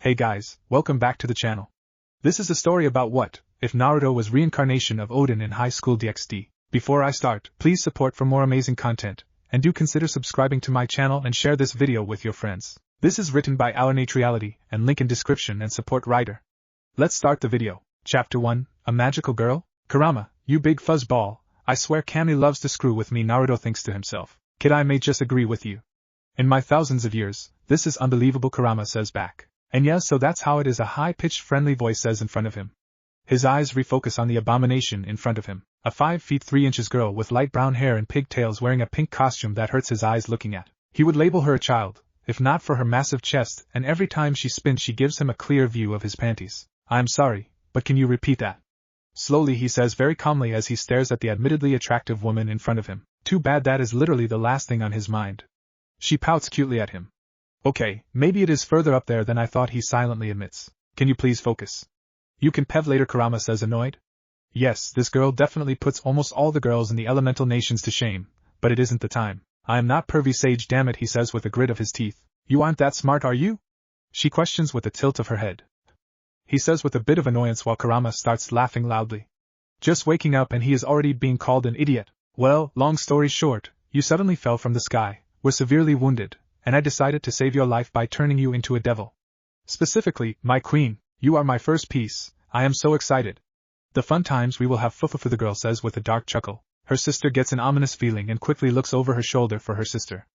Hey guys, welcome back to the channel. This is a story about what if Naruto was reincarnation of Odin in high school DxD. Before I start, please support for more amazing content, and do consider subscribing to my channel and share this video with your friends. This is written by AlernateReality, and link in description and support writer. Let's start the video. Chapter 1, A Magical Girl? Kurama, you big fuzzball, I swear Kami loves to screw with me, Naruto thinks to himself. Kid, I may just agree with you. In my thousands of years, this is unbelievable, Kurama says back. And yes, so that's how it is, a high-pitched friendly voice says in front of him. His eyes refocus on the abomination in front of him, a 5 feet 3 inches girl with light brown hair and pigtails wearing a pink costume that hurts his eyes looking at. He would label her a child, if not for her massive chest, and every time she spins she gives him a clear view of his panties. I'm sorry, but can you repeat that? Slowly he says very calmly as he stares at the admittedly attractive woman in front of him. Too bad that is literally the last thing on his mind. She pouts cutely at him. Okay, maybe it is further up there than I thought, he silently admits. Can you please focus? You can pev later, Kurama says annoyed. Yes, this girl definitely puts almost all the girls in the elemental nations to shame, but it isn't the time. I am not pervy sage, damn it, he says with a grit of his teeth. You aren't that smart, are you? She questions with a tilt of her head. He says with a bit of annoyance while Kurama starts laughing loudly. Just waking up and he is already being called an idiot. Well, long story short, you suddenly fell from the sky, were severely wounded, and I decided to save your life by turning you into a devil. Specifically, my queen, you are my first piece. I am so excited. The fun times we will have, fufu, the girl says with a dark chuckle. Her sister gets an ominous feeling and quickly looks over her shoulder for her sister.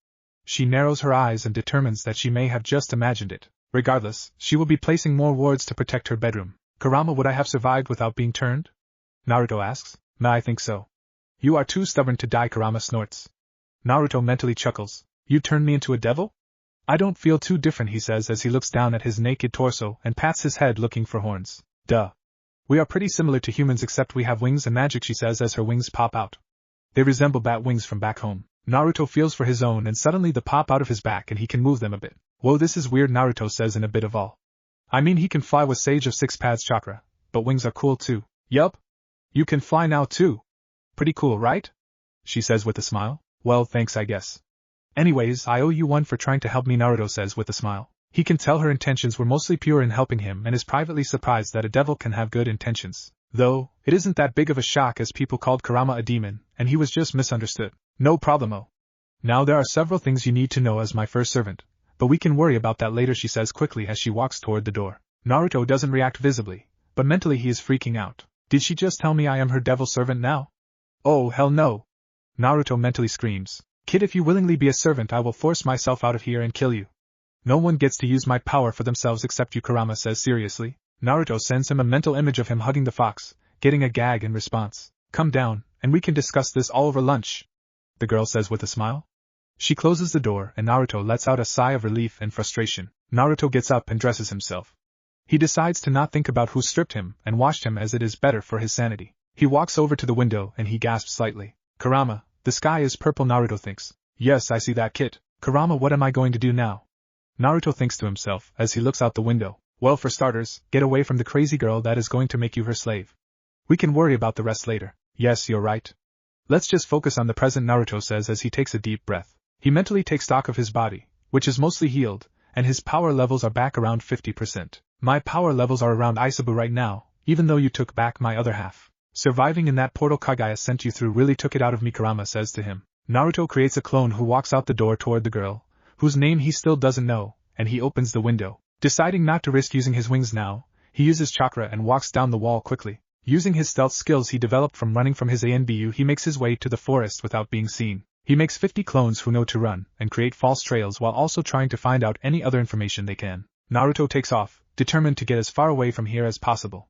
She narrows her eyes and determines that she may have just imagined it. Regardless, she will be placing more wards to protect her bedroom. Kurama, would I have survived without being turned? Naruto asks. I think so. You are too stubborn to die, Kurama snorts. Naruto mentally chuckles. You turned me into a devil? I don't feel too different, he says as he looks down at his naked torso and pats his head looking for horns. Duh. We are pretty similar to humans except we have wings and magic, she says as her wings pop out. They resemble bat wings from back home. Naruto feels for his own and suddenly they pop out of his back and he can move them a bit. Whoa, this is weird, Naruto says in a bit of awe. I mean, he can fly with Sage of Six Paths chakra, but wings are cool too. Yup. You can fly now too. Pretty cool, right? She says with a smile. Well, thanks, I guess. Anyways, I owe you one for trying to help me, Naruto says with a smile. He can tell her intentions were mostly pure in helping him and is privately surprised that a devil can have good intentions. Though, it isn't that big of a shock as people called Kurama a demon, and he was just misunderstood. No problemo. Now there are several things you need to know as my first servant, but we can worry about that later, she says quickly as she walks toward the door. Naruto doesn't react visibly, but mentally he is freaking out. Did she just tell me I am her devil servant now? Oh, hell no. Naruto mentally screams. Kid, if you willingly be a servant, I will force myself out of here and kill you. No one gets to use my power for themselves except you, Kurama says seriously. Naruto sends him a mental image of him hugging the fox, getting a gag in response. Come down, and we can discuss this all over lunch, the girl says with a smile. She closes the door and Naruto lets out a sigh of relief and frustration. Naruto gets up and dresses himself. He decides to not think about who stripped him and washed him as it is better for his sanity. He walks over to the window and he gasps slightly. Kurama, the sky is purple, Naruto thinks. Yes, I see that, kid. Kurama, what am I going to do now? Naruto thinks to himself as he looks out the window. Well, for starters, get away from the crazy girl that is going to make you her slave. We can worry about the rest later. Yes, you're right. Let's just focus on the present, Naruto says as he takes a deep breath. He mentally takes stock of his body, which is mostly healed, and his power levels are back around 50%. My power levels are around Isabu right now, even though you took back my other half. Surviving in that portal Kaguya sent you through really took it out of me, Kurama says to him. Naruto creates a clone who walks out the door toward the girl, whose name he still doesn't know, and he opens the window. Deciding not to risk using his wings now, he uses chakra and walks down the wall quickly. Using his stealth skills he developed from running from his ANBU, he makes his way to the forest without being seen. He makes 50 clones who know to run and create false trails while also trying to find out any other information they can. Naruto takes off, determined to get as far away from here as possible.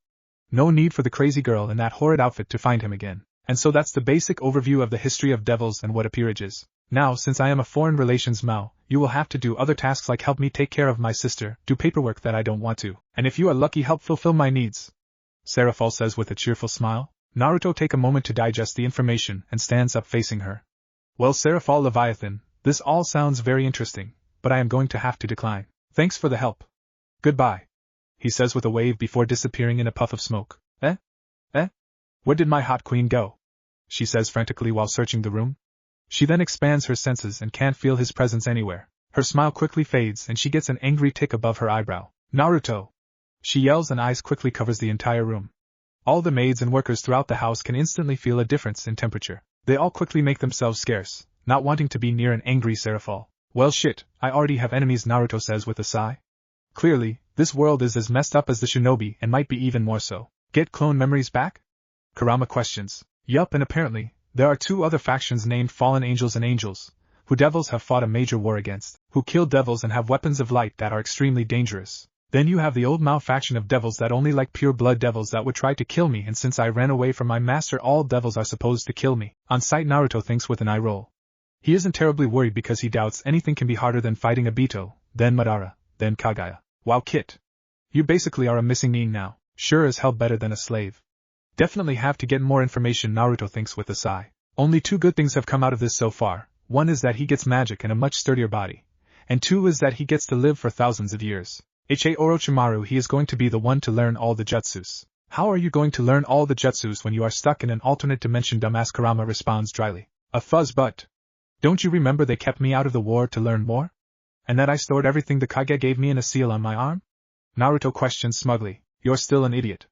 No need for the crazy girl in that horrid outfit to find him again. And so that's the basic overview of the history of devils and what a peerage is. Now, since I am a foreign relations Mao, you will have to do other tasks like help me take care of my sister, do paperwork that I don't want to, and if you are lucky, help fulfill my needs. Seraphol says with a cheerful smile. Naruto takes a moment to digest the information and stands up facing her. Well, Seraphol Leviathan, this all sounds very interesting, but I am going to have to decline. Thanks for the help. Goodbye, he says with a wave before disappearing in a puff of smoke. Where did my hot queen go? She says frantically while searching the room. She then expands her senses and can't feel his presence anywhere. Her smile quickly fades and she gets an angry tick above her eyebrow. Naruto! She yells and ice quickly covers the entire room. All the maids and workers throughout the house can instantly feel a difference in temperature. They all quickly make themselves scarce, not wanting to be near an angry Seraphal. Well shit, I already have enemies, Naruto says with a sigh. Clearly, this world is as messed up as the shinobi and might be even more so. Get clone memories back? Kurama questions. Yup, and apparently, there are two other factions named Fallen Angels and Angels, who devils have fought a major war against, who kill devils and have weapons of light that are extremely dangerous. Then you have the old Mao faction of devils that only like pure blood devils that would try to kill me, and since I ran away from my master all devils are supposed to kill me. On sight, Naruto thinks with an eye roll. He isn't terribly worried because he doubts anything can be harder than fighting Obito, then Madara, then Kagaya. Wow, Kit. You basically are a missing ning now, sure as hell better than a slave. Definitely have to get more information, Naruto thinks with a sigh. Only two good things have come out of this so far. One is that he gets magic and a much sturdier body, and two is that he gets to live for thousands of years. Orochimaru, he is going to be the one to learn all the jutsus. How are you going to learn all the jutsus when you are stuck in an alternate dimension? Dumbass Kurama responds dryly. A fuzz but. Don't you remember they kept me out of the war to learn more? And that I stored everything the Kage gave me in a seal on my arm? Naruto questions smugly. You're still an idiot.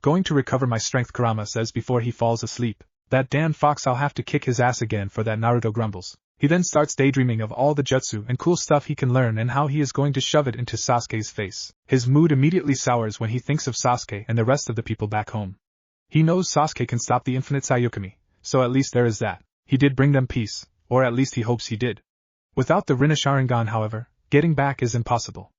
Going to recover my strength, Kurama says before he falls asleep. That damn fox, I'll have to kick his ass again for that, Naruto grumbles. He then starts daydreaming of all the jutsu and cool stuff he can learn and how he is going to shove it into Sasuke's face. His mood immediately sours when he thinks of Sasuke and the rest of the people back home. He knows Sasuke can stop the infinite Sayukami, so at least there is that. He did bring them peace, or at least he hopes he did. Without the Rinne Sharingan, however, getting back is impossible.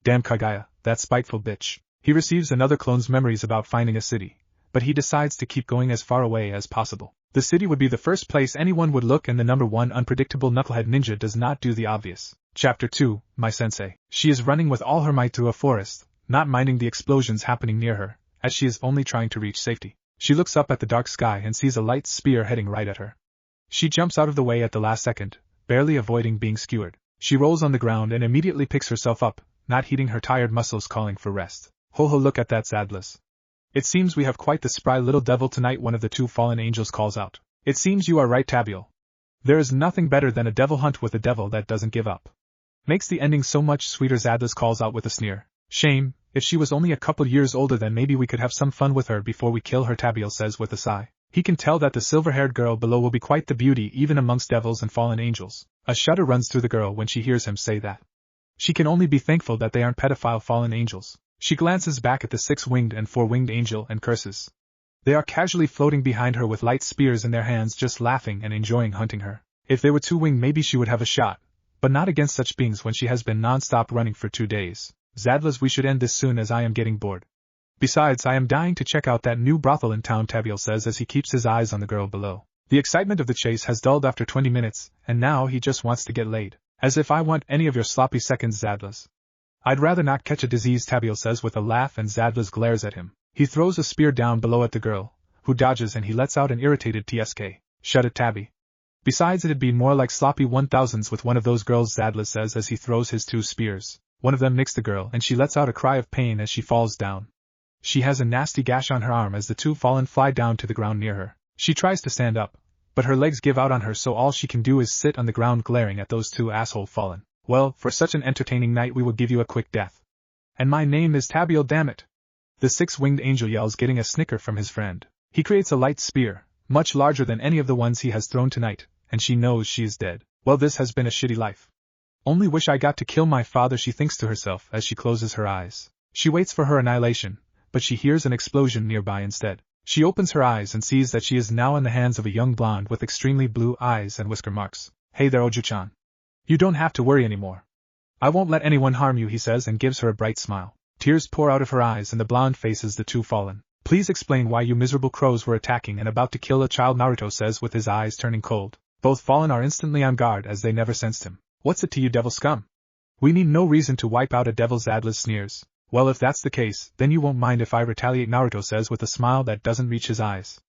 Damn Kagaya, that spiteful bitch. He receives another clone's memories about finding a city, but he decides to keep going as far away as possible. The city would be the first place anyone would look, and the number one unpredictable knucklehead ninja does not do the obvious. Chapter 2, My Sensei. She is running with all her might through a forest, not minding the explosions happening near her, as she is only trying to reach safety. She looks up at the dark sky and sees a light spear heading right at her. She jumps out of the way at the last second, barely avoiding being skewered. She rolls on the ground and immediately picks herself up, not heeding her tired muscles calling for rest. Ho ho, look at that Zadlas. It seems we have quite the spry little devil tonight, one of the two fallen angels calls out. It seems you are right, Tabiel. There is nothing better than a devil hunt with a devil that doesn't give up. Makes the ending so much sweeter, Zadlas calls out with a sneer. Shame, if she was only a couple years older then maybe we could have some fun with her before we kill her, Tabiel says with a sigh. He can tell that the silver-haired girl below will be quite the beauty even amongst devils and fallen angels. A shudder runs through the girl when she hears him say that. She can only be thankful that they aren't pedophile fallen angels. She glances back at the six-winged and four-winged angel and curses. They are casually floating behind her with light spears in their hands, just laughing and enjoying hunting her. If they were two-winged maybe she would have a shot, but not against such beings when she has been non-stop running for 2 days. Zadlas, we should end this soon as I am getting bored. Besides, I am dying to check out that new brothel in town, Tabiel says as he keeps his eyes on the girl below. The excitement of the chase has dulled after 20 minutes, and now he just wants to get laid. As if I want any of your sloppy seconds, Zadlas. I'd rather not catch a disease, Tabiel says with a laugh, and Zadlas glares at him. He throws a spear down below at the girl, who dodges, and he lets out an irritated TSK. Shut it, Tabby. Besides, it'd be more like sloppy 1000s with one of those girls, Zadlas says as he throws his 2 spears. One of them nicks the girl and she lets out a cry of pain as she falls down. She has a nasty gash on her arm as the 2 fallen fly down to the ground near her. She tries to stand up, but her legs give out on her, so all she can do is sit on the ground glaring at those 2 asshole fallen. Well, for such an entertaining night we will give you a quick death. And my name is Tabiel, dammit. The 6-winged angel yells, getting a snicker from his friend. He creates a light spear, much larger than any of the ones he has thrown tonight, and she knows she is dead. Well, this has been a shitty life. Only wish I got to kill my father, she thinks to herself as she closes her eyes. She waits for her annihilation, but she hears an explosion nearby instead. She opens her eyes and sees that she is now in the hands of a young blonde with extremely blue eyes and whisker marks. Hey there, Oju-chan. You don't have to worry anymore. I won't let anyone harm you, he says and gives her a bright smile. Tears pour out of her eyes and the blonde faces the 2 fallen. Please explain why you miserable crows were attacking and about to kill a child, Naruto says with his eyes turning cold. Both fallen are instantly on guard as they never sensed him. What's it to you, devil scum? We need no reason to wipe out a devil, Zadlas sneers. Well, if that's the case, then you won't mind if I retaliate, Naruto says with a smile that doesn't reach his eyes.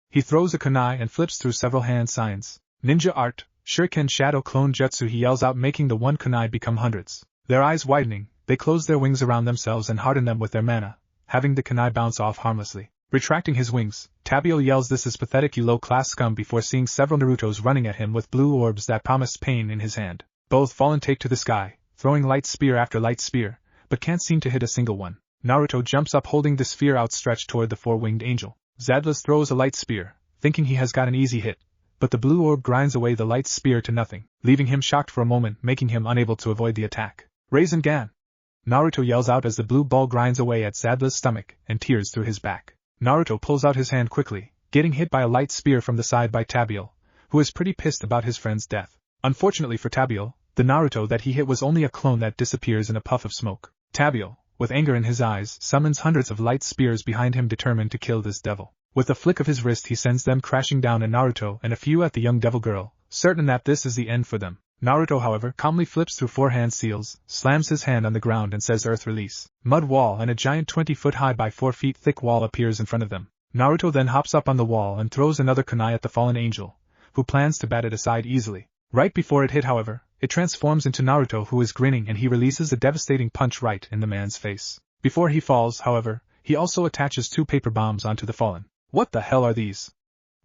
He throws a kunai and flips through several hand signs. Ninja art, shuriken, shadow, clone jutsu, he yells out, making the 1 kunai become hundreds. Their eyes widening, they close their wings around themselves and harden them with their mana, having the kunai bounce off harmlessly. Retracting his wings, Tabiel yells, this is pathetic, you low-class scum, before seeing several Narutos running at him with blue orbs that promise pain in his hand. Both fallen take to the sky, throwing light spear after light spear, but can't seem to hit a single one. Naruto jumps up holding the spear outstretched toward the four-winged angel. Azazel throws a light spear, thinking he has got an easy hit, but the blue orb grinds away the light spear to nothing, leaving him shocked for a moment, making him unable to avoid the attack. Rasengan! Naruto yells out as the blue ball grinds away at Azazel's stomach and tears through his back. Naruto pulls out his hand quickly, getting hit by a light spear from the side by Tabiel, who is pretty pissed about his friend's death. Unfortunately for Tabiel, the Naruto that he hit was only a clone that disappears in a puff of smoke. Tabiel, with anger in his eyes, summons hundreds of light spears behind him determined to kill this devil. With a flick of his wrist he sends them crashing down at Naruto and a few at the young devil girl, certain that this is the end for them. Naruto, however, calmly flips through 4 hand seals, slams his hand on the ground and says earth release. Mud wall and a giant 20-foot high by 4 feet thick wall appears in front of them. Naruto then hops up on the wall and throws another kunai at the fallen angel, who plans to bat it aside easily. Right before it hit, however, it transforms into Naruto, who is grinning, and he releases a devastating punch right in the man's face. Before he falls, however, he also attaches 2 paper bombs onto the fallen. What the hell are these?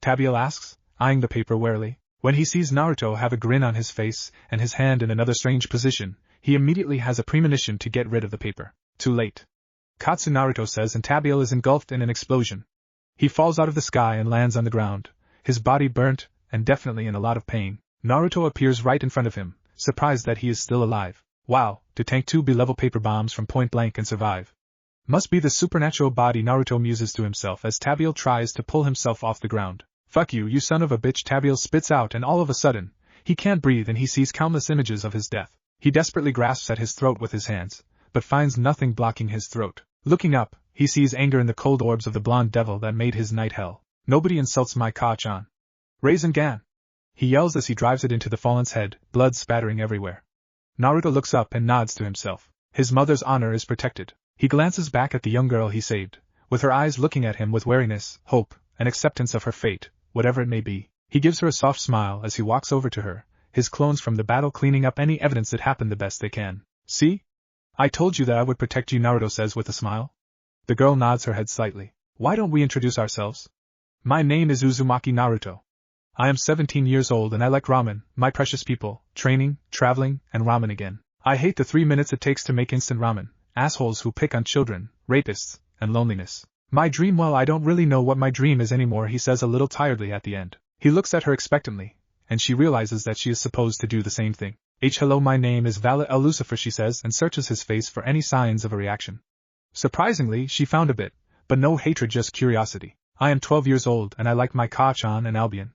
Tabiel asks, eyeing the paper warily. When he sees Naruto have a grin on his face and his hand in another strange position, he immediately has a premonition to get rid of the paper. Too late. Katsu, Naruto says, and Tabiel is engulfed in an explosion. He falls out of the sky and lands on the ground, his body burnt, and definitely in a lot of pain. Naruto appears right in front of him, surprised that he is still alive. Wow, to tank 2 B-level paper bombs from point blank and survive. Must be the supernatural body, Naruto muses to himself as Tabiel tries to pull himself off the ground. Fuck you, you son of a bitch, Tabiel spits out, and all of a sudden, he can't breathe and he sees countless images of his death. He desperately grasps at his throat with his hands, but finds nothing blocking his throat. Looking up, he sees anger in the cold orbs of the blonde devil that made his night hell. Nobody insults my Ka-chan. Rasengan! He yells as he drives it into the fallen's head, blood spattering everywhere. Naruto looks up and nods to himself. His mother's honor is protected. He glances back at the young girl he saved, with her eyes looking at him with wariness, hope, and acceptance of her fate, whatever it may be. He gives her a soft smile as he walks over to her, his clones from the battle cleaning up any evidence that happened the best they can. See? I told you that I would protect you, Naruto says with a smile. The girl nods her head slightly. Why don't we introduce ourselves? My name is Uzumaki Naruto. I am 17 years old and I like ramen, my precious people, training, traveling, and ramen again. I hate the 3 minutes it takes to make instant ramen, assholes who pick on children, rapists, and loneliness. My dream, well, I don't really know what my dream is anymore, he says a little tiredly at the end. He looks at her expectantly, and she realizes that she is supposed to do the same thing. Hello, my name is Valet El Lucifer, she says, and searches his face for any signs of a reaction. Surprisingly, she found a bit, but no hatred, just curiosity. I am 12 years old and I like my Ka-chan and Albion.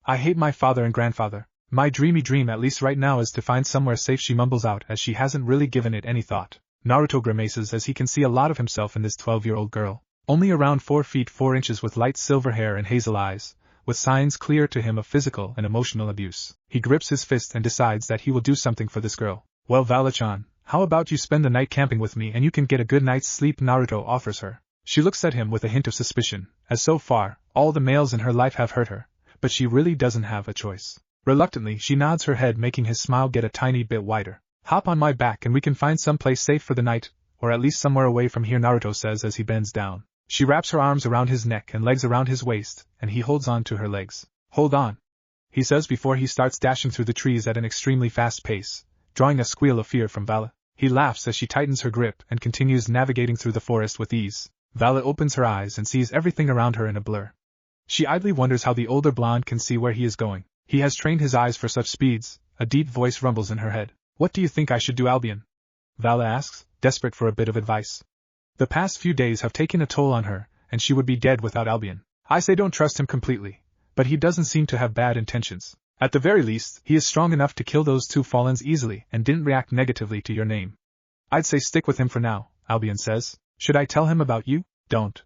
I hate my father and grandfather. My dreamy dream, at least right now, is to find somewhere safe, she mumbles out as she hasn't really given it any thought. Naruto grimaces as he can see a lot of himself in this 12-year-old girl. Only around 4 feet 4 inches with light silver hair and hazel eyes, with signs clear to him of physical and emotional abuse. He grips his fist and decides that he will do something for this girl. Well, Valet-chan, how about you spend the night camping with me and you can get a good night's sleep, Naruto offers her. She looks at him with a hint of suspicion, as so far, all the males in her life have hurt her, but she really doesn't have a choice. Reluctantly, she nods her head, making his smile get a tiny bit wider. Hop on my back and we can find some place safe for the night, or at least somewhere away from here, Naruto says as he bends down. She wraps her arms around his neck and legs around his waist, and he holds on to her legs. Hold on, he says before he starts dashing through the trees at an extremely fast pace, drawing a squeal of fear from Vala. He laughs as she tightens her grip and continues navigating through the forest with ease. Vala opens her eyes and sees everything around her in a blur. She idly wonders how the older blonde can see where he is going. He has trained his eyes for such speeds. A deep voice rumbles in her head. What do you think I should do, Albion? Vala asks, desperate for a bit of advice. The past few days have taken a toll on her, and she would be dead without Albion. I say don't trust him completely, but he doesn't seem to have bad intentions. At the very least, he is strong enough to kill those 2 Fallens easily and didn't react negatively to your name. I'd say stick with him for now, Albion says. Should I tell him about you? Don't.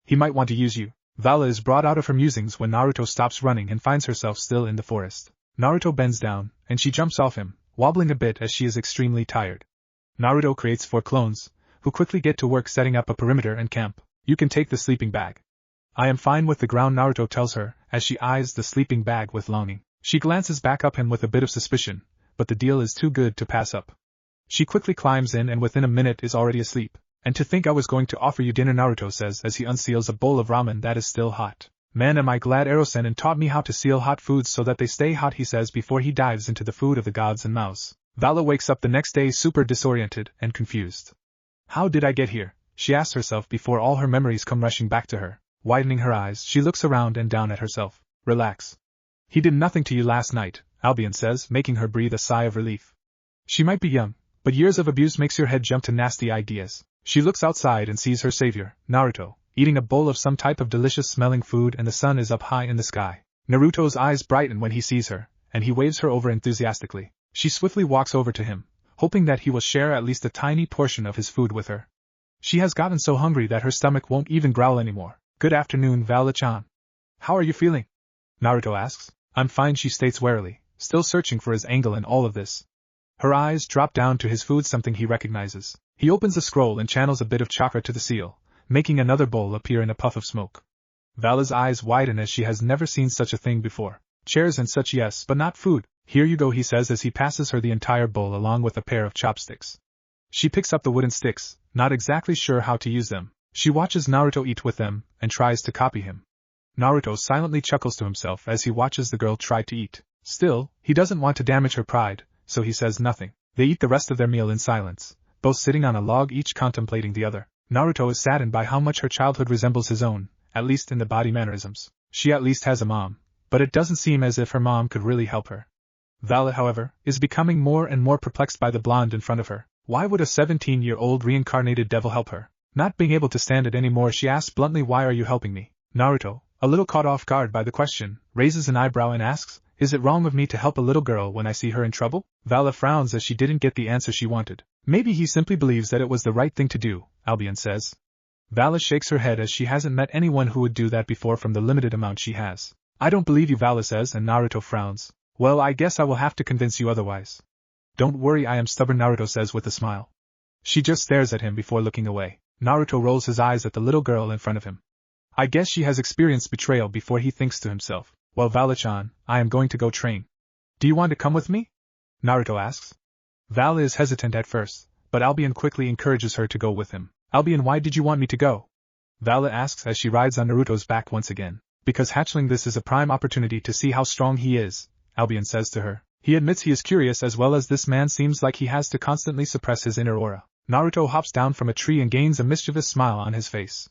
He might want to use you. Vala is brought out of her musings when Naruto stops running and finds herself still in the forest. Naruto bends down, and she jumps off him, wobbling a bit as she is extremely tired. Naruto creates 4 clones, who quickly get to work setting up a perimeter and camp. You can take the sleeping bag. I am fine with the ground, Naruto tells her, as she eyes the sleeping bag with longing. She glances back up him with a bit of suspicion, but the deal is too good to pass up. She quickly climbs in and within a minute is already asleep. And to think I was going to offer you dinner, Naruto says as he unseals a bowl of ramen that is still hot. Man, am I glad Ero-sen taught me how to seal hot foods so that they stay hot, he says before he dives into the food of the gods and mouse. Vala wakes up the next day super disoriented and confused. How did I get here? She asks herself before all her memories come rushing back to her. Widening her eyes, she looks around and down at herself. Relax. He did nothing to you last night, Albion says, making her breathe a sigh of relief. She might be young, but years of abuse makes your head jump to nasty ideas. She looks outside and sees her savior, Naruto, eating a bowl of some type of delicious-smelling food, and the sun is up high in the sky. Naruto's eyes brighten when he sees her, and he waves her over enthusiastically. She swiftly walks over to him, hoping that he will share at least a tiny portion of his food with her. She has gotten so hungry that her stomach won't even growl anymore. Good afternoon, Vala-chan. How are you feeling? Naruto asks. I'm fine, she states warily, still searching for his angle in all of this. Her eyes drop down to his food, something he recognizes. He opens a scroll and channels a bit of chakra to the seal, making another bowl appear in a puff of smoke. Vala's eyes widen as she has never seen such a thing before. Chairs and such, yes, but not food. Here you go, he says as he passes her the entire bowl along with a pair of chopsticks. She picks up the wooden sticks, not exactly sure how to use them. She watches Naruto eat with them, and tries to copy him. Naruto silently chuckles to himself as he watches the girl try to eat. Still, he doesn't want to damage her pride, so he says nothing. They eat the rest of their meal in silence, both sitting on a log each contemplating the other. Naruto is saddened by how much her childhood resembles his own, at least in the body mannerisms. She at least has a mom, but it doesn't seem as if her mom could really help her. Vala, however, is becoming more and more perplexed by the blonde in front of her. Why would a 17-year-old reincarnated devil help her? Not being able to stand it anymore, she asks bluntly, why are you helping me? Naruto, a little caught off guard by the question, raises an eyebrow and asks, is it wrong of me to help a little girl when I see her in trouble? Vala frowns as she didn't get the answer she wanted. Maybe he simply believes that it was the right thing to do, Albion says. Vala shakes her head as she hasn't met anyone who would do that before from the limited amount she has. I don't believe you, Vala says, and Naruto frowns. Well, I guess I will have to convince you otherwise. Don't worry, I am stubborn, Naruto says with a smile. She just stares at him before looking away. Naruto rolls his eyes at the little girl in front of him. I guess she has experienced betrayal before, he thinks to himself. Well, Vala-chan, I am going to go train. Do you want to come with me? Naruto asks. Vala is hesitant at first, but Albion quickly encourages her to go with him. Albion, why did you want me to go? Vala asks as she rides on Naruto's back once again. Because hatchling, this is a prime opportunity to see how strong he is, Albion says to her. He admits he is curious as well as this man seems like he has to constantly suppress his inner aura. Naruto hops down from a tree and gains a mischievous smile on his face.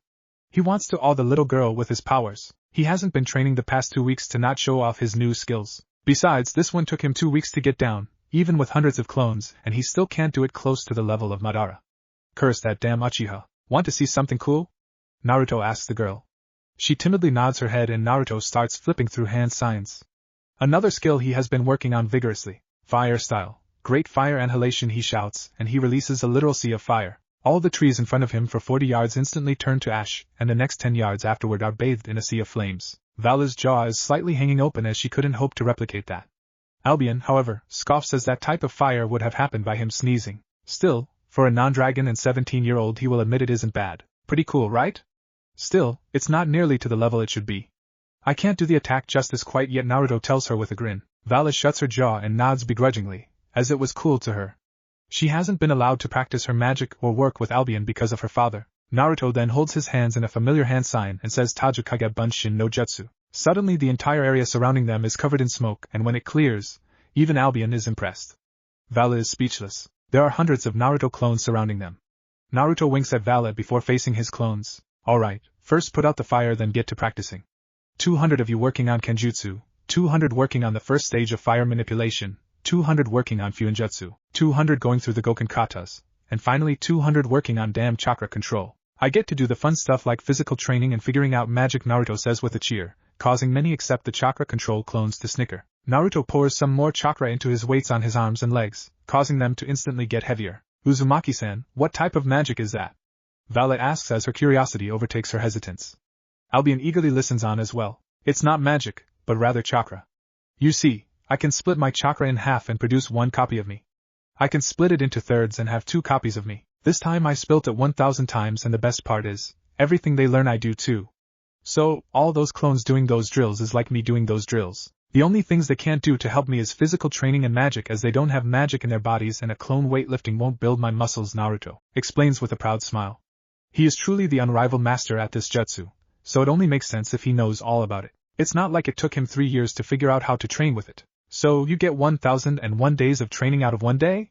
He wants to awe the little girl with his powers. He hasn't been training the past 2 weeks to not show off his new skills. Besides, this one took him 2 weeks to get down, even with hundreds of clones, and he still can't do it close to the level of Madara. Curse that damn Uchiha. Want to see something cool? Naruto asks the girl. She timidly nods her head and Naruto starts flipping through hand signs. Another skill he has been working on vigorously. Fire style. Great fire annihilation, he shouts, and he releases a literal sea of fire. All the trees in front of him for 40 yards instantly turn to ash, and the next 10 yards afterward are bathed in a sea of flames. Vala's jaw is slightly hanging open as she couldn't hope to replicate that. Albion, however, scoffs as that type of fire would have happened by him sneezing. Still, for a non-dragon and 17-year-old, he will admit it isn't bad. Pretty cool, right? Still, it's not nearly to the level it should be. I can't do the attack justice quite yet, Naruto tells her with a grin. Vala shuts her jaw and nods begrudgingly, as it was cool to her. She hasn't been allowed to practice her magic or work with Albion because of her father. Naruto then holds his hands in a familiar hand sign and says Tajukage Bunshin no Jutsu. Suddenly the entire area surrounding them is covered in smoke, and when it clears, even Albion is impressed. Vala is speechless. There are hundreds of Naruto clones surrounding them. Naruto winks at Vala before facing his clones. Alright, first put out the fire, then get to practicing. 200 of you working on Kenjutsu, 200 working on the first stage of fire manipulation, 200 working on Fuinjutsu, 200 going through the Goken katas, and finally 200 working on damn chakra control. I get to do the fun stuff like physical training and figuring out magic, Naruto says with a cheer, causing many except the chakra control clones to snicker. Naruto pours some more chakra into his weights on his arms and legs, causing them to instantly get heavier. Uzumaki-san, what type of magic is that? Vala asks as her curiosity overtakes her hesitance. Albion eagerly listens on as well. It's not magic, but rather chakra. You see, I can split my chakra in half and produce 1 copy of me. I can split it into thirds and have 2 copies of me. This time I spilt it 1,000 times, and the best part is, everything they learn I do too. So, all those clones doing those drills is like me doing those drills. The only things they can't do to help me is physical training and magic, as they don't have magic in their bodies, and a clone weightlifting won't build my muscles, Naruto explains with a proud smile. He is truly the unrivaled master at this jutsu, so it only makes sense if he knows all about it. It's not like it took him 3 years to figure out how to train with it. So you get 1001 days of training out of 1 day?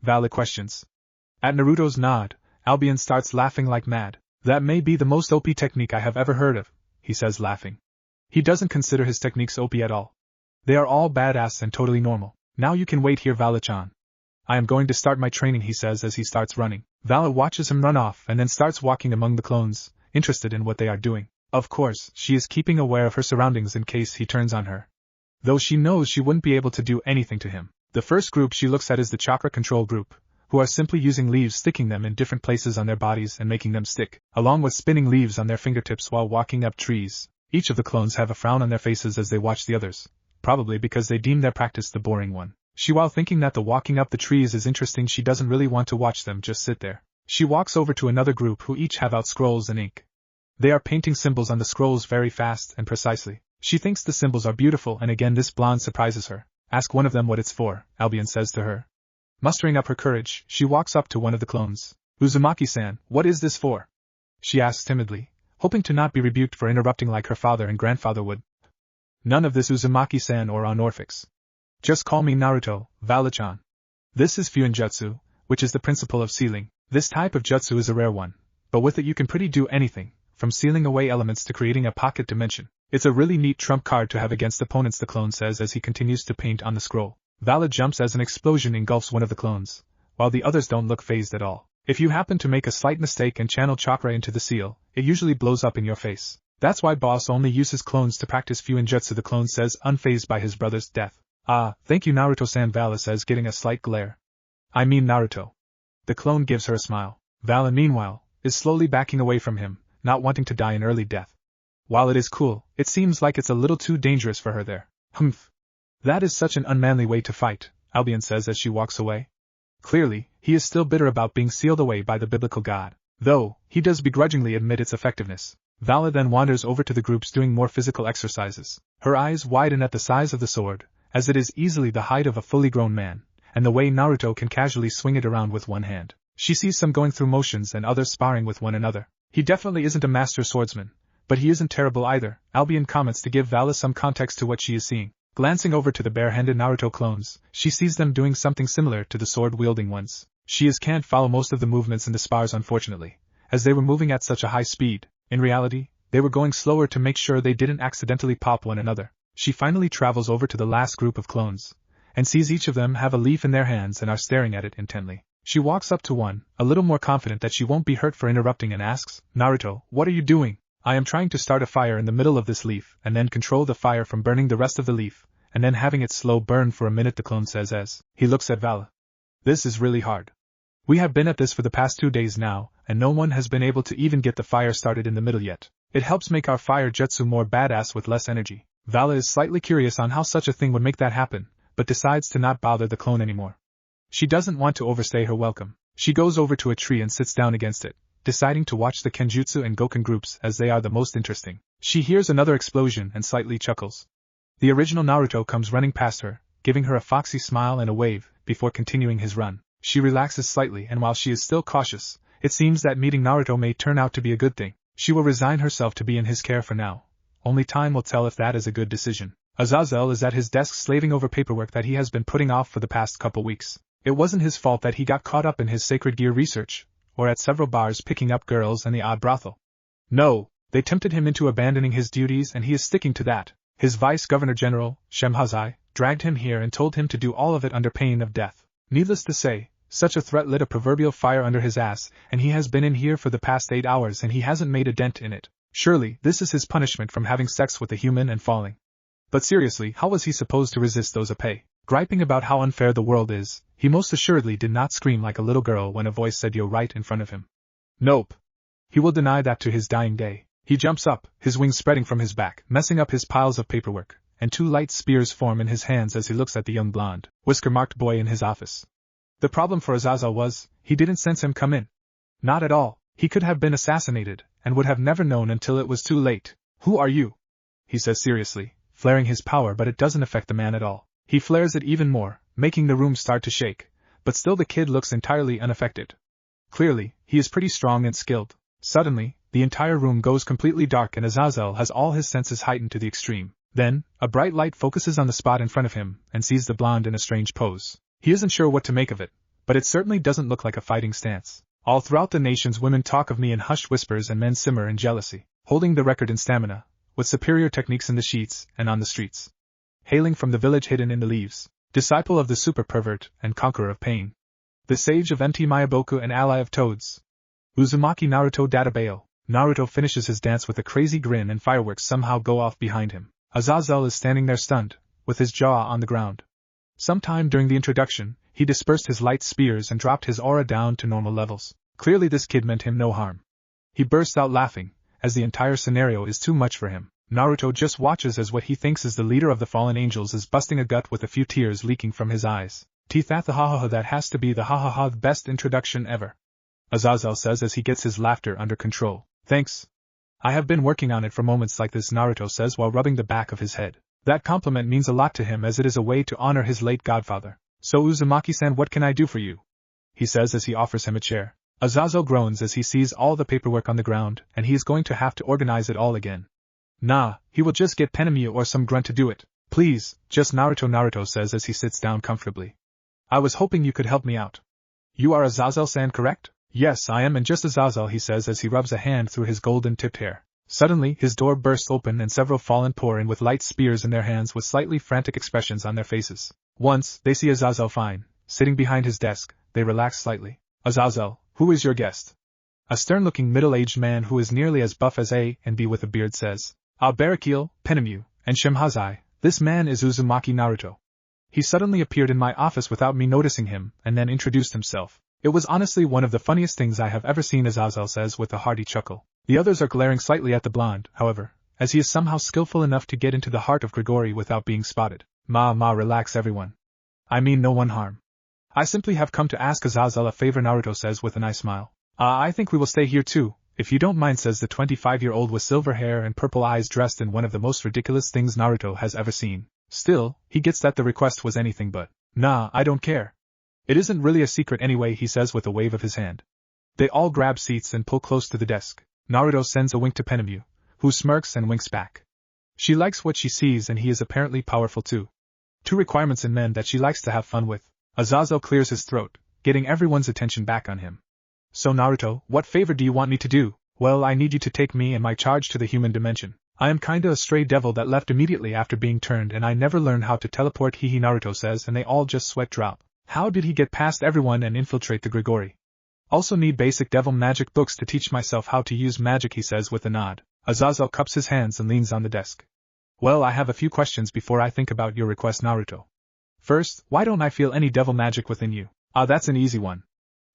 Vala questions. At Naruto's nod, Albion starts laughing like mad. That may be the most OP technique I have ever heard of, he says laughing. He doesn't consider his techniques OP at all. They are all badass and totally normal. Now you can wait here, Vala-chan. I am going to start my training, he says as he starts running. Vala watches him run off and then starts walking among the clones, interested in what they are doing. Of course, she is keeping aware of her surroundings in case he turns on her. Though she knows she wouldn't be able to do anything to him. The first group she looks at is the chakra control group, who are simply using leaves, sticking them in different places on their bodies and making them stick, along with spinning leaves on their fingertips while walking up trees. Each of the clones have a frown on their faces as they watch the others, probably because they deem their practice the boring one. While thinking that the walking up the trees is interesting, she doesn't really want to watch them just sit there. She walks over to another group who each have out scrolls and ink. They are painting symbols on the scrolls very fast and precisely. She thinks the symbols are beautiful, and again this blonde surprises her. Ask one of them what it's for, Albion says to her. Mustering up her courage, she walks up to one of the clones. Uzumaki-san, what is this for? She asks timidly, hoping to not be rebuked for interrupting like her father and grandfather would. None of this, Uzumaki-san or honorifics. Just call me Naruto, Vala-chan. This is Fuinjutsu, which is the principle of sealing. This type of jutsu is a rare one, but with it you can pretty do anything, from sealing away elements to creating a pocket dimension. It's a really neat trump card to have against opponents, the clone says as he continues to paint on the scroll. Vala jumps as an explosion engulfs one of the clones, while the others don't look fazed at all. If you happen to make a slight mistake and channel chakra into the seal, it usually blows up in your face. That's why boss only uses clones to practice Fuinjutsu, the clone says, unfazed by his brother's death. Ah, thank you Naruto-san, Vala says, getting a slight glare. I mean Naruto. The clone gives her a smile. Vala, meanwhile, is slowly backing away from him, not wanting to die an early death. While it is cool, it seems like it's a little too dangerous for her there. Humph. That is such an unmanly way to fight, Albion says as she walks away. Clearly, he is still bitter about being sealed away by the biblical god, though he does begrudgingly admit its effectiveness. Vala then wanders over to the groups doing more physical exercises. Her eyes widen at the size of the sword, as it is easily the height of a fully grown man, and the way Naruto can casually swing it around with one hand. She sees some going through motions and others sparring with one another. He definitely isn't a master swordsman, but he isn't terrible either, Albion comments to give Vala some context to what she is seeing. Glancing over to the bare-handed Naruto clones, she sees them doing something similar to the sword-wielding ones. She can't follow most of the movements in the spars, unfortunately, as they were moving at such a high speed. In reality, they were going slower to make sure they didn't accidentally pop one another. She finally travels over to the last group of clones, and sees each of them have a leaf in their hands and are staring at it intently. She walks up to one, a little more confident that she won't be hurt for interrupting, and asks, Naruto, what are you doing? I am trying to start a fire in the middle of this leaf, and then control the fire from burning the rest of the leaf, and then having it slow burn for a minute, the clone says as he looks at Vala. This is really hard. We have been at this for the past 2 days now, and no one has been able to even get the fire started in the middle yet. It helps make our fire jutsu more badass with less energy. Vala is slightly curious on how such a thing would make that happen, but decides to not bother the clone anymore. She doesn't want to overstay her welcome. She goes over to a tree and sits down against it, deciding to watch the Kenjutsu and Goken groups as they are the most interesting. She hears another explosion and slightly chuckles. The original Naruto comes running past her, giving her a foxy smile and a wave, before continuing his run. She relaxes slightly, and while she is still cautious, it seems that meeting Naruto may turn out to be a good thing. She will resign herself to be in his care for now. Only time will tell if that is a good decision. Azazel is at his desk slaving over paperwork that he has been putting off for the past couple weeks. It wasn't his fault that he got caught up in his sacred gear research, or at several bars picking up girls and the odd brothel. No, they tempted him into abandoning his duties and he is sticking to that. His vice-governor-general, Shemhazai, dragged him here and told him to do all of it under pain of death. Needless to say, such a threat lit a proverbial fire under his ass, and he has been in here for the past 8 hours and he hasn't made a dent in it. Surely, this is his punishment from having sex with a human and falling. But seriously, how was he supposed to resist those Ape? Griping about how unfair the world is, he most assuredly did not scream like a little girl when a voice said yo right in front of him. Nope. He will deny that to his dying day. He jumps up, his wings spreading from his back, messing up his piles of paperwork, and 2 light spears form in his hands as he looks at the young blonde, whisker-marked boy in his office. The problem for Azazel was, he didn't sense him come in. Not at all. He could have been assassinated, and would have never known until it was too late. Who are you? He says seriously, flaring his power, but it doesn't affect the man at all. He flares it even more, making the room start to shake, but still the kid looks entirely unaffected. Clearly, he is pretty strong and skilled. Suddenly, the entire room goes completely dark and Azazel has all his senses heightened to the extreme. Then, a bright light focuses on the spot in front of him, and sees the blonde in a strange pose. He isn't sure what to make of it, but it certainly doesn't look like a fighting stance. All throughout the nations women talk of me in hushed whispers and men simmer in jealousy, holding the record in stamina, with superior techniques in the sheets and on the streets. Hailing from the village hidden in the leaves, disciple of the super pervert and conqueror of pain. The sage of MT Mayaboku and ally of toads. Uzumaki Naruto Databao. Naruto finishes his dance with a crazy grin and fireworks somehow go off behind him. Azazel is standing there stunned, with his jaw on the ground. Sometime during the introduction, he dispersed his light spears and dropped his aura down to normal levels. Clearly this kid meant him no harm. He bursts out laughing, as the entire scenario is too much for him. Naruto just watches as what he thinks is the leader of the fallen angels is busting a gut with a few tears leaking from his eyes. Teeth at the ha-ha-ha, that has to be the ha-ha-ha, the best introduction ever. Azazel says as he gets his laughter under control. Thanks. I have been working on it for moments like this, Naruto says while rubbing the back of his head. That compliment means a lot to him as it is a way to honor his late godfather. So Uzumaki-san, what can I do for you? He says as he offers him a chair. Azazel groans as he sees all the paperwork on the ground, and he is going to have to organize it all again. Nah, he will just get Penemu or some grunt to do it. Please, just Naruto says as he sits down comfortably. I was hoping you could help me out. You are Azazel-san, correct? Yes, I am, and just Azazel, he says as he rubs a hand through his golden-tipped hair. Suddenly, his door bursts open and several fallen pour in with light spears in their hands with slightly frantic expressions on their faces. Once they see Azazel fine, sitting behind his desk, they relax slightly. Azazel, who is your guest? A stern-looking middle-aged man who is nearly as buff as A and B with a beard says. Barakiel, Penemu, and Shemhazai, this man is Uzumaki Naruto. He suddenly appeared in my office without me noticing him, and then introduced himself. It was honestly one of the funniest things I have ever seen, Azazel says with a hearty chuckle. The others are glaring slightly at the blonde, however, as he is somehow skillful enough to get into the heart of Grigori without being spotted. Relax everyone. I mean no one harm. I simply have come to ask Azazel a favor, Naruto says with a nice smile. I think we will stay here too, if you don't mind, says the 25-year-old with silver hair and purple eyes dressed in one of the most ridiculous things Naruto has ever seen. Still, he gets that the request was anything but. Nah, I don't care. It isn't really a secret anyway, he says with a wave of his hand. They all grab seats and pull close to the desk. Naruto sends a wink to Penemu, who smirks and winks back. She likes what she sees and he is apparently powerful too. Two requirements in men that she likes to have fun with. Azazel clears his throat, getting everyone's attention back on him. So Naruto, what favor do you want me to do? Well, I need you to take me and my charge to the human dimension. I am kinda a stray devil that left immediately after being turned and I never learned how to teleport, hehe, Naruto says, and they all just sweat drop. How did he get past everyone and infiltrate the Grigori? Also need basic devil magic books to teach myself how to use magic, he says with a nod. Azazel cups his hands and leans on the desk. Well, I have a few questions before I think about your request, Naruto. First, why don't I feel any devil magic within you? That's an easy one.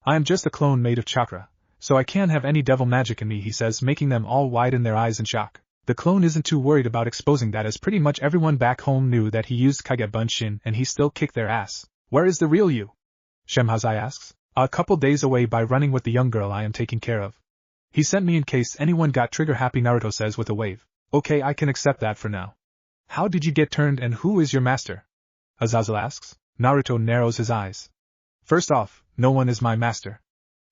I am just a clone made of chakra, so I can't have any devil magic in me, he says, making them all widen their eyes in shock. The clone isn't too worried about exposing that as pretty much everyone back home knew that he used Kage Bunshin and he still kicked their ass. Where is the real you? Shemhazai asks. A couple days away by running with the young girl I am taking care of. He sent me in case anyone got trigger happy, Naruto says with a wave. Okay, I can accept that for now. How did you get turned and who is your master? Azazel asks. Naruto narrows his eyes. First off, no one is my master.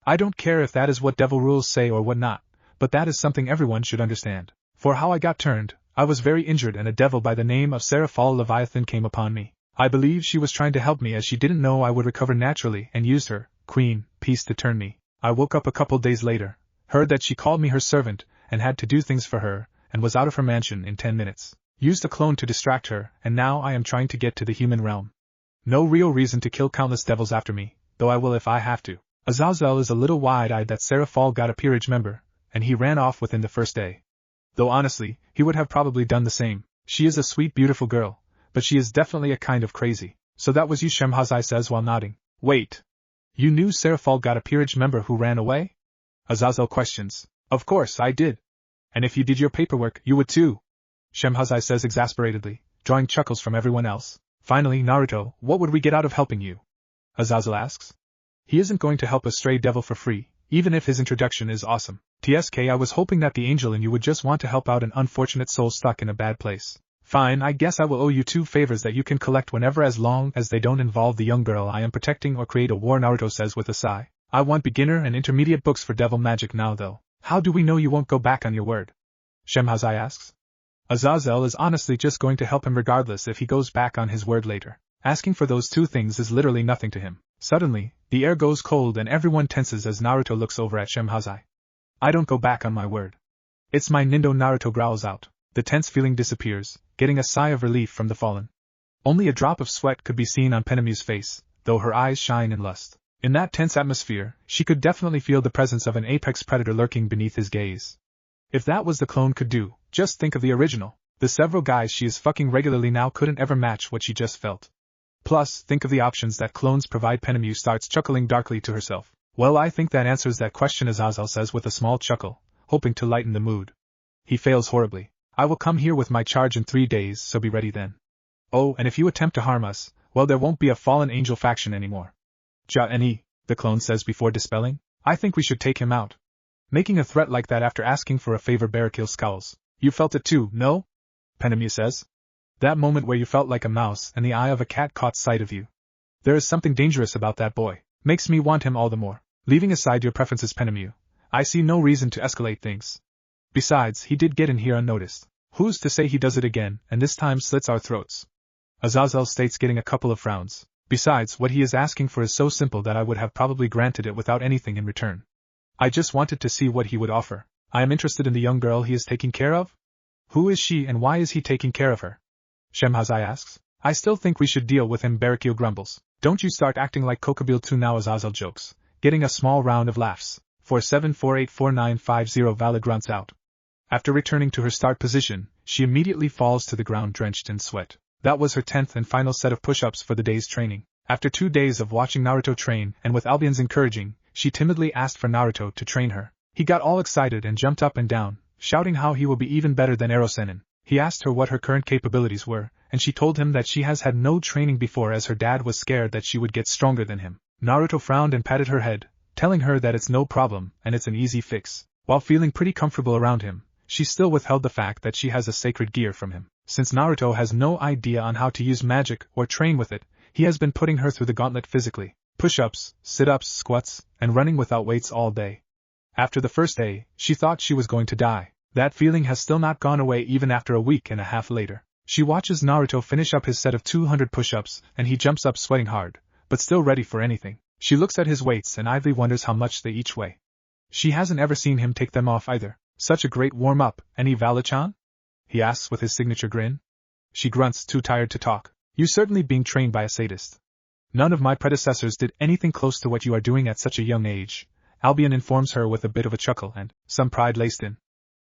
I don't care if that is what devil rules say or what not, but that is something everyone should understand. For how I got turned, I was very injured and a devil by the name of Seraphal Leviathan came upon me. I believe she was trying to help me as she didn't know I would recover naturally and used her, queen, piece to turn me. I woke up a couple days later, heard that she called me her servant and had to do things for her, and was out of her mansion in 10 minutes. Used a clone to distract her, and now I am trying to get to the human realm. No real reason to kill countless devils after me, though I will if I have to. Azazel is a little wide-eyed that Seraphal got a peerage member, and he ran off within the first day. Though honestly, he would have probably done the same. She is a sweet, beautiful girl, but she is definitely a kind of crazy. So that was you, Shemhazai says while nodding. Wait. You knew Seraphal got a peerage member who ran away? Azazel questions. Of course I did. And if you did your paperwork, you would too. Shemhazai says exasperatedly, drawing chuckles from everyone else. Finally, Naruto, what would we get out of helping you? Azazel asks. He isn't going to help a stray devil for free, even if his introduction is awesome. TSK, I was hoping that the angel in you would just want to help out an unfortunate soul stuck in a bad place. Fine, I guess I will owe you 2 favors that you can collect whenever as long as they don't involve the young girl I am protecting or create a war, Naruto says with a sigh. I want beginner and intermediate books for devil magic now though. How do we know you won't go back on your word? Shemhazai asks. Azazel is honestly just going to help him regardless if he goes back on his word later. Asking for those 2 things is literally nothing to him. Suddenly, the air goes cold and everyone tenses as Naruto looks over at Shemhazai. I don't go back on my word. It's my Nindo. Naruto growls out. The tense feeling disappears, getting a sigh of relief from the fallen. Only a drop of sweat could be seen on Penemu's face, though her eyes shine in lust. In that tense atmosphere, she could definitely feel the presence of an apex predator lurking beneath his gaze. If that was the clone could do, just think of the original. The several guys she is fucking regularly now couldn't ever match what she just felt. Plus, think of the options that clones provide. Penemu starts chuckling darkly to herself. Well, I think that answers that question, Azazel says with a small chuckle, hoping to lighten the mood. He fails horribly. I will come here with my charge in 3 days, so be ready then. Oh, and if you attempt to harm us, well, there won't be a fallen angel faction anymore. Ja-ni, the clone says before dispelling. I think we should take him out. Making a threat like that after asking for a favor. Barakil scowls. You felt it too, no? Penemu says. That moment where you felt like a mouse and the eye of a cat caught sight of you. There is something dangerous about that boy. Makes me want him all the more. Leaving aside your preferences, Penemu, I see no reason to escalate things. Besides, he did get in here unnoticed. Who's to say he does it again, and this time slits our throats? Azazel states, getting a couple of frowns. Besides, what he is asking for is so simple that I would have probably granted it without anything in return. I just wanted to see what he would offer. I am interested in the young girl he is taking care of. Who is she and why is he taking care of her? Shemhazai asks. I still think we should deal with him. Barakil grumbles. Don't you start acting like Kokabil too now, Azazel jokes, getting a small round of laughs. 47484950 Valid grunts out. After returning to her start position, she immediately falls to the ground drenched in sweat. That was her 10th and final set of push-ups for the day's training. After 2 days of watching Naruto train and with Albion's encouraging, she timidly asked for Naruto to train her. He got all excited and jumped up and down, shouting how he will be even better than Erosenin. He asked her what her current capabilities were, and she told him that she has had no training before as her dad was scared that she would get stronger than him. Naruto frowned and patted her head, telling her that it's no problem and it's an easy fix. While feeling pretty comfortable around him, she still withheld the fact that she has a sacred gear from him. Since Naruto has no idea on how to use magic or train with it, he has been putting her through the gauntlet physically. Push-ups, sit-ups, squats, and running without weights all day. After the first day, she thought she was going to die. That feeling has still not gone away even after a week and a half later. She watches Naruto finish up his set of 200 push-ups and he jumps up sweating hard, but still ready for anything. She looks at his weights and idly wonders how much they each weigh. She hasn't ever seen him take them off either. Such a great warm-up, any Valachan? He asks with his signature grin. She grunts, too tired to talk. You certainly being trained by a sadist. None of my predecessors did anything close to what you are doing at such a young age, Albion informs her with a bit of a chuckle and some pride laced in.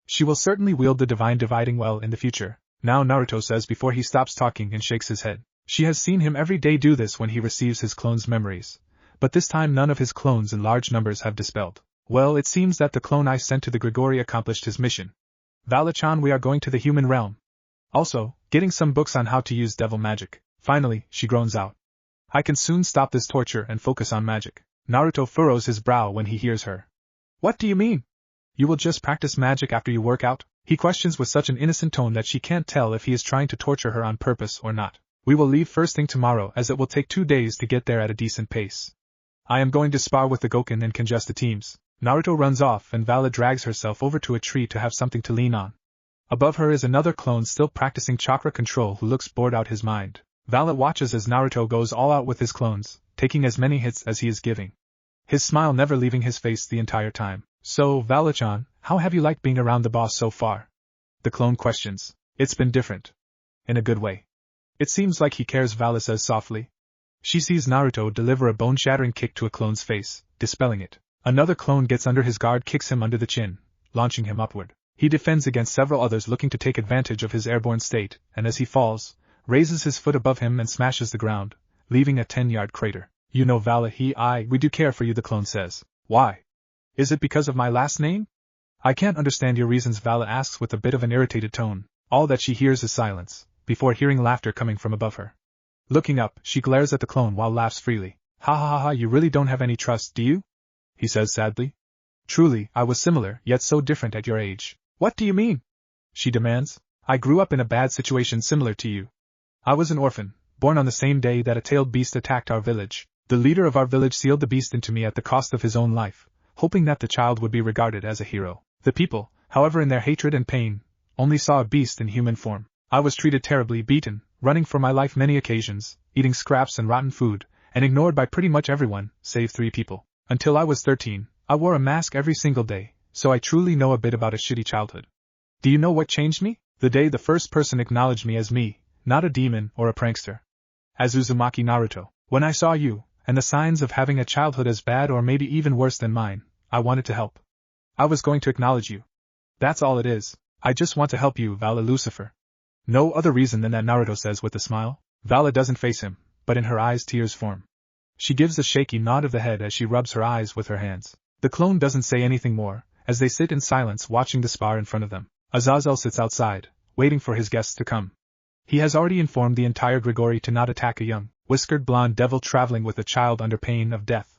She will certainly wield the divine dividing well in the future. Now, Naruto says before he stops talking and shakes his head. She has seen him every day do this when he receives his clone's memories. But this time none of his clones in large numbers have dispelled. Well, it seems that the clone I sent to the Grigori accomplished his mission. Valachan, we are going to the human realm. Also, getting some books on how to use devil magic. Finally, she groans out. I can soon stop this torture and focus on magic. Naruto furrows his brow when he hears her. What do you mean? You will just practice magic after you work out? He questions with such an innocent tone that she can't tell if he is trying to torture her on purpose or not. We will leave first thing tomorrow as it will take 2 days to get there at a decent pace. I am going to spar with the Goken and congest the teams. Naruto runs off and Vala drags herself over to a tree to have something to lean on. Above her is another clone still practicing chakra control who looks bored out his mind. Vala watches as Naruto goes all out with his clones, taking as many hits as he is giving. His smile never leaving his face the entire time. So, Vala-chan, how have you liked being around the boss so far? The clone questions. It's been different. In a good way. It seems like he cares, Vala says softly. She sees Naruto deliver a bone-shattering kick to a clone's face, dispelling it. Another clone gets under his guard, kicks him under the chin, launching him upward. He defends against several others looking to take advantage of his airborne state, and as he falls, raises his foot above him and smashes the ground, leaving a 10-yard crater. You know, Vala, we do care for you, the clone says. Why? Is it because of my last name? I can't understand your reasons, Vala asks with a bit of an irritated tone. All that she hears is silence, before hearing laughter coming from above her. Looking up, she glares at the clone while laughs freely. Ha ha ha ha, you really don't have any trust, do you? He says sadly. Truly, I was similar, yet so different at your age. What do you mean? She demands. I grew up in a bad situation similar to you. I was an orphan, born on the same day that a tailed beast attacked our village. The leader of our village sealed the beast into me at the cost of his own life, hoping that the child would be regarded as a hero. The people, however, in their hatred and pain, only saw a beast in human form. I was treated terribly, beaten, running for my life many occasions, eating scraps and rotten food, and ignored by pretty much everyone, save 3 people. Until I was 13, I wore a mask every single day, so I truly know a bit about a shitty childhood. Do you know what changed me? The day the first person acknowledged me as me, not a demon or a prankster. As Uzumaki Naruto. When I saw you, and the signs of having a childhood as bad or maybe even worse than mine, I wanted to help. I was going to acknowledge you. That's all it is. I just want to help you, Vala Lucifer. No other reason than that, Naruto says with a smile. Vala doesn't face him, but in her eyes tears form. She gives a shaky nod of the head as she rubs her eyes with her hands. The clone doesn't say anything more, as they sit in silence watching the spar in front of them. Azazel sits outside, waiting for his guests to come. He has already informed the entire Grigori to not attack a young, whiskered blonde devil traveling with a child under pain of death.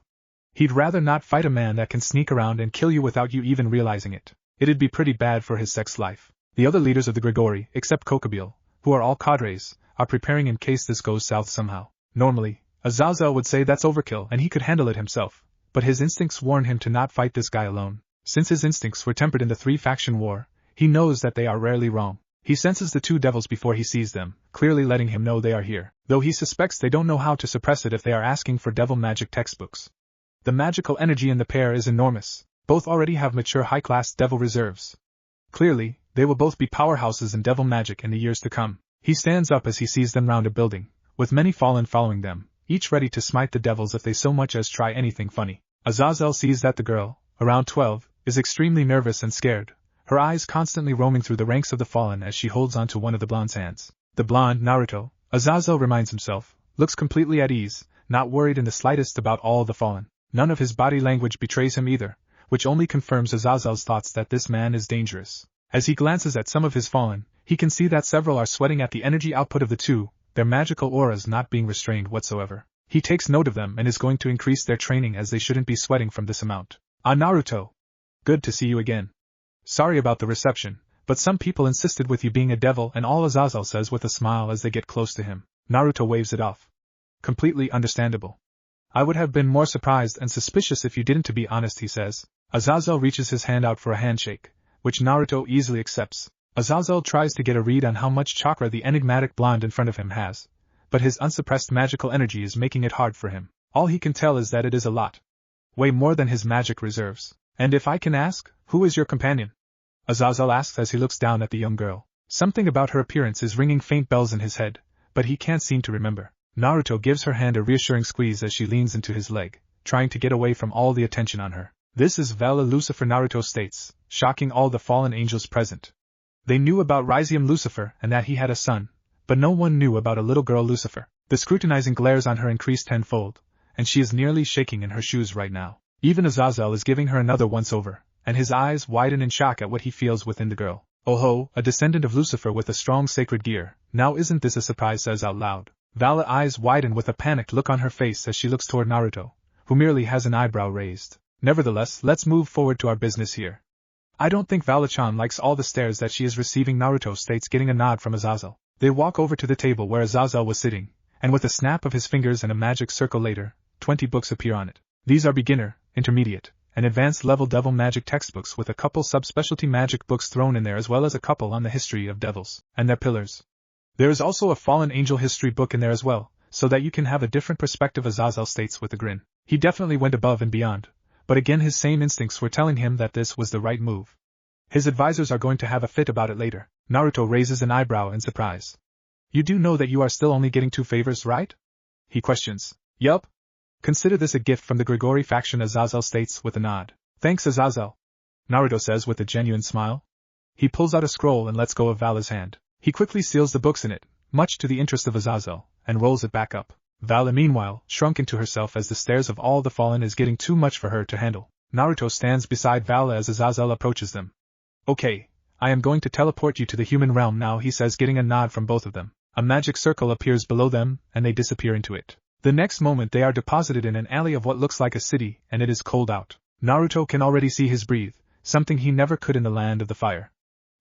He'd rather not fight a man that can sneak around and kill you without you even realizing it. It'd be pretty bad for his sex life. The other leaders of the Grigori, except Kokabil, who are all cadres, are preparing in case this goes south somehow. Normally, Azazel would say that's overkill and he could handle it himself, but his instincts warn him to not fight this guy alone. Since his instincts were tempered in the 3-faction war, he knows that they are rarely wrong. He senses the 2 devils before he sees them, clearly letting him know they are here, though he suspects they don't know how to suppress it if they are asking for devil magic textbooks. The magical energy in the pair is enormous. Both already have mature high-class devil reserves. Clearly, they will both be powerhouses in devil magic in the years to come. He stands up as he sees them round a building, with many fallen following them, each ready to smite the devils if they so much as try anything funny. Azazel sees that the girl, around 12, is extremely nervous and scared, her eyes constantly roaming through the ranks of the fallen as she holds onto one of the blonde's hands. The blonde, Naruto, Azazel reminds himself, looks completely at ease, not worried in the slightest about all the fallen. None of his body language betrays him either, which only confirms Azazel's thoughts that this man is dangerous. As he glances at some of his fallen, he can see that several are sweating at the energy output of the 2, their magical auras not being restrained whatsoever. He takes note of them and is going to increase their training as they shouldn't be sweating from this amount. Ah, Naruto! Good to see you again. Sorry about the reception, but some people insisted with you being a devil and all, Azazel says with a smile as they get close to him. Naruto waves it off. Completely understandable. I would have been more surprised and suspicious if you didn't, to be honest, he says. Azazel reaches his hand out for a handshake, which Naruto easily accepts. Azazel tries to get a read on how much chakra the enigmatic blonde in front of him has, but his unsuppressed magical energy is making it hard for him. All he can tell is that it is a lot. Way more than his magic reserves. And if I can ask, who is your companion? Azazel asks as he looks down at the young girl. Something about her appearance is ringing faint bells in his head, but he can't seem to remember. Naruto gives her hand a reassuring squeeze as she leans into his leg, trying to get away from all the attention on her. This is Vala Lucifer, Naruto states, shocking all the fallen angels present. They knew about Rhizome Lucifer and that he had a son, but no one knew about a little girl Lucifer. The scrutinizing glares on her increase tenfold, and she is nearly shaking in her shoes right now. Even Azazel is giving her another once-over, and his eyes widen in shock at what he feels within the girl. Oh ho, a descendant of Lucifer with a strong sacred gear, now isn't this a surprise, says out loud. Vala eyes widen with a panicked look on her face as she looks toward Naruto, who merely has an eyebrow raised. Nevertheless, let's move forward to our business here. I don't think Vala-chan likes all the stares that she is receiving, Naruto states, getting a nod from Azazel. They walk over to the table where Azazel was sitting, and with a snap of his fingers and a magic circle later, 20 books appear on it. These are beginner, intermediate, and advanced level devil magic textbooks with a couple subspecialty magic books thrown in there, as well as a couple on the history of devils and their pillars. There is also a fallen angel history book in there as well, so that you can have a different perspective, Azazel states with a grin. He definitely went above and beyond, but again his same instincts were telling him that this was the right move. His advisors are going to have a fit about it later. Naruto raises an eyebrow in surprise. You do know that you are still only getting 2 favors, right? He questions. Yup. Consider this a gift from the Grigori faction, Azazel states with a nod. Thanks, Azazel, Naruto says with a genuine smile. He pulls out a scroll and lets go of Vala's hand. He quickly seals the books in it, much to the interest of Azazel, and rolls it back up. Vala meanwhile shrunk into herself as the stares of all the fallen is getting too much for her to handle. Naruto stands beside Vala as Azazel approaches them. Okay, I am going to teleport you to the human realm now, he says, getting a nod from both of them. A magic circle appears below them, and they disappear into it. The next moment they are deposited in an alley of what looks like a city, and it is cold out. Naruto can already see his breathe, something he never could in the land of the fire.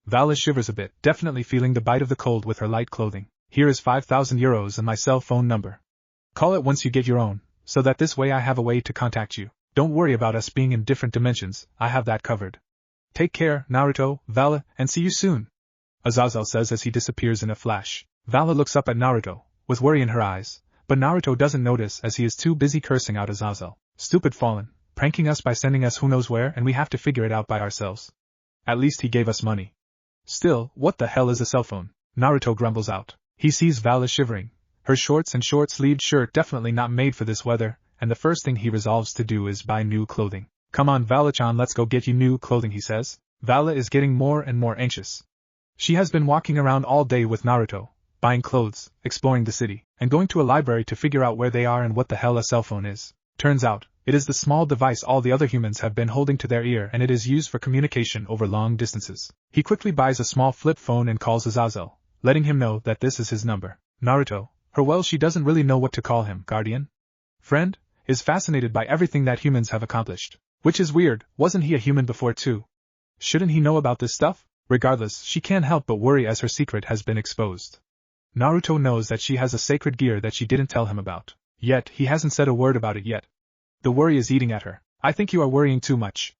Vala shivers a bit, definitely feeling the bite of the cold with her light clothing. Here is 5,000 euros and my cell phone number. Call it once you get your own, so that this way I have a way to contact you. Don't worry about us being in different dimensions, I have that covered. Take care, Naruto, Vala, and see you soon, Azazel says as he disappears in a flash. Vala looks up at Naruto, with worry in her eyes, But Naruto doesn't notice as he is too busy cursing out Azazel. Stupid fallen, pranking us by sending us who knows where and we have to figure it out by ourselves. At least he gave us money. Still, what the hell is a cell phone? Naruto grumbles out. He sees Vala shivering. Her shorts and short-sleeved shirt definitely not made for this weather, and the first thing he resolves to do is buy new clothing. Come on Vala-chan, let's go get you new clothing, he says. Vala is getting more and more anxious. She has been walking around all day with Naruto, buying clothes, exploring the city, and going to a library to figure out where they are and what the hell a cell phone is. Turns out, it is the small device all the other humans have been holding to their ear and it is used for communication over long distances. He quickly buys a small flip phone and calls Azazel, letting him know that this is his number. Naruto, she doesn't really know what to call him, guardian? Friend? Is fascinated by everything that humans have accomplished. Which is weird, wasn't he a human before too? Shouldn't he know about this stuff? Regardless, she can't help but worry as her secret has been exposed. Naruto knows that she has a sacred gear that she didn't tell him about. Yet, he hasn't said a word about it yet. The worry is eating at her. I think you are worrying too much.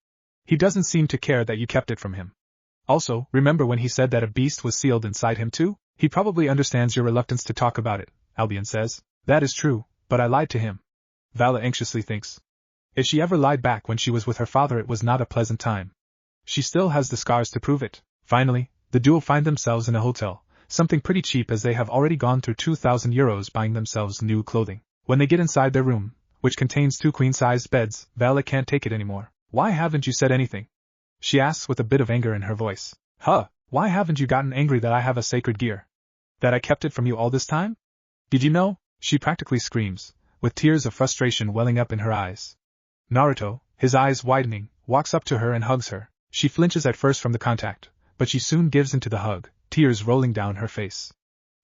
He doesn't seem to care that you kept it from him. Also, remember when he said that a beast was sealed inside him too? He probably understands your reluctance to talk about it, Albion says. That is true, but I lied to him. Vala anxiously thinks. If she ever lied back when she was with her father, it was not a pleasant time. She still has the scars to prove it. Finally, the duo find themselves in a hotel, something pretty cheap as they have already gone through 2,000 euros buying themselves new clothing. When they get inside their room, which contains 2 queen-sized beds, Vala can't take it anymore. Why haven't you said anything? She asks with a bit of anger in her voice. Why haven't you gotten angry that I have a sacred gear? That I kept it from you all this time? Did you know? She practically screams, with tears of frustration welling up in her eyes. Naruto, his eyes widening, walks up to her and hugs her. She flinches at first from the contact, but she soon gives into the hug, tears rolling down her face.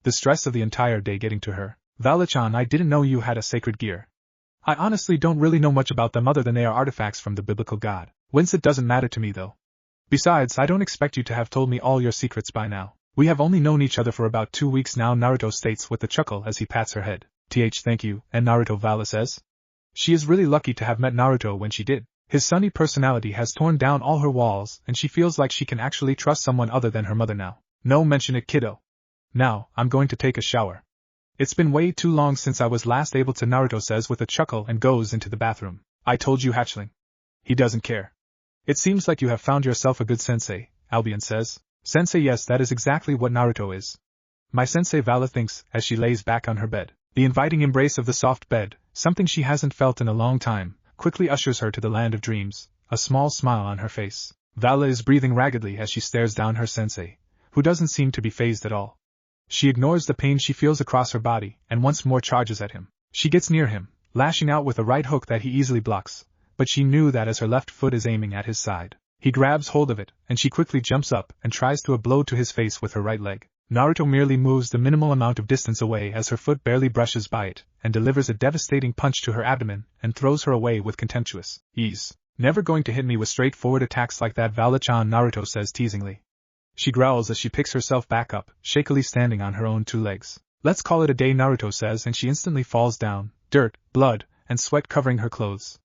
The stress of the entire day getting to her. Vala-chan, I didn't know you had a sacred gear. I honestly don't really know much about them other than they are artifacts from the biblical god. It doesn't matter to me though. Besides, I don't expect you to have told me all your secrets by now. We have only known each other for about 2 weeks now, Naruto states with a chuckle as he pats her head. Thank you, and Naruto, Vala says. She is really lucky to have met Naruto when she did. His sunny personality has torn down all her walls and she feels like she can actually trust someone other than her mother now. No, mention it, kiddo. Now, I'm going to take a shower. It's been way too long since I was last able to, Naruto says with a chuckle and goes into the bathroom. I told you, hatchling. He doesn't care. It seems like you have found yourself a good sensei, Albion says. Sensei, yes, that is exactly what Naruto is. My sensei, Vala thinks, as she lays back on her bed. The inviting embrace of the soft bed, something she hasn't felt in a long time, quickly ushers her to the land of dreams, a small smile on her face. Vala is breathing raggedly as she stares down her sensei, who doesn't seem to be fazed at all. She ignores the pain she feels across her body and once more charges at him. She gets near him, lashing out with a right hook that he easily blocks, but she knew that as her left foot is aiming at his side. He grabs hold of it, and she quickly jumps up and tries to a blow to his face with her right leg. Naruto merely moves the minimal amount of distance away as her foot barely brushes by it, and delivers a devastating punch to her abdomen and throws her away with contemptuous ease. Never going to hit me with straightforward attacks like that, Vala-chan, Naruto says teasingly. She growls as she picks herself back up, shakily standing on her own 2 legs. Let's call it a day, Naruto says, and she instantly falls down, dirt, blood, and sweat covering her clothes.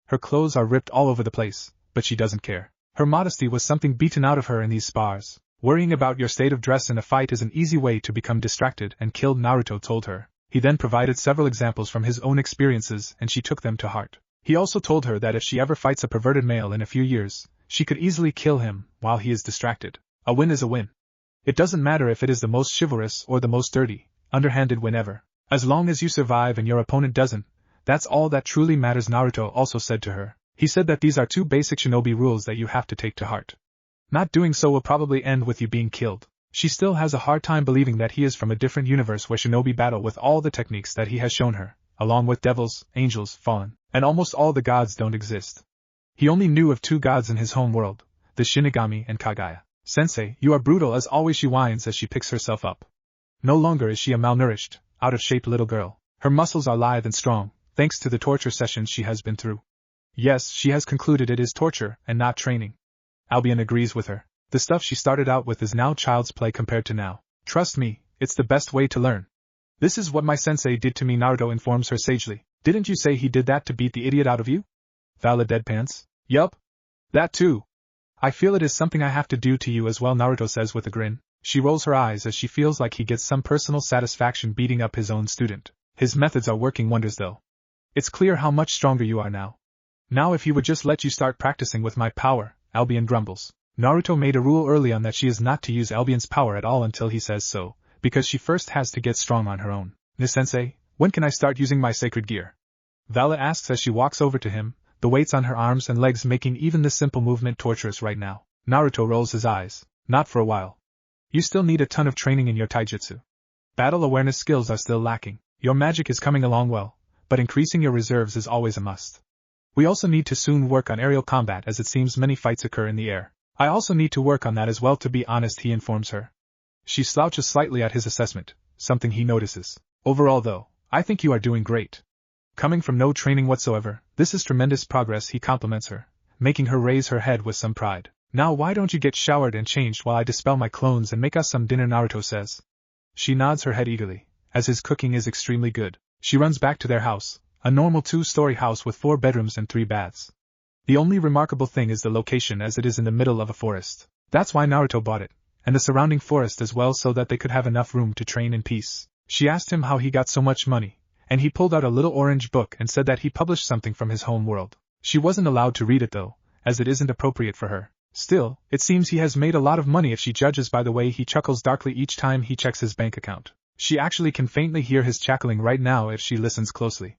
Her clothes are ripped all over the place, but she doesn't care. Her modesty was something beaten out of her in these spars. Worrying about your state of dress in a fight is an easy way to become distracted and killed, Naruto told her. He then provided several examples from his own experiences and she took them to heart. He also told her that if she ever fights a perverted male in a few years, she could easily kill him while he is distracted. A win is a win. It doesn't matter if it is the most chivalrous or the most dirty, underhanded win ever. As long as you survive and your opponent doesn't, that's all that truly matters, Naruto also said to her. He said that these are 2 basic shinobi rules that you have to take to heart. Not doing so will probably end with you being killed. She still has a hard time believing that he is from a different universe where shinobi battle with all the techniques that he has shown her, along with devils, angels, fallen, and almost all the gods don't exist. He only knew of 2 gods in his home world, the Shinigami and Kagaya. Sensei, you are brutal as always, she whines as she picks herself up. No longer is she a malnourished, out-of-shape little girl. Her muscles are lithe and strong, thanks to the torture sessions she has been through. Yes, she has concluded it is torture and not training. Albion agrees with her. The stuff she started out with is now child's play compared to now. Trust me, it's the best way to learn. This is what my sensei did to me, Naruto informs her sagely. Didn't you say he did that to beat the idiot out of you? Vala deadpans. Yup. That too. I feel it is something I have to do to you as well, Naruto says with a grin. She rolls her eyes as she feels like he gets some personal satisfaction beating up his own student. His methods are working wonders though. It's clear how much stronger you are now. Now if he would just let you start practicing with my power, Albion grumbles. Naruto made a rule early on that she is not to use Albion's power at all until he says so, because she first has to get strong on her own. Ni-sensei, when can I start using my sacred gear? Vala asks as she walks over to him, the weights on her arms and legs making even this simple movement torturous right now. Naruto rolls his eyes. Not for a while. You still need a ton of training in your taijutsu. Battle awareness skills are still lacking. Your magic is coming along well, but increasing your reserves is always a must. We also need to soon work on aerial combat as it seems many fights occur in the air. I also need to work on that as well to be honest, he informs her. She slouches slightly at his assessment, something he notices. Overall though, I think you are doing great. Coming from no training whatsoever, this is tremendous progress, he compliments her, making her raise her head with some pride. Now why don't you get showered and changed while I dispel my clones and make us some dinner, Naruto says. She nods her head eagerly, as his cooking is extremely good. She runs back to their house, a normal 2-story house with 4 bedrooms and 3 baths. The only remarkable thing is the location as it is in the middle of a forest. That's why Naruto bought it, and the surrounding forest as well so that they could have enough room to train in peace. She asked him how he got so much money, and he pulled out a little orange book and said that he published something from his home world. She wasn't allowed to read it though, as it isn't appropriate for her. Still, it seems he has made a lot of money if she judges by the way he chuckles darkly each time he checks his bank account. She actually can faintly hear his cackling right now if she listens closely.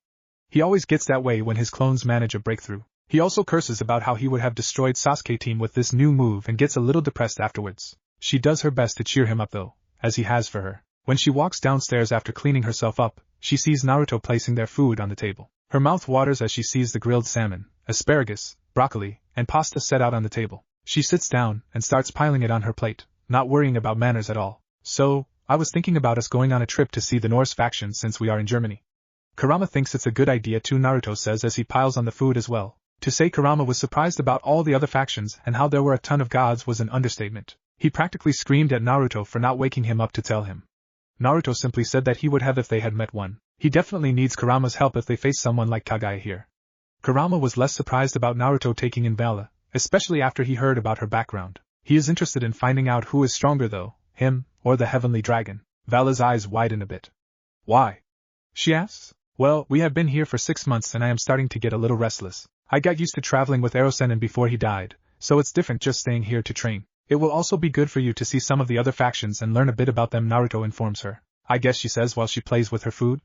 He always gets that way when his clones manage a breakthrough. He also curses about how he would have destroyed Sasuke team with this new move and gets a little depressed afterwards. She does her best to cheer him up though, as he has for her. When she walks downstairs after cleaning herself up, she sees Naruto placing their food on the table. Her mouth waters as she sees the grilled salmon, asparagus, broccoli, and pasta set out on the table. She sits down and starts piling it on her plate, not worrying about manners at all. So, I was thinking about us going on a trip to see the Norse faction since we are in Germany. Kurama thinks it's a good idea too, Naruto says as he piles on the food as well. To say Kurama was surprised about all the other factions and how there were a ton of gods was an understatement. He practically screamed at Naruto for not waking him up to tell him. Naruto simply said that he would have if they had met one. He definitely needs Kurama's help if they face someone like Kagaya here. Kurama was less surprised about Naruto taking in Vala, especially after he heard about her background. He is interested in finding out who is stronger though, him, or the heavenly dragon. Vala's eyes widen a bit. Why? She asks. Well, we have been here for 6 months and I am starting to get a little restless. I got used to traveling with Erosenin before he died, so it's different just staying here to train. It will also be good for you to see some of the other factions and learn a bit about them, Naruto informs her. I guess, she says while she plays with her food.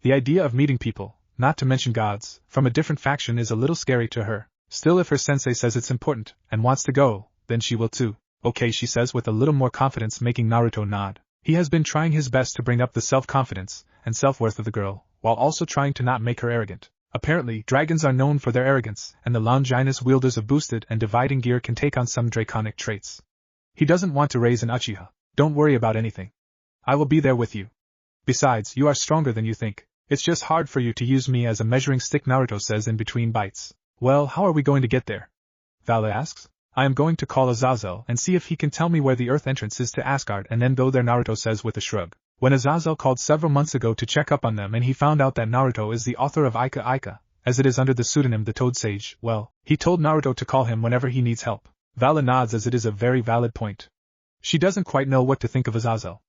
The idea of meeting people, not to mention gods, from a different faction is a little scary to her. Still, if her sensei says it's important, and wants to go, then she will too. Okay, she says with a little more confidence, making Naruto nod. He has been trying his best to bring up the self-confidence and self-worth of the girl, while also trying to not make her arrogant. Apparently, dragons are known for their arrogance, and the Longinus wielders of boosted and dividing gear can take on some draconic traits. He doesn't want to raise an Uchiha. Don't worry about anything. I will be there with you. Besides, you are stronger than you think. It's just hard for you to use me as a measuring stick, Naruto says in between bites. Well, how are we going to get there? Vala asks. I am going to call Azazel and see if he can tell me where the earth entrance is to Asgard and then go there, Naruto says with a shrug. When Azazel called several months ago to check up on them and he found out that Naruto is the author of Ika Ika, as it is under the pseudonym the Toad Sage, well, he told Naruto to call him whenever he needs help. Vala nods as it is a very valid point. She doesn't quite know what to think of Azazel.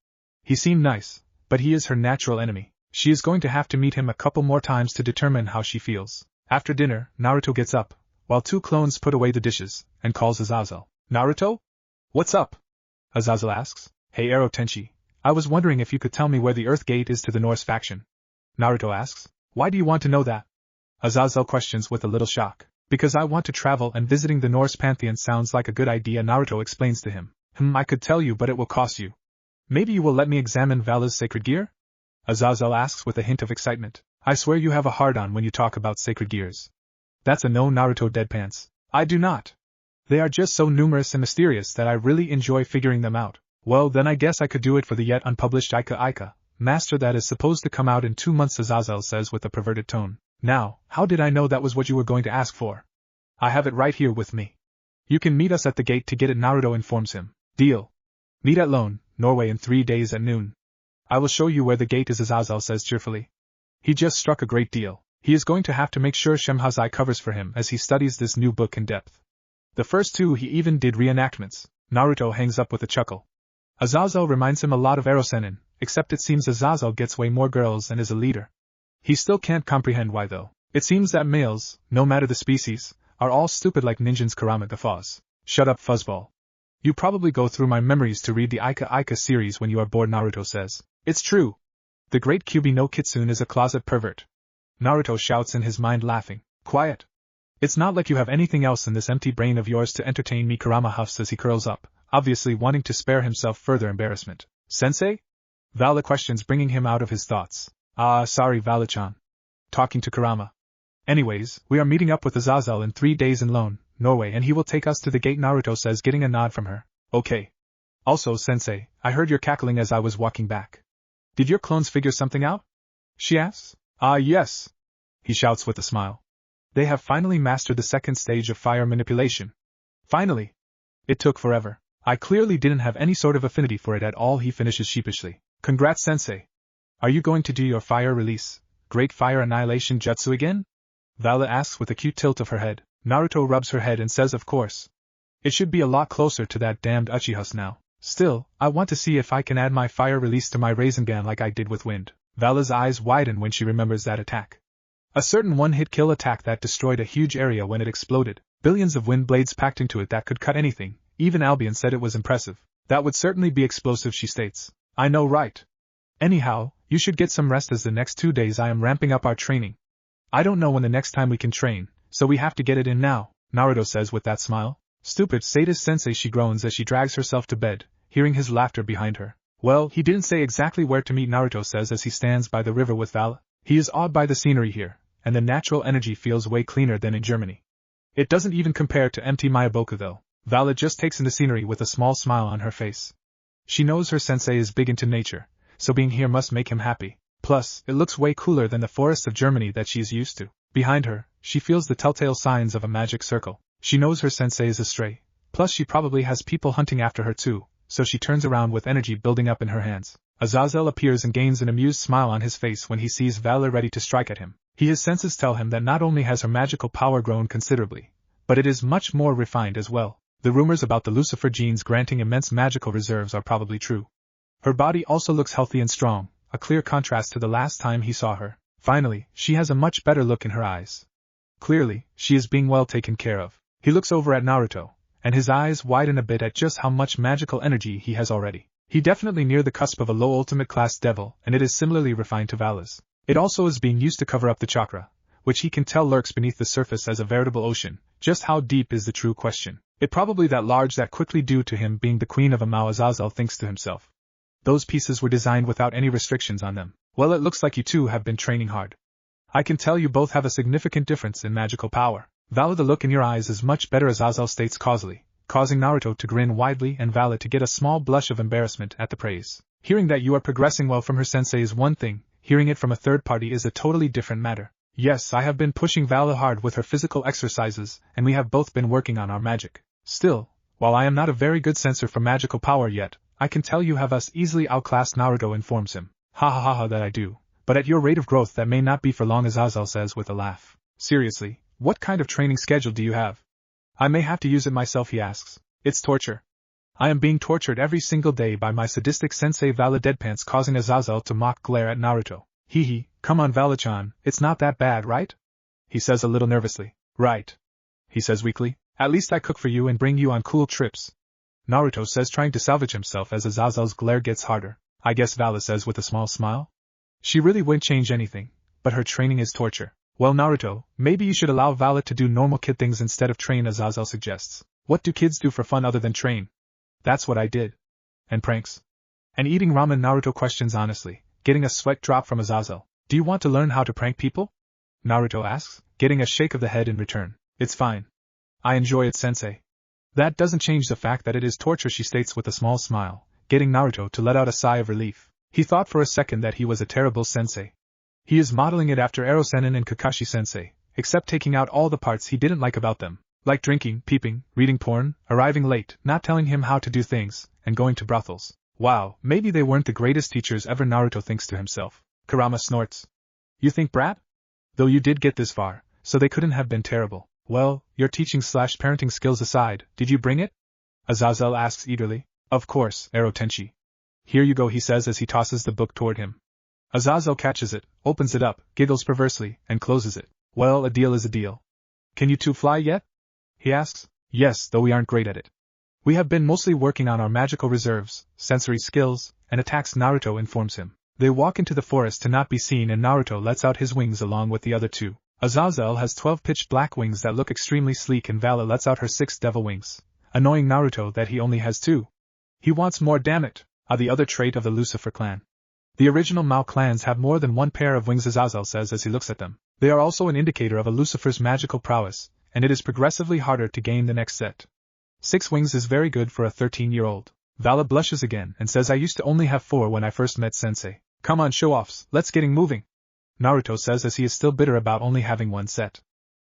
He seemed nice, but he is her natural enemy. She is going to have to meet him a couple more times to determine how she feels. After dinner, Naruto gets up, while 2 clones put away the dishes, and calls Azazel. Naruto? What's up? Azazel asks. Hey Ero Tenchi, I was wondering if you could tell me where the Earth Gate is to the Norse faction. Naruto asks. Why do you want to know that? Azazel questions with a little shock. Because I want to travel and visiting the Norse pantheon sounds like a good idea, Naruto explains to him. I could tell you, but it will cost you. Maybe you will let me examine Vala's sacred gear? Azazel asks with a hint of excitement. I swear you have a hard-on when you talk about sacred gears. That's a no, Naruto deadpans. I do not. They are just so numerous and mysterious that I really enjoy figuring them out. Well, then I guess I could do it for the yet unpublished Ika Ika master that is supposed to come out in 2 months, Azazel says with a perverted tone. Now, how did I know that was what you were going to ask for? I have it right here with me. You can meet us at the gate to get it, Naruto informs him. Deal. Meet at Lone, Norway in 3 days at noon. I will show you where the gate is, Azazel says cheerfully. He just struck a great deal. He is going to have to make sure Shemhazai covers for him as he studies this new book in depth. The first 2 he even did reenactments. Naruto hangs up with a chuckle. Azazel reminds him a lot of Erosenin, except it seems Azazel gets way more girls and is a leader. He still can't comprehend why though. It seems that males, no matter the species, are all stupid like ninjas. Kurama guffaws. Shut up, fuzzball. You probably go through my memories to read the Ika Ika series when you are bored, Naruto says. It's true. The great Kyubi no Kitsune is a closet pervert. Naruto shouts in his mind, laughing. Quiet. It's not like you have anything else in this empty brain of yours to entertain me, Kurama huffs as he curls up, obviously wanting to spare himself further embarrassment. Sensei? Vala questions, bringing him out of his thoughts. Sorry, Vala-chan. Talking to Kurama. Anyways, we are meeting up with Azazel in 3 days in Lone, Norway, and he will take us to the gate, Naruto says, getting a nod from her. Okay. Also, Sensei, I heard your cackling as I was walking back. Did your clones figure something out? She asks. Yes. He shouts with a smile. They have finally mastered the second stage of fire manipulation. Finally. It took forever. I clearly didn't have any sort of affinity for it at all, he finishes sheepishly. Congrats, Sensei. Are you going to do your fire release, Great Fire Annihilation Jutsu again? Vala asks with a cute tilt of her head. Naruto rubs her head and says, of course. It should be a lot closer to that damned Uchihas now. Still, I want to see if I can add my fire release to my Rasengan like I did with wind. Vala's eyes widen when she remembers that attack. A certain one-hit kill attack that destroyed a huge area when it exploded. Billions of wind blades packed into it that could cut anything. Even Albion said it was impressive. That would certainly be explosive, she states. I know, right? Anyhow, you should get some rest as the next 2 days I am ramping up our training. I don't know when the next time we can train, so we have to get it in now, Naruto says with that smile. Stupid sadist Sensei, she groans as she drags herself to bed, hearing his laughter behind her. Well, he didn't say exactly where to meet, Naruto says as he stands by the river with Vala. He is awed by the scenery here, and the natural energy feels way cleaner than in Germany. It doesn't even compare to empty Mayaboku though. Vala just takes in the scenery with a small smile on her face. She knows her sensei is big into nature, so being here must make him happy. Plus, it looks way cooler than the forests of Germany that she is used to. Behind her, she feels the telltale signs of a magic circle. She knows her sensei is a stray. Plus she probably has people hunting after her too, so she turns around with energy building up in her hands. Azazel appears and gains an amused smile on his face when he sees Vala ready to strike at him. His senses tell him that not only has her magical power grown considerably, but it is much more refined as well. The rumors about the Lucifer genes granting immense magical reserves are probably true. Her body also looks healthy and strong, a clear contrast to the last time he saw her. Finally, she has a much better look in her eyes. Clearly, she is being well taken care of. He looks over at Naruto, and his eyes widen a bit at just how much magical energy he has already. He definitely near the cusp of a low ultimate class devil, and it is similarly refined to Vala's. It also is being used to cover up the chakra, which he can tell lurks beneath the surface as a veritable ocean. Just how deep is the true question? It probably that large that quickly due to him being the queen of a Mao, Azazel thinks to himself. Those pieces were designed without any restrictions on them. Well, it looks like you two have been training hard. I can tell you both have a significant difference in magical power. Vala, the look in your eyes is much better, Azazel states causally, causing Naruto to grin widely and Vala to get a small blush of embarrassment at the praise. Hearing that you are progressing well from her sensei is one thing, hearing it from a third party is a totally different matter. Yes, I have been pushing Vala hard with her physical exercises, and we have both been working on our magic. Still, while I am not a very good sensor for magical power yet, I can tell you have us easily outclassed, Naruto informs him. Ha ha ha ha, that I do. But at your rate of growth that may not be for long, Azazel says with a laugh. Seriously, what kind of training schedule do you have? I may have to use it myself, he asks. It's torture. I am being tortured every single day by my sadistic sensei, Vala deadpants, causing Azazel to mock glare at Naruto. Hee, come on Vala-chan, it's not that bad, right? He says a little nervously. Right. He says weakly. At least I cook for you and bring you on cool trips. Naruto says, trying to salvage himself as Azazel's glare gets harder. I guess, Vala says with a small smile. She really wouldn't change anything, but her training is torture. Well, Naruto, maybe you should allow Vala to do normal kid things instead of train, Azazel suggests. What do kids do for fun other than train? That's what I did. And pranks. And eating ramen, Naruto questions honestly, getting a sweat drop from Azazel. Do you want to learn how to prank people? Naruto asks, getting a shake of the head in return. It's fine. I enjoy it, sensei. That doesn't change the fact that it is torture, she states with a small smile, getting Naruto to let out a sigh of relief. He thought for a second that he was a terrible sensei. He is modeling it after Erosenin and Kakashi sensei, except taking out all the parts he didn't like about them, like drinking, peeping, reading porn, arriving late, not telling him how to do things, and going to brothels. Wow, maybe they weren't the greatest teachers ever, Naruto thinks to himself. Kurama snorts. You think, brat? Though you did get this far, so they couldn't have been terrible. Well, your teaching/parenting skills aside, did you bring it? Azazel asks eagerly. Of course, Ero Tenchi. Here you go, he says as he tosses the book toward him. Azazel catches it, opens it up, giggles perversely, and closes it. Well, a deal is a deal. Can you two fly yet? He asks. Yes, though we aren't great at it. We have been mostly working on our magical reserves, sensory skills, and attacks, Naruto informs him. They walk into the forest to not be seen and Naruto lets out his wings along with the other two. Azazel has 12 pitch black wings that look extremely sleek and Vala lets out her 6 devil wings, annoying Naruto that he only has 2. He wants more, damn it, the other trait of the Lucifer clan. The original Mao clans have more than one pair of wings, Azazel says as he looks at them. They are also an indicator of a Lucifer's magical prowess, and it is progressively harder to gain the next set. 6 wings is very good for a 13-year-old. Vala blushes again and says I used to only have 4 when I first met Sensei. Come on, show-offs, let's getting moving. Naruto says as he is still bitter about only having 1 set.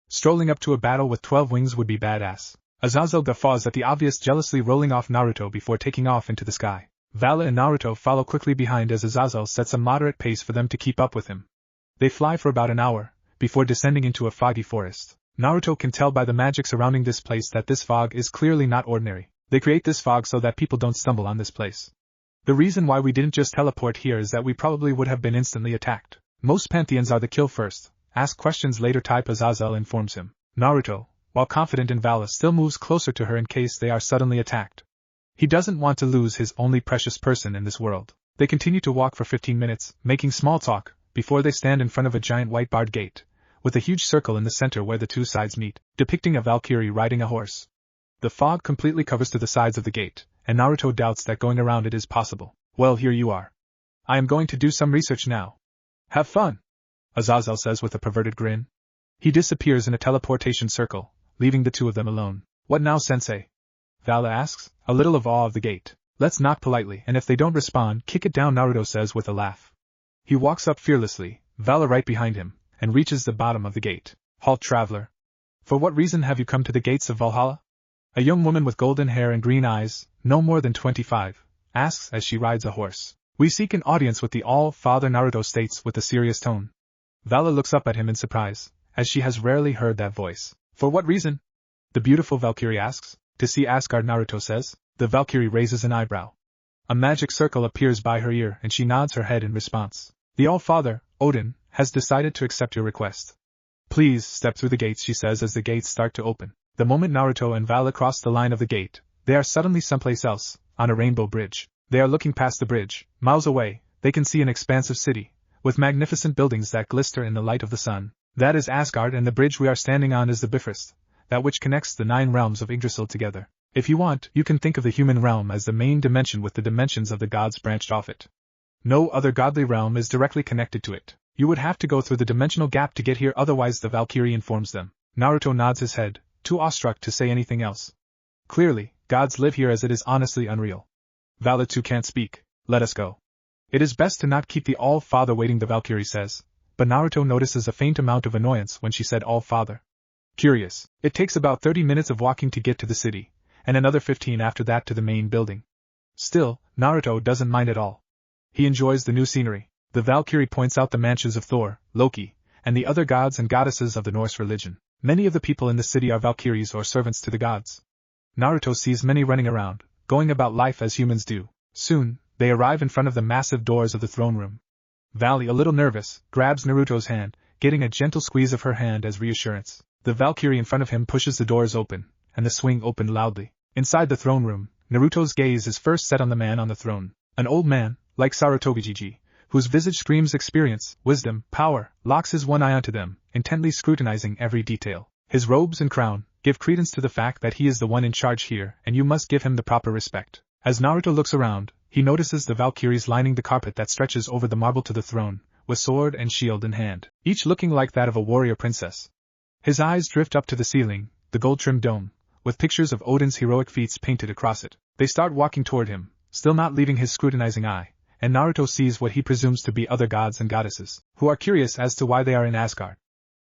Strolling up to a battle with 12 wings would be badass. Azazel guffaws at the obvious, jealously rolling off Naruto before taking off into the sky. Vala and Naruto follow quickly behind as Azazel sets a moderate pace for them to keep up with him. They fly for about an hour, before descending into a foggy forest. Naruto can tell by the magic surrounding this place that this fog is clearly not ordinary. They create this fog so that people don't stumble on this place. The reason why we didn't just teleport here is that we probably would have been instantly attacked. Most pantheons are the kill first, ask questions later type, Azazel informs him. Naruto, while confident in Vala, still moves closer to her in case they are suddenly attacked. He doesn't want to lose his only precious person in this world. They continue to walk for 15 minutes, making small talk, before they stand in front of a giant white barred gate, with a huge circle in the center where the two sides meet, depicting a Valkyrie riding a horse. The fog completely covers to the sides of the gate, and Naruto doubts that going around it is possible. Well, here you are. I am going to do some research now. Have fun, Azazel says with a perverted grin. He disappears in a teleportation circle, leaving the two of them alone. What now, Sensei? Vala asks, a little of awe of the gate. Let's knock politely, and if they don't respond, kick it down, Naruto says with a laugh. He walks up fearlessly, Vala right behind him, and reaches the bottom of the gate. Halt, traveler. For what reason have you come to the gates of Valhalla? A young woman with golden hair and green eyes, no more than 25, asks as she rides a horse. We seek an audience with the All-Father, Naruto states with a serious tone. Vala looks up at him in surprise, as she has rarely heard that voice. For what reason? The beautiful Valkyrie asks. To see Asgard, Naruto says. The Valkyrie raises an eyebrow. A magic circle appears by her ear and she nods her head in response. The All-Father, Odin, has decided to accept your request. Please step through the gates, she says as the gates start to open. The moment Naruto and Vala cross the line of the gate, they are suddenly someplace else, on a rainbow bridge. They are looking past the bridge. Miles away, they can see an expansive city, with magnificent buildings that glister in the light of the sun. That is Asgard, and the bridge we are standing on is the Bifrost, that which connects the 9 realms of Yggdrasil together. If you want, you can think of the human realm as the main dimension with the dimensions of the gods branched off it. No other godly realm is directly connected to it. You would have to go through the dimensional gap to get here, otherwise, the Valkyrie informs them. Naruto nods his head, too awestruck to say anything else. Clearly, gods live here, as it is honestly unreal. Vala too can't speak. Let us go. It is best to not keep the All-Father waiting, the Valkyrie says, but Naruto notices a faint amount of annoyance when she said All-Father. Curious. It takes about 30 minutes of walking to get to the city, and another 15 after that to the main building. Still, Naruto doesn't mind at all. He enjoys the new scenery. The Valkyrie points out the mansions of Thor, Loki, and the other gods and goddesses of the Norse religion. Many of the people in the city are Valkyries or servants to the gods. Naruto sees many running around, going about life as humans do. Soon, they arrive in front of the massive doors of the throne room. Valley, a little nervous, grabs Naruto's hand, getting a gentle squeeze of her hand as reassurance. The Valkyrie in front of him pushes the doors open, and the swing opened loudly. Inside the throne room, Naruto's gaze is first set on the man on the throne. An old man, like Sarutogijiji, whose visage screams experience, wisdom, power, locks his one eye onto them, intently scrutinizing every detail. His robes and crown give credence to the fact that he is the one in charge here, and you must give him the proper respect. As Naruto looks around, he notices the Valkyries lining the carpet that stretches over the marble to the throne, with sword and shield in hand, each looking like that of a warrior princess. His eyes drift up to the ceiling, the gold-trimmed dome, with pictures of Odin's heroic feats painted across it. They start walking toward him, still not leaving his scrutinizing eye, and Naruto sees what he presumes to be other gods and goddesses, who are curious as to why they are in Asgard.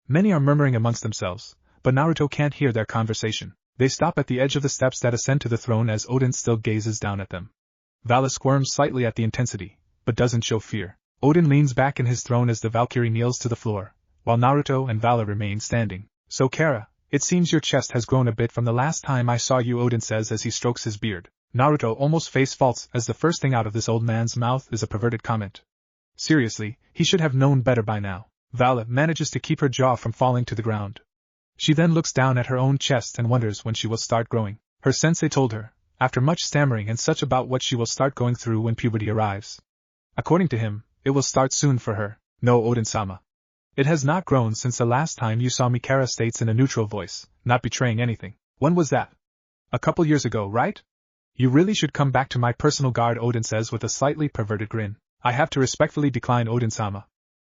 Many are murmuring amongst themselves, but Naruto can't hear their conversation. They stop at the edge of the steps that ascend to the throne as Odin still gazes down at them. Vala squirms slightly at the intensity, but doesn't show fear. Odin leans back in his throne as the Valkyrie kneels to the floor, while Naruto and Vala remain standing. So Kara, it seems your chest has grown a bit from the last time I saw you, Odin says as he strokes his beard. Naruto almost face faults as the first thing out of this old man's mouth is a perverted comment. Seriously, he should have known better by now. Vala manages to keep her jaw from falling to the ground. She then looks down at her own chest and wonders when she will start growing. Her sensei told her, after much stammering and such, about what she will start going through when puberty arrives. According to him, it will start soon for her. No, Odin-sama. It has not grown since the last time you saw me, Kara states in a neutral voice, not betraying anything. When was that? A couple years ago, right? You really should come back to my personal guard, Odin says with a slightly perverted grin. I have to respectfully decline, Odin-sama.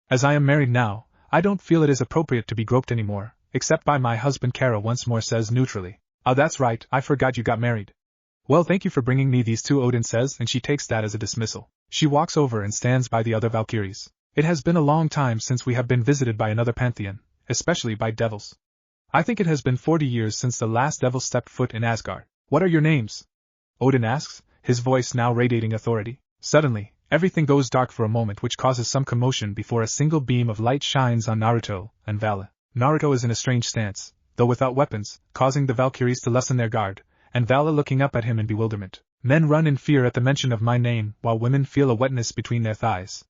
As I am married now, I don't feel it is appropriate to be groped anymore, except by my husband, Kara once more says neutrally. Oh, that's right, I forgot you got married. Well, thank you for bringing me these two, Odin says, and she takes that as a dismissal. She walks over and stands by the other Valkyries. It has been a long time since we have been visited by another pantheon, especially by devils. I think it has been 40 years since the last devil stepped foot in Asgard. What are your names? Odin asks, his voice now radiating authority. Suddenly, everything goes dark for a moment, which causes some commotion before a single beam of light shines on Naruto and Vala. Naruto is in a strange stance, though without weapons, causing the Valkyries to lessen their guard, and Vala looking up at him in bewilderment. Men run in fear at the mention of my name, while women feel a wetness between their thighs.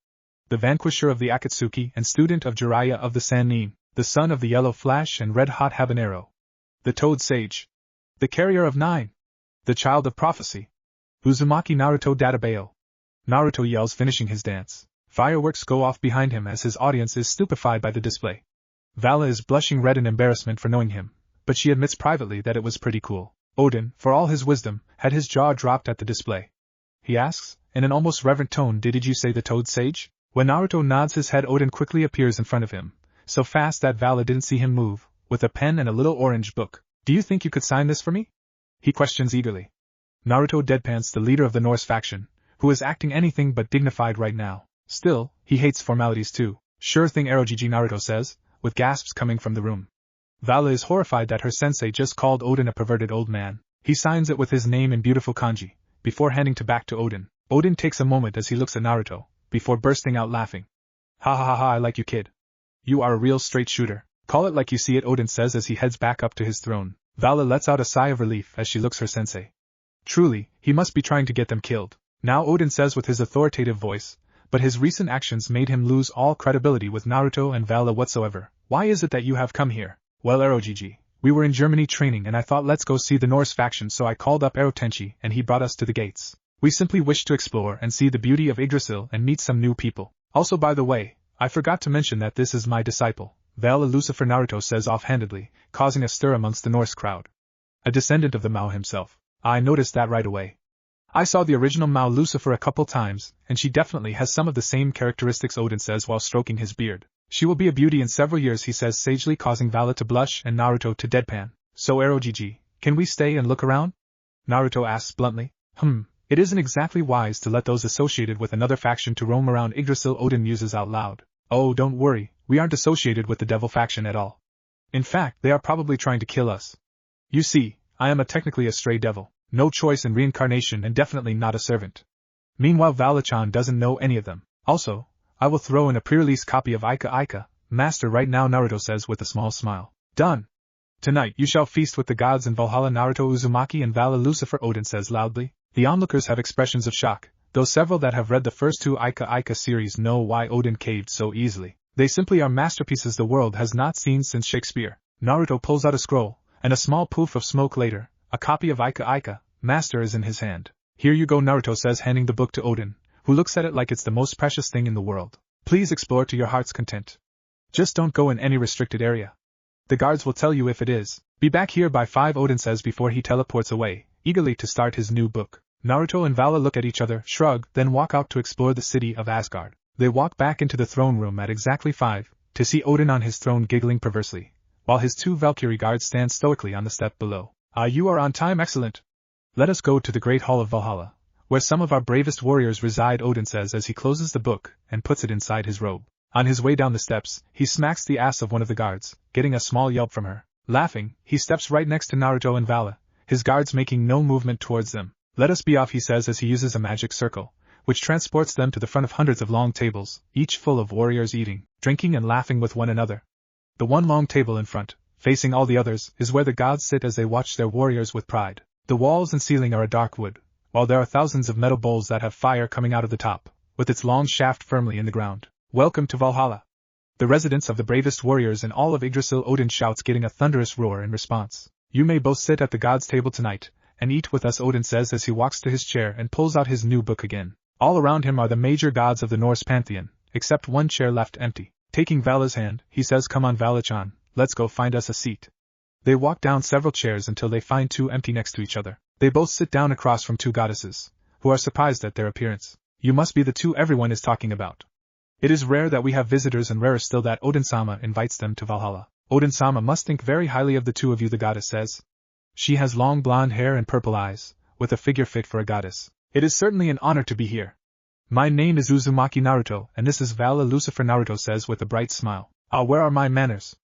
The vanquisher of the Akatsuki and student of Jiraiya of the Sannin, the son of the Yellow Flash and Red Hot Habanero. The Toad Sage. The carrier of 9. The child of prophecy. Uzumaki Naruto Databayo. Naruto yells, finishing his dance. Fireworks go off behind him as his audience is stupefied by the display. Vala is blushing red in embarrassment for knowing him, but she admits privately that it was pretty cool. Odin, for all his wisdom, had his jaw dropped at the display. He asks, in an almost reverent tone, did you say the Toad Sage? When Naruto nods his head, Odin quickly appears in front of him, so fast that Vala didn't see him move, with a pen and a little orange book. Do you think you could sign this for me? He questions eagerly. Naruto deadpans the leader of the Norse faction, who is acting anything but dignified right now. Still, he hates formalities too. Sure thing, Erogigi, Naruto says, with gasps coming from the room. Vala is horrified that her sensei just called Odin a perverted old man. He signs it with his name in beautiful kanji, before handing it back to Odin. Odin takes a moment as he looks at Naruto, before bursting out laughing. Ha ha ha ha, I like you, kid. You are a real straight shooter. Call it like you see it, Odin says as he heads back up to his throne. Vala lets out a sigh of relief as she looks her sensei. Truly, he must be trying to get them killed. Now, Odin says with his authoritative voice, but his recent actions made him lose all credibility with Naruto and Vala whatsoever. Why is it that you have come here? Well, Erogigi, we were in Germany training and I thought let's go see the Norse faction, so I called up Erotenchi and he brought us to the gates. We simply wish to explore and see the beauty of Yggdrasil and meet some new people. Also, by the way, I forgot to mention that this is my disciple, Vala Lucifer, Naruto says offhandedly, causing a stir amongst the Norse crowd. A descendant of the Mao himself. I noticed that right away. I saw the original Mao Lucifer a couple times, and she definitely has some of the same characteristics, Odin says while stroking his beard. She will be a beauty in several years, he says sagely, causing Vala to blush and Naruto to deadpan. So Erogigi, can we stay and look around? Naruto asks bluntly. It isn't exactly wise to let those associated with another faction to roam around Yggdrasil, Odin muses out loud. Oh, don't worry, we aren't associated with the devil faction at all. In fact, they are probably trying to kill us. You see, I am technically a stray devil, no choice in reincarnation and definitely not a servant. Meanwhile, Vala-chan doesn't know any of them. Also, I will throw in a pre-release copy of Ika Ika, Master right now, Naruto says with a small smile. Done! Tonight you shall feast with the gods in Valhalla, Naruto, Uzumaki and Vala Lucifer, Odin says loudly. The onlookers have expressions of shock, though several that have read the first two Ika Ika series know why Odin caved so easily. They simply are masterpieces the world has not seen since Shakespeare. Naruto pulls out a scroll, and a small poof of smoke later, a copy of Ika Ika, Master is in his hand. Here you go, Naruto says, handing the book to Odin, who looks at it like it's the most precious thing in the world. Please explore to your heart's content. Just don't go in any restricted area. The guards will tell you if it is. Be back here by 5, Odin says before he teleports away, eagerly to start his new book. Naruto and Vala look at each other, shrug, then walk out to explore the city of Asgard. They walk back into the throne room at exactly 5, to see Odin on his throne giggling perversely, while his two Valkyrie guards stand stoically on the step below. You are on time, excellent. Let us go to the Great Hall of Valhalla, where some of our bravest warriors reside, Odin says as he closes the book and puts it inside his robe. On his way down the steps, he smacks the ass of one of the guards, getting a small yelp from her. Laughing, he steps right next to Naruto and Vala, his guards making no movement towards them. Let us be off, he says as he uses a magic circle, which transports them to the front of hundreds of long tables, each full of warriors eating, drinking and laughing with one another. The one long table in front, facing all the others, is where the gods sit as they watch their warriors with pride. The walls and ceiling are a dark wood, while there are thousands of metal bowls that have fire coming out of the top, with its long shaft firmly in the ground. Welcome to Valhalla. The residence of the bravest warriors in all of Yggdrasil, Odin shouts, getting a thunderous roar in response. You may both sit at the god's table tonight, and eat with us, Odin says as he walks to his chair and pulls out his new book again. All around him are the major gods of the Norse pantheon, except one chair left empty. Taking Vala's hand, he says, Come on Vala-chan, let's go find us a seat. They walk down several chairs until they find two empty next to each other. They both sit down across from two goddesses, who are surprised at their appearance. You must be the two everyone is talking about. It is rare that we have visitors, and rarer still that Odin-sama invites them to Valhalla. Odin-sama must think very highly of the two of you, the goddess says. She has long blonde hair and purple eyes, with a figure fit for a goddess. It is certainly an honor to be here. My name is Uzumaki Naruto, and this is Vala Lucifer, Naruto says with a bright smile. Ah, where are my manners?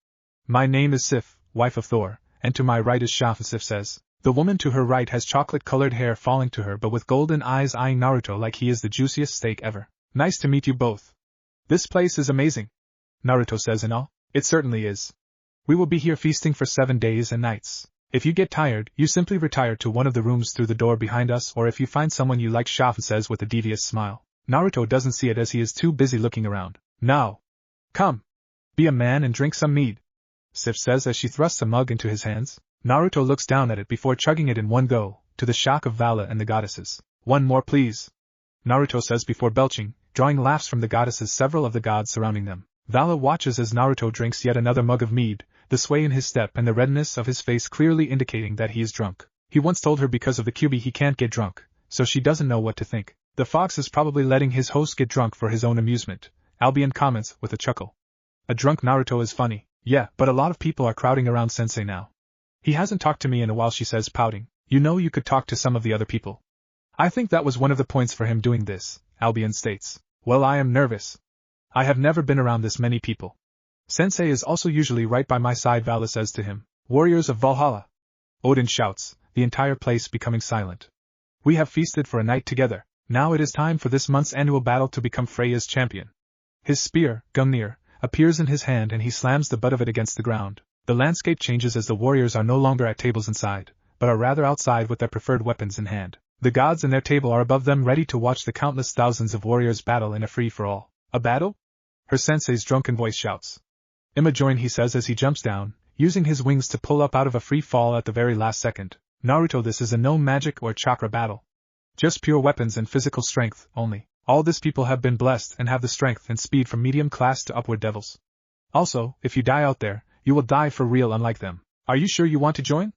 My name is Sif, wife of Thor, and to my right is Shafa, Sif says. The woman to her right has chocolate-colored hair falling to her but with golden eyes, eyeing Naruto like he is the juiciest steak ever. Nice to meet you both. This place is amazing, Naruto says in awe. It certainly is. We will be here feasting for 7 days and nights. If you get tired, you simply retire to one of the rooms through the door behind us, or if you find someone you like, Shafa says with a devious smile. Naruto doesn't see it as he is too busy looking around. Now, come. Be a man and drink some mead, Sif says as she thrusts a mug into his hands. Naruto looks down at it before chugging it in one go, to the shock of Vala and the goddesses. One more please, Naruto says before belching, drawing laughs from the goddesses, several of the gods surrounding them. Vala watches as Naruto drinks yet another mug of mead, the sway in his step and the redness of his face clearly indicating that he is drunk. He once told her because of the QB he can't get drunk, so she doesn't know what to think. The fox is probably letting his host get drunk for his own amusement, Albion comments with a chuckle. A drunk Naruto is funny. Yeah, but a lot of people are crowding around Sensei now. He hasn't talked to me in a while, she says, pouting. You know, you could talk to some of the other people. I think that was one of the points for him doing this, Albion states. Well, I am nervous. I have never been around this many people. Sensei is also usually right by my side, Vala says to him. Warriors of Valhalla, Odin shouts, the entire place becoming silent. We have feasted for a night together. Now it is time for this month's annual battle to become Freya's champion. His spear, Gungnir, appears in his hand and he slams the butt of it against the ground. The landscape changes as the warriors are no longer at tables inside, but are rather outside with their preferred weapons in hand. The gods in their table are above them, ready to watch the countless thousands of warriors battle in a free-for-all. A battle? Her sensei's drunken voice shouts. Imma join, he says as he jumps down, using his wings to pull up out of a free fall at the very last second. Naruto, this is a no magic or chakra battle. Just pure weapons and physical strength, only. All these people have been blessed and have the strength and speed from medium class to upward devils. Also, if you die out there, you will die for real unlike them. Are you sure you want to join?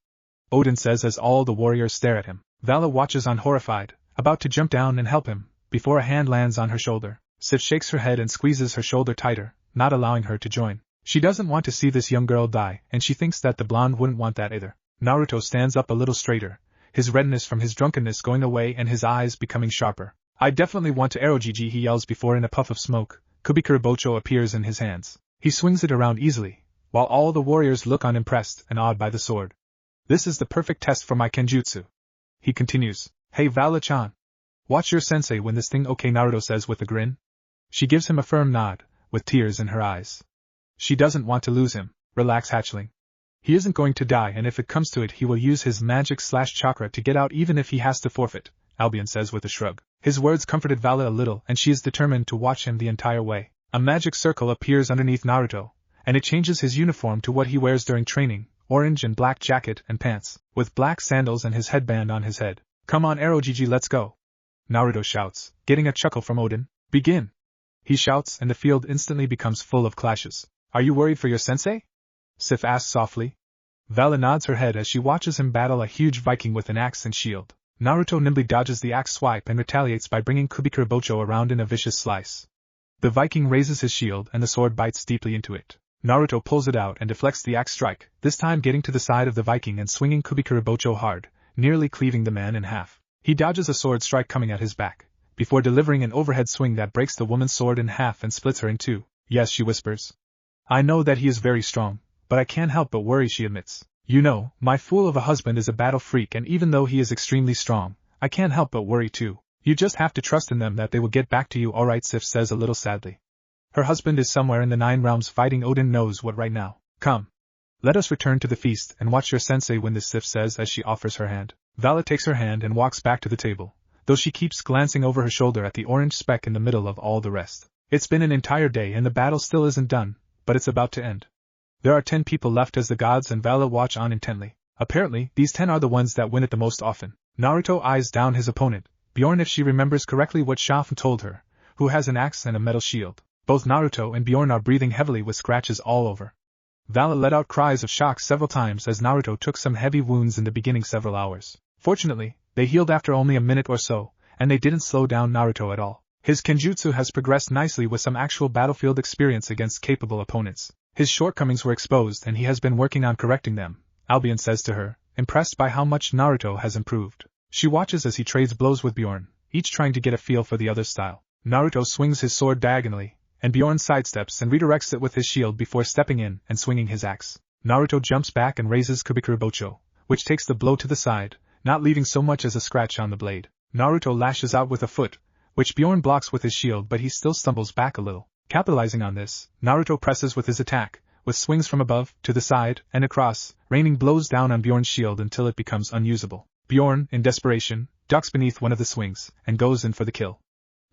Odin says as all the warriors stare at him. Vala watches on horrified, about to jump down and help him, before a hand lands on her shoulder. Sif shakes her head and squeezes her shoulder tighter, not allowing her to join. She doesn't want to see this young girl die, and she thinks that the blonde wouldn't want that either. Naruto stands up a little straighter, his redness from his drunkenness going away and his eyes becoming sharper. I definitely want to Arogigi, he yells before in a puff of smoke, Kubikuribocho appears in his hands. He swings it around easily, while all the warriors look on impressed and awed by the sword. This is the perfect test for my kenjutsu. He continues. Hey Vala-chan. Watch your sensei win this thing, okay, Naruto says with a grin. She gives him a firm nod, with tears in her eyes. She doesn't want to lose him. Relax, hatchling. He isn't going to die, and if it comes to it he will use his magic/chakra to get out even if he has to forfeit, Albion says with a shrug. His words comforted Vala a little and she is determined to watch him the entire way. A magic circle appears underneath Naruto, and it changes his uniform to what he wears during training, orange and black jacket and pants, with black sandals and his headband on his head. Come on Arogigi, let's go, Naruto shouts, getting a chuckle from Odin. Begin! He shouts and the field instantly becomes full of clashes. Are you worried for your sensei? Sif asks softly. Vala nods her head as she watches him battle a huge Viking with an axe and shield. Naruto nimbly dodges the axe swipe and retaliates by bringing Kubikuribocho around in a vicious slice. The Viking raises his shield and the sword bites deeply into it. Naruto pulls it out and deflects the axe strike, this time getting to the side of the Viking and swinging Kubikuribocho hard, nearly cleaving the man in half. He dodges a sword strike coming at his back, before delivering an overhead swing that breaks the woman's sword in half and splits her in two. Yes, she whispers. I know that he is very strong, but I can't help but worry, she admits. You know, my fool of a husband is a battle freak, and even though he is extremely strong, I can't help but worry too. You just have to trust in them that they will get back to you, alright, Sif says a little sadly. Her husband is somewhere in the 9 realms fighting Odin knows what right now. Come. Let us return to the feast and watch your sensei win this, Sif says as she offers her hand. Vala takes her hand and walks back to the table, though she keeps glancing over her shoulder at the orange speck in the middle of all the rest. It's been an entire day and the battle still isn't done, but it's about to end. There are 10 people left as the gods and Vala watch on intently. Apparently, these 10 are the ones that win it the most often. Naruto eyes down his opponent, Bjorn, if she remembers correctly what Shafn told her, who has an axe and a metal shield. Both Naruto and Bjorn are breathing heavily with scratches all over. Vala let out cries of shock several times as Naruto took some heavy wounds in the beginning several hours. Fortunately, they healed after only a minute or so, and they didn't slow down Naruto at all. His kenjutsu has progressed nicely with some actual battlefield experience against capable opponents. His shortcomings were exposed and he has been working on correcting them, Albion says to her, impressed by how much Naruto has improved. She watches as he trades blows with Bjorn, each trying to get a feel for the other's style. Naruto swings his sword diagonally, and Bjorn sidesteps and redirects it with his shield before stepping in and swinging his axe. Naruto jumps back and raises Kubikuribocho, which takes the blow to the side, not leaving so much as a scratch on the blade. Naruto lashes out with a foot, which Bjorn blocks with his shield, but he still stumbles back a little. Capitalizing on this, Naruto presses with his attack, with swings from above, to the side, and across, raining blows down on Bjorn's shield until it becomes unusable. Bjorn, in desperation, ducks beneath one of the swings, and goes in for the kill.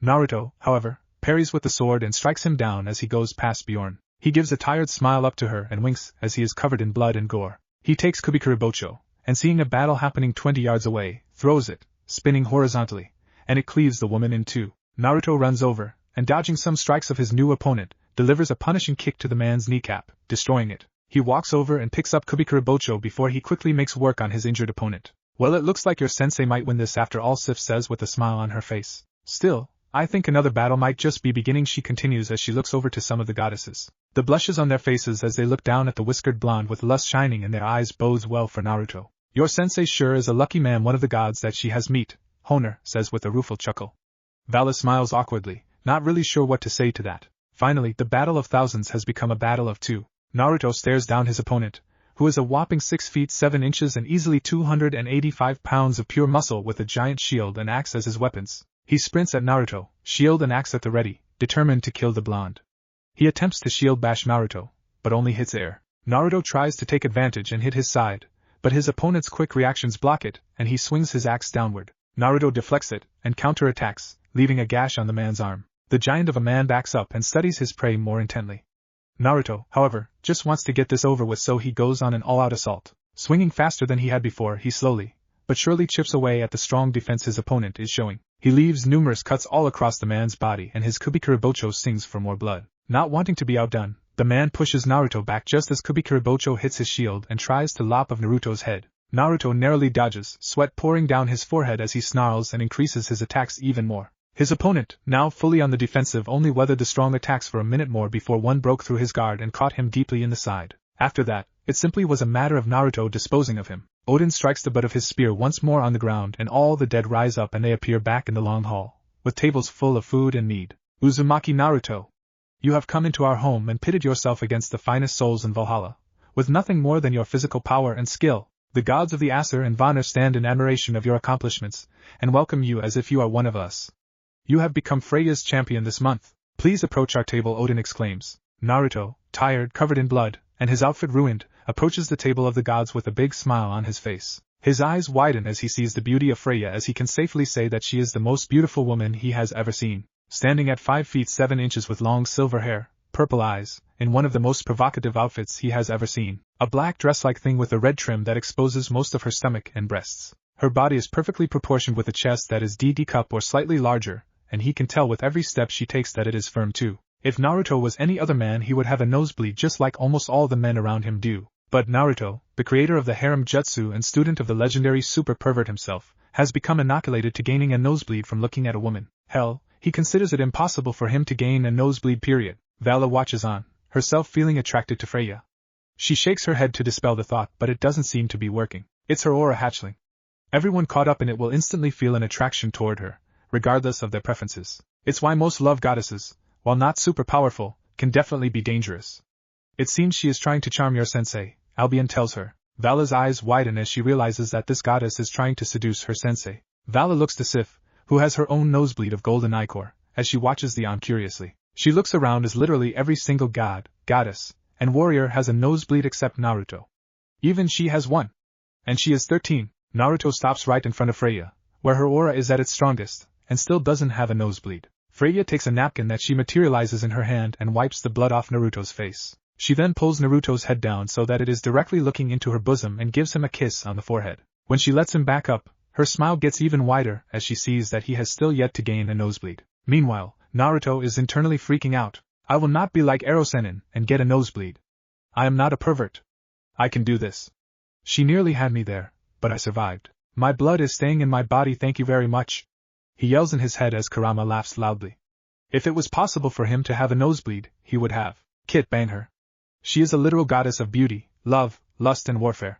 Naruto, however, parries with the sword and strikes him down as he goes past Bjorn. He gives a tired smile up to her and winks as he is covered in blood and gore. He takes Kubikuribocho, and seeing a battle happening 20 yards away, throws it, spinning horizontally, and it cleaves the woman in two. Naruto runs over, and dodging some strikes of his new opponent, delivers a punishing kick to the man's kneecap, destroying it. He walks over and picks up Kubikuribocho before he quickly makes work on his injured opponent. Well, it looks like your sensei might win this after all, Sif says with a smile on her face. Still, I think another battle might just be beginning, she continues as she looks over to some of the goddesses. The blushes on their faces as they look down at the whiskered blonde with lust shining in their eyes bodes well for Naruto. Your sensei sure is a lucky man, one of the gods that she has met, Honer says with a rueful chuckle. Vala smiles awkwardly, not really sure what to say to that. Finally, the battle of thousands has become a battle of two. Naruto stares down his opponent, who is a whopping 6 feet 7 inches and easily 285 pounds of pure muscle with a giant shield and axe as his weapons. He sprints at Naruto, shield and axe at the ready, determined to kill the blonde. He attempts to shield bash Naruto, but only hits air. Naruto tries to take advantage and hit his side, but his opponent's quick reactions block it, and he swings his axe downward. Naruto deflects it, and counterattacks, leaving a gash on the man's arm. The giant of a man backs up and studies his prey more intently. Naruto, however, just wants to get this over with, so he goes on an all-out assault. Swinging faster than he had before, he slowly, but surely chips away at the strong defense his opponent is showing. He leaves numerous cuts all across the man's body and his Kubikuribocho sings for more blood. Not wanting to be outdone, the man pushes Naruto back just as Kubikuribocho hits his shield and tries to lop of Naruto's head. Naruto narrowly dodges, sweat pouring down his forehead as he snarls and increases his attacks even more. His opponent, now fully on the defensive, only weathered the strong attacks for a minute more before one broke through his guard and caught him deeply in the side. After that, it simply was a matter of Naruto disposing of him. Odin strikes the butt of his spear once more on the ground and all the dead rise up and they appear back in the long hall, with tables full of food and mead. Uzumaki Naruto, you have come into our home and pitted yourself against the finest souls in Valhalla, with nothing more than your physical power and skill. The gods of the Aesir and Vanir stand in admiration of your accomplishments, and welcome you as if you are one of us. You have become Freya's champion this month. Please approach our table, Odin exclaims. Naruto, tired, covered in blood, and his outfit ruined, approaches the table of the gods with a big smile on his face. His eyes widen as he sees the beauty of Freya, as he can safely say that she is the most beautiful woman he has ever seen. Standing at 5 feet 7 inches with long silver hair, purple eyes, in one of the most provocative outfits he has ever seen. A black dress-like thing with a red trim that exposes most of her stomach and breasts. Her body is perfectly proportioned with a chest that is DD cup or slightly larger, and he can tell with every step she takes that it is firm too. If Naruto was any other man, he would have a nosebleed just like almost all the men around him do. But Naruto, the creator of the harem jutsu and student of the legendary super pervert himself, has become inoculated to gaining a nosebleed from looking at a woman. Hell, he considers it impossible for him to gain a nosebleed, period. Vala watches on, herself feeling attracted to Freya. She shakes her head to dispel the thought, but it doesn't seem to be working. It's her aura hatchling. Everyone caught up in it will instantly feel an attraction toward her, regardless of their preferences. It's why most love goddesses, while not super powerful, can definitely be dangerous. It seems she is trying to charm your sensei, Albion tells her. Vala's eyes widen as she realizes that this goddess is trying to seduce her sensei. Vala looks to Sif, who has her own nosebleed of golden ichor, as she watches the on curiously. She looks around as literally every single god, goddess, and warrior has a nosebleed except Naruto. Even she has one. And she is 13. Naruto stops right in front of Freya, where her aura is at its strongest, and still doesn't have a nosebleed. Freya takes a napkin that she materializes in her hand and wipes the blood off Naruto's face. She then pulls Naruto's head down so that it is directly looking into her bosom and gives him a kiss on the forehead. When she lets him back up, her smile gets even wider as she sees that he has still yet to gain a nosebleed. Meanwhile, Naruto is internally freaking out. I will not be like Erosenin and get a nosebleed. I am not a pervert. I can do this. She nearly had me there, but I survived. My blood is staying in my body, thank you very much. He yells in his head as Kurama laughs loudly. If it was possible for him to have a nosebleed, he would have. Kit, bang her. She is a literal goddess of beauty, love, lust and warfare.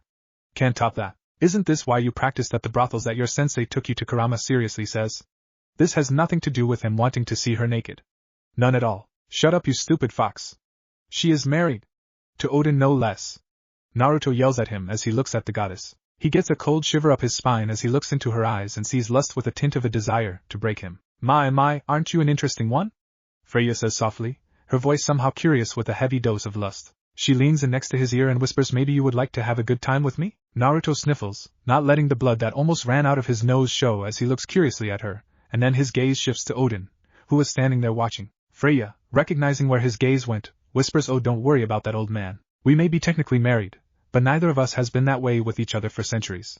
Can't top that. Isn't this why you practiced at the brothels that your sensei took you to? Kurama seriously says. This has nothing to do with him wanting to see her naked. None at all. Shut up, you stupid fox. She is married. To Odin no less. Naruto yells at him as he looks at the goddess. He gets a cold shiver up his spine as he looks into her eyes and sees lust with a tint of a desire to break him. My, aren't you an interesting one? Freya says softly, her voice somehow curious with a heavy dose of lust. She leans in next to his ear and whispers, maybe you would like to have a good time with me? Naruto sniffles, not letting the blood that almost ran out of his nose show as he looks curiously at her, and then his gaze shifts to Odin, who was standing there watching. Freya, recognizing where his gaze went, whispers, oh, don't worry about that, old man. We may be technically married, but neither of us has been that way with each other for centuries.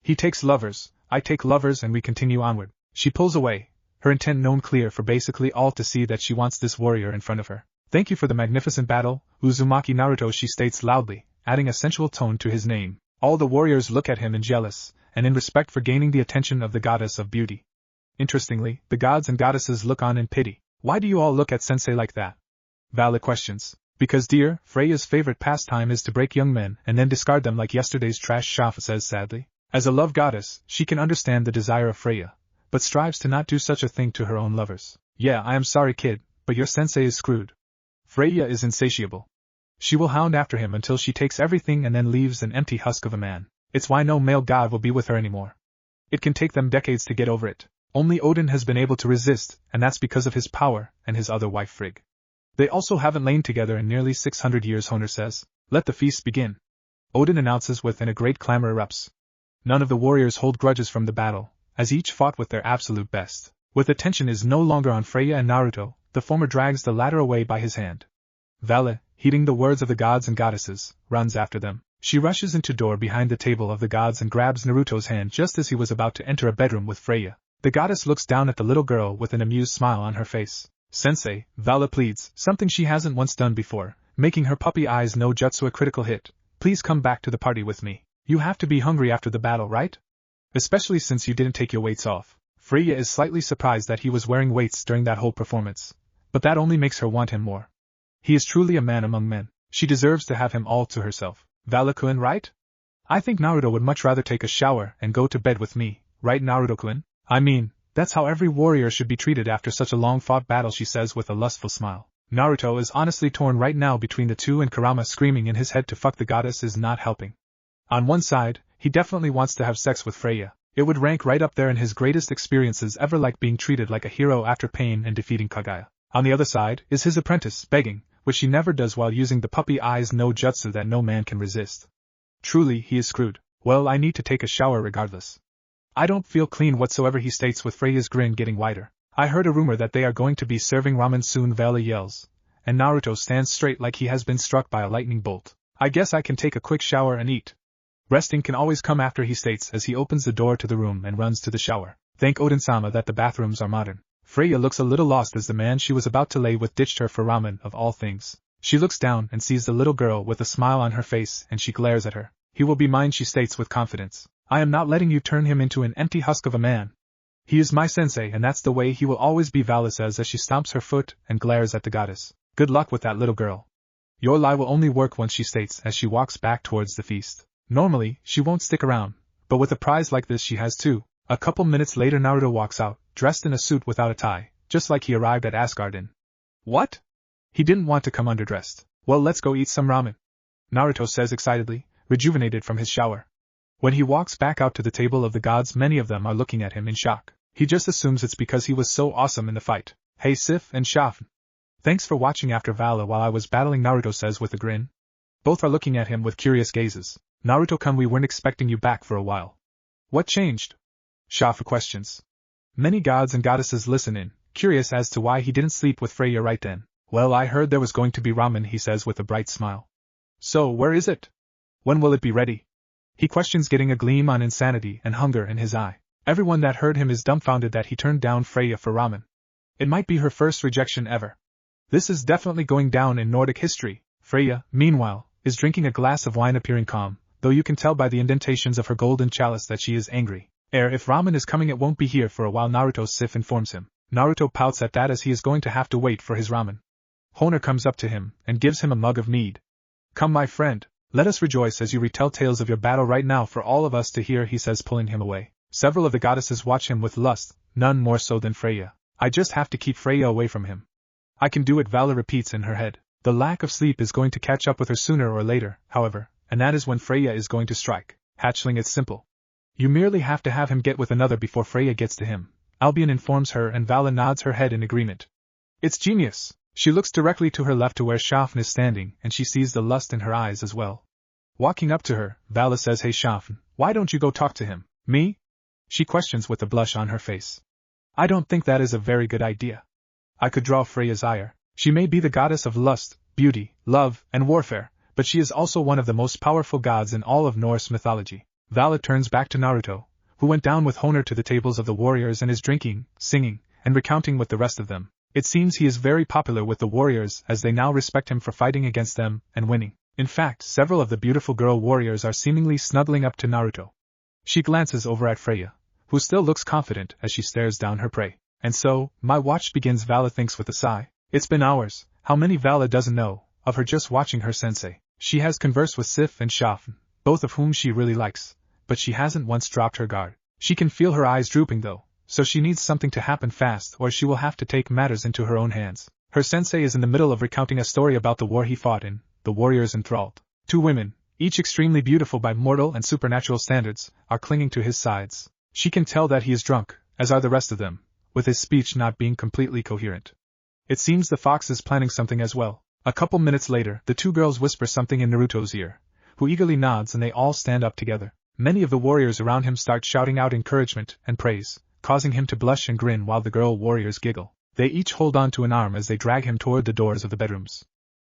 He takes lovers, I take lovers, and we continue onward. She pulls away, her intent known clear for basically all to see that she wants this warrior in front of her. Thank you for the magnificent battle, Uzumaki Naruto, she states loudly, adding a sensual tone to his name. All the warriors look at him in jealous, and in respect for gaining the attention of the goddess of beauty. Interestingly, the gods and goddesses look on in pity. Why do you all look at sensei like that? Valid questions. Because dear, Freya's favorite pastime is to break young men and then discard them like yesterday's trash, Shafa says sadly. As a love goddess, she can understand the desire of Freya, but strives to not do such a thing to her own lovers. Yeah, I am sorry, kid, but your sensei is screwed. Freya is insatiable. She will hound after him until she takes everything and then leaves an empty husk of a man. It's why no male god will be with her anymore. It can take them decades to get over it. Only Odin has been able to resist, and that's because of his power and his other wife Frigg. They also haven't lain together in nearly 600 years, Honor says. Let the feast begin. Odin announces and a great clamor erupts. None of the warriors hold grudges from the battle, as each fought with their absolute best. With attention is no longer on Freya and Naruto, the former drags the latter away by his hand. Vala, heeding the words of the gods and goddesses, runs after them. She rushes into door behind the table of the gods and grabs Naruto's hand just as he was about to enter a bedroom with Freya. The goddess looks down at the little girl with an amused smile on her face. Sensei, Vala pleads, something she hasn't once done before, making her puppy eyes no jutsu a critical hit. Please come back to the party with me. You have to be hungry after the battle, right? Especially since you didn't take your weights off. Freya is slightly surprised that he was wearing weights during that whole performance, but that only makes her want him more. He is truly a man among men. She deserves to have him all to herself. Vala-kun, right? I think Naruto would much rather take a shower and go to bed with me, right, Naruto-kun? I mean, that's how every warrior should be treated after such a long-fought battle, she says with a lustful smile. Naruto is honestly torn right now between the two, and Kurama screaming in his head to fuck the goddess is not helping. On one side, he definitely wants to have sex with Freya. It would rank right up there in his greatest experiences ever, like being treated like a hero after pain and defeating Kaguya. On the other side is his apprentice, begging, which she never does while using the puppy eyes no jutsu that no man can resist. Truly, he is screwed. Well, I need to take a shower regardless. I don't feel clean whatsoever, he states with Freya's grin getting wider. I heard a rumor that they are going to be serving ramen soon, Vala yells, and Naruto stands straight like he has been struck by a lightning bolt. I guess I can take a quick shower and eat. Resting can always come after, he states as he opens the door to the room and runs to the shower. Thank Odin-sama that the bathrooms are modern. Freya looks a little lost as the man she was about to lay with ditched her for ramen of all things. She looks down and sees the little girl with a smile on her face, and she glares at her. He will be mine, she states with confidence. I am not letting you turn him into an empty husk of a man. He is my sensei, and that's the way he will always be, Vala says as she stomps her foot and glares at the goddess. Good luck with that little girl. Your lie will only work once, she states as she walks back towards the feast. Normally, she won't stick around, but with a prize like this she has to. A couple minutes later Naruto walks out, dressed in a suit without a tie, just like he arrived at Asgard in. What? He didn't want to come underdressed. Well, let's go eat some ramen, Naruto says excitedly, rejuvenated from his shower. When he walks back out to the table of the gods, many of them are looking at him in shock. He just assumes it's because he was so awesome in the fight. Hey Sif and Shaf. Thanks for watching after Vala while I was battling, Naruto says with a grin. Both are looking at him with curious gazes. Naruto-kun, we weren't expecting you back for a while. What changed? Shafu questions. Many gods and goddesses listen in, curious as to why he didn't sleep with Freya right then. Well, I heard there was going to be ramen, he says with a bright smile. So, where is it? When will it be ready? He questions, getting a gleam on insanity and hunger in his eye. Everyone that heard him is dumbfounded that he turned down Freya for ramen. It might be her first rejection ever. This is definitely going down in Nordic history. Freya, meanwhile, is drinking a glass of wine, appearing calm, though you can tell by the indentations of her golden chalice that she is angry. If ramen is coming, it won't be here for a while, Naruto Sif informs him. Naruto pouts at that as he is going to have to wait for his ramen. Honor comes up to him and gives him a mug of mead. Come, my friend, let us rejoice as you retell tales of your battle right now for all of us to hear, he says, pulling him away. Several of the goddesses watch him with lust, none more so than Freya. I just have to keep Freya away from him. I can do it, Vala repeats in her head. The lack of sleep is going to catch up with her sooner or later, however, and that is when Freya is going to strike. Hatchling, it's simple. You merely have to have him get with another before Freya gets to him. Albion informs her and Vala nods her head in agreement. It's genius. She looks directly to her left to where Shafn is standing, and she sees the lust in her eyes as well. Walking up to her, Vala says, Hey Shafn, why don't you go talk to him? Me? She questions with a blush on her face. I don't think that is a very good idea. I could draw Freya's ire. She may be the goddess of lust, beauty, love, and warfare, but she is also one of the most powerful gods in all of Norse mythology. Vala turns back to Naruto, who went down with Honor to the tables of the warriors and is drinking, singing, and recounting with the rest of them. It seems he is very popular with the warriors as they now respect him for fighting against them and winning. In fact, several of the beautiful girl warriors are seemingly snuggling up to Naruto. She glances over at Freya, who still looks confident as she stares down her prey. And so, my watch begins, Vala thinks with a sigh. It's been hours, how many Vala doesn't know, of her just watching her sensei. She has conversed with Sif and Shafn, both of whom she really likes, but she hasn't once dropped her guard. She can feel her eyes drooping though, so she needs something to happen fast or she will have to take matters into her own hands. Her sensei is in the middle of recounting a story about the war he fought in, the warriors enthralled. Two women, each extremely beautiful by mortal and supernatural standards, are clinging to his sides. She can tell that he is drunk, as are the rest of them, with his speech not being completely coherent. It seems the fox is planning something as well. A couple minutes later, the two girls whisper something in Naruto's ear, who eagerly nods and they all stand up together. Many of the warriors around him start shouting out encouragement and praise, causing him to blush and grin while the girl warriors giggle. They each hold on to an arm as they drag him toward the doors of the bedrooms.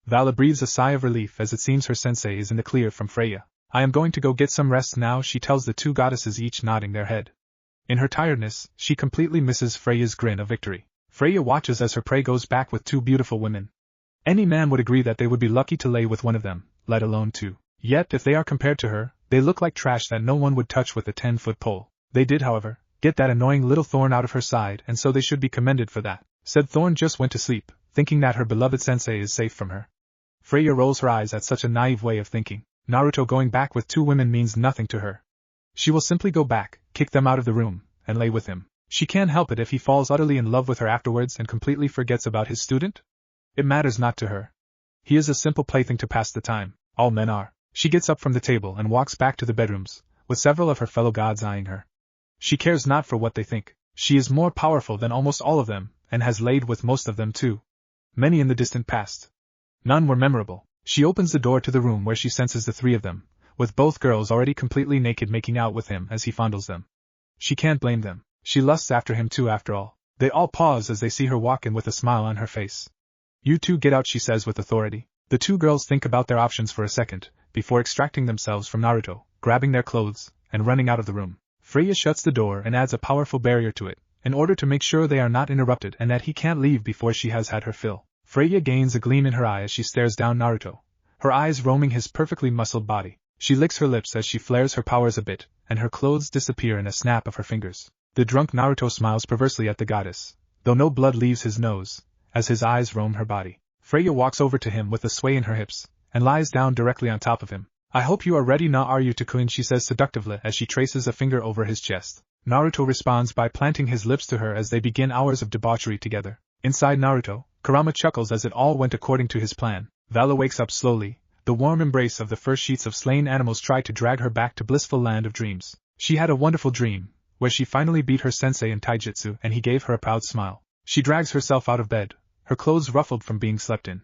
Vala breathes a sigh of relief as it seems her sensei is in the clear from Freya. I am going to go get some rest now, she tells the two goddesses, each nodding their head. In her tiredness, she completely misses Freya's grin of victory. Freya watches as her prey goes back with two beautiful women. Any man would agree that they would be lucky to lay with one of them, let alone two. Yet if they are compared to her, they look like trash that no one would touch with a 10-foot pole. They did, however, get that annoying little thorn out of her side, and so they should be commended for that. Said thorn just went to sleep, thinking that her beloved sensei is safe from her. Freya rolls her eyes at such a naive way of thinking. Naruto going back with two women means nothing to her. She will simply go back, kick them out of the room, and lay with him. She can't help it if he falls utterly in love with her afterwards and completely forgets about his student. It matters not to her. He is a simple plaything to pass the time. All men are. She gets up from the table and walks back to the bedrooms, with several of her fellow gods eyeing her. She cares not for what they think. She is more powerful than almost all of them, and has laid with most of them too. Many in the distant past. None were memorable. She opens the door to the room where she senses the three of them, with both girls already completely naked making out with him as he fondles them. She can't blame them. She lusts after him too after all. They all pause as they see her walk in with a smile on her face. You two get out, she says with authority. The two girls think about their options for a second, before extracting themselves from Naruto, grabbing their clothes, and running out of the room. Freya shuts the door and adds a powerful barrier to it, in order to make sure they are not interrupted and that he can't leave before she has had her fill. Freya gains a gleam in her eye as she stares down Naruto, her eyes roaming his perfectly muscled body. She licks her lips as she flares her powers a bit, and her clothes disappear in a snap of her fingers. The drunk Naruto smiles perversely at the goddess, though no blood leaves his nose, as his eyes roam her body. Freya walks over to him with a sway in her hips, and lies down directly on top of him. I hope you are ready now, are you, Takun, she says seductively as she traces a finger over his chest. Naruto responds by planting his lips to her as they begin hours of debauchery together. Inside Naruto, Kurama chuckles as it all went according to his plan. Vala wakes up slowly. The warm embrace of the first sheets of slain animals try to drag her back to blissful land of dreams. She had a wonderful dream, where she finally beat her sensei in taijutsu and he gave her a proud smile. She drags herself out of bed, her clothes ruffled from being slept in.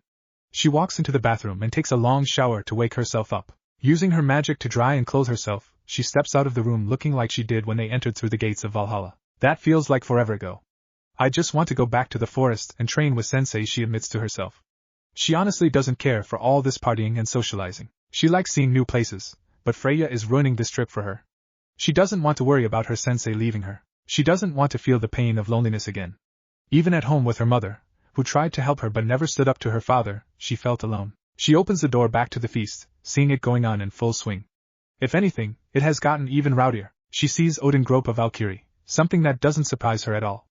She walks into the bathroom and takes a long shower to wake herself up. Using her magic to dry and clothe herself, she steps out of the room looking like she did when they entered through the gates of Valhalla. That feels like forever ago. I just want to go back to the forest and train with sensei, she admits to herself. She honestly doesn't care for all this partying and socializing. She likes seeing new places, but Freya is ruining this trip for her. She doesn't want to worry about her sensei leaving her. She doesn't want to feel the pain of loneliness again. Even at home with her mother, who tried to help her but never stood up to her father, she felt alone. She opens the door back to the feast, seeing it going on in full swing. If anything, it has gotten even rowdier. She sees Odin grope a Valkyrie, something that doesn't surprise her at all.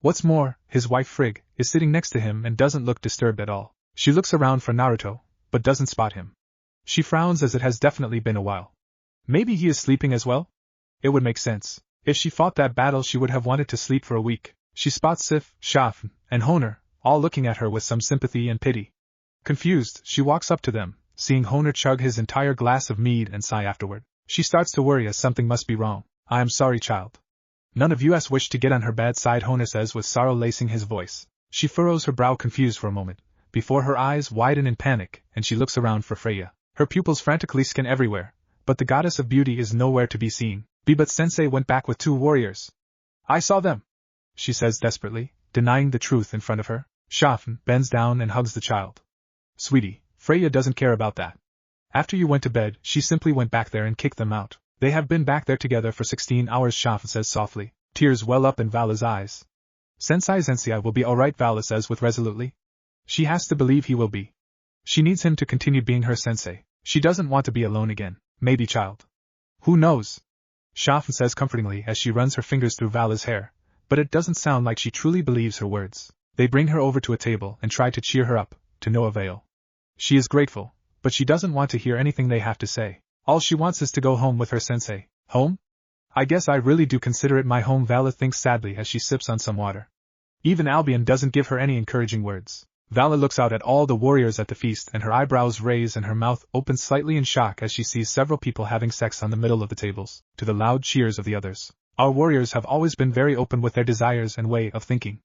What's more, his wife Frigg is sitting next to him and doesn't look disturbed at all. She looks around for Naruto, but doesn't spot him. She frowns as it has definitely been a while. Maybe he is sleeping as well? It would make sense. If she fought that battle, she would have wanted to sleep for a week. She spots Sif, Shaf, and Honor, all looking at her with some sympathy and pity. Confused, she walks up to them, seeing Honor chug his entire glass of mead and sigh afterward. She starts to worry as something must be wrong. I am sorry, child. None of us wish to get on her bad side, Honor says with sorrow lacing his voice. She furrows her brow confused for a moment, before her eyes widen in panic, and she looks around for Freya. Her pupils frantically scan everywhere, but the goddess of beauty is nowhere to be seen. But sensei went back with 2 warriors. I saw them, she says desperately, denying the truth in front of her. Shafn bends down and hugs the child. Sweetie, Freya doesn't care about that. After you went to bed, she simply went back there and kicked them out. They have been back there together for 16 hours, Shafn says softly. Tears well up in Vala's eyes. Sensei will be alright, Vala says with resolutely. She has to believe he will be. She needs him to continue being her sensei. She doesn't want to be alone again. Maybe, child. Who knows? Shafn says comfortingly as she runs her fingers through Vala's hair, but it doesn't sound like she truly believes her words. They bring her over to a table and try to cheer her up, to no avail. She is grateful, but she doesn't want to hear anything they have to say. All she wants is to go home with her sensei. Home? I guess I really do consider it my home, Vala thinks sadly as she sips on some water. Even Albion doesn't give her any encouraging words. Vala looks out at all the warriors at the feast and her eyebrows raise and her mouth opens slightly in shock as she sees several people having sex on the middle of the tables, to the loud cheers of the others. Our warriors have always been very open with their desires and way of thinking.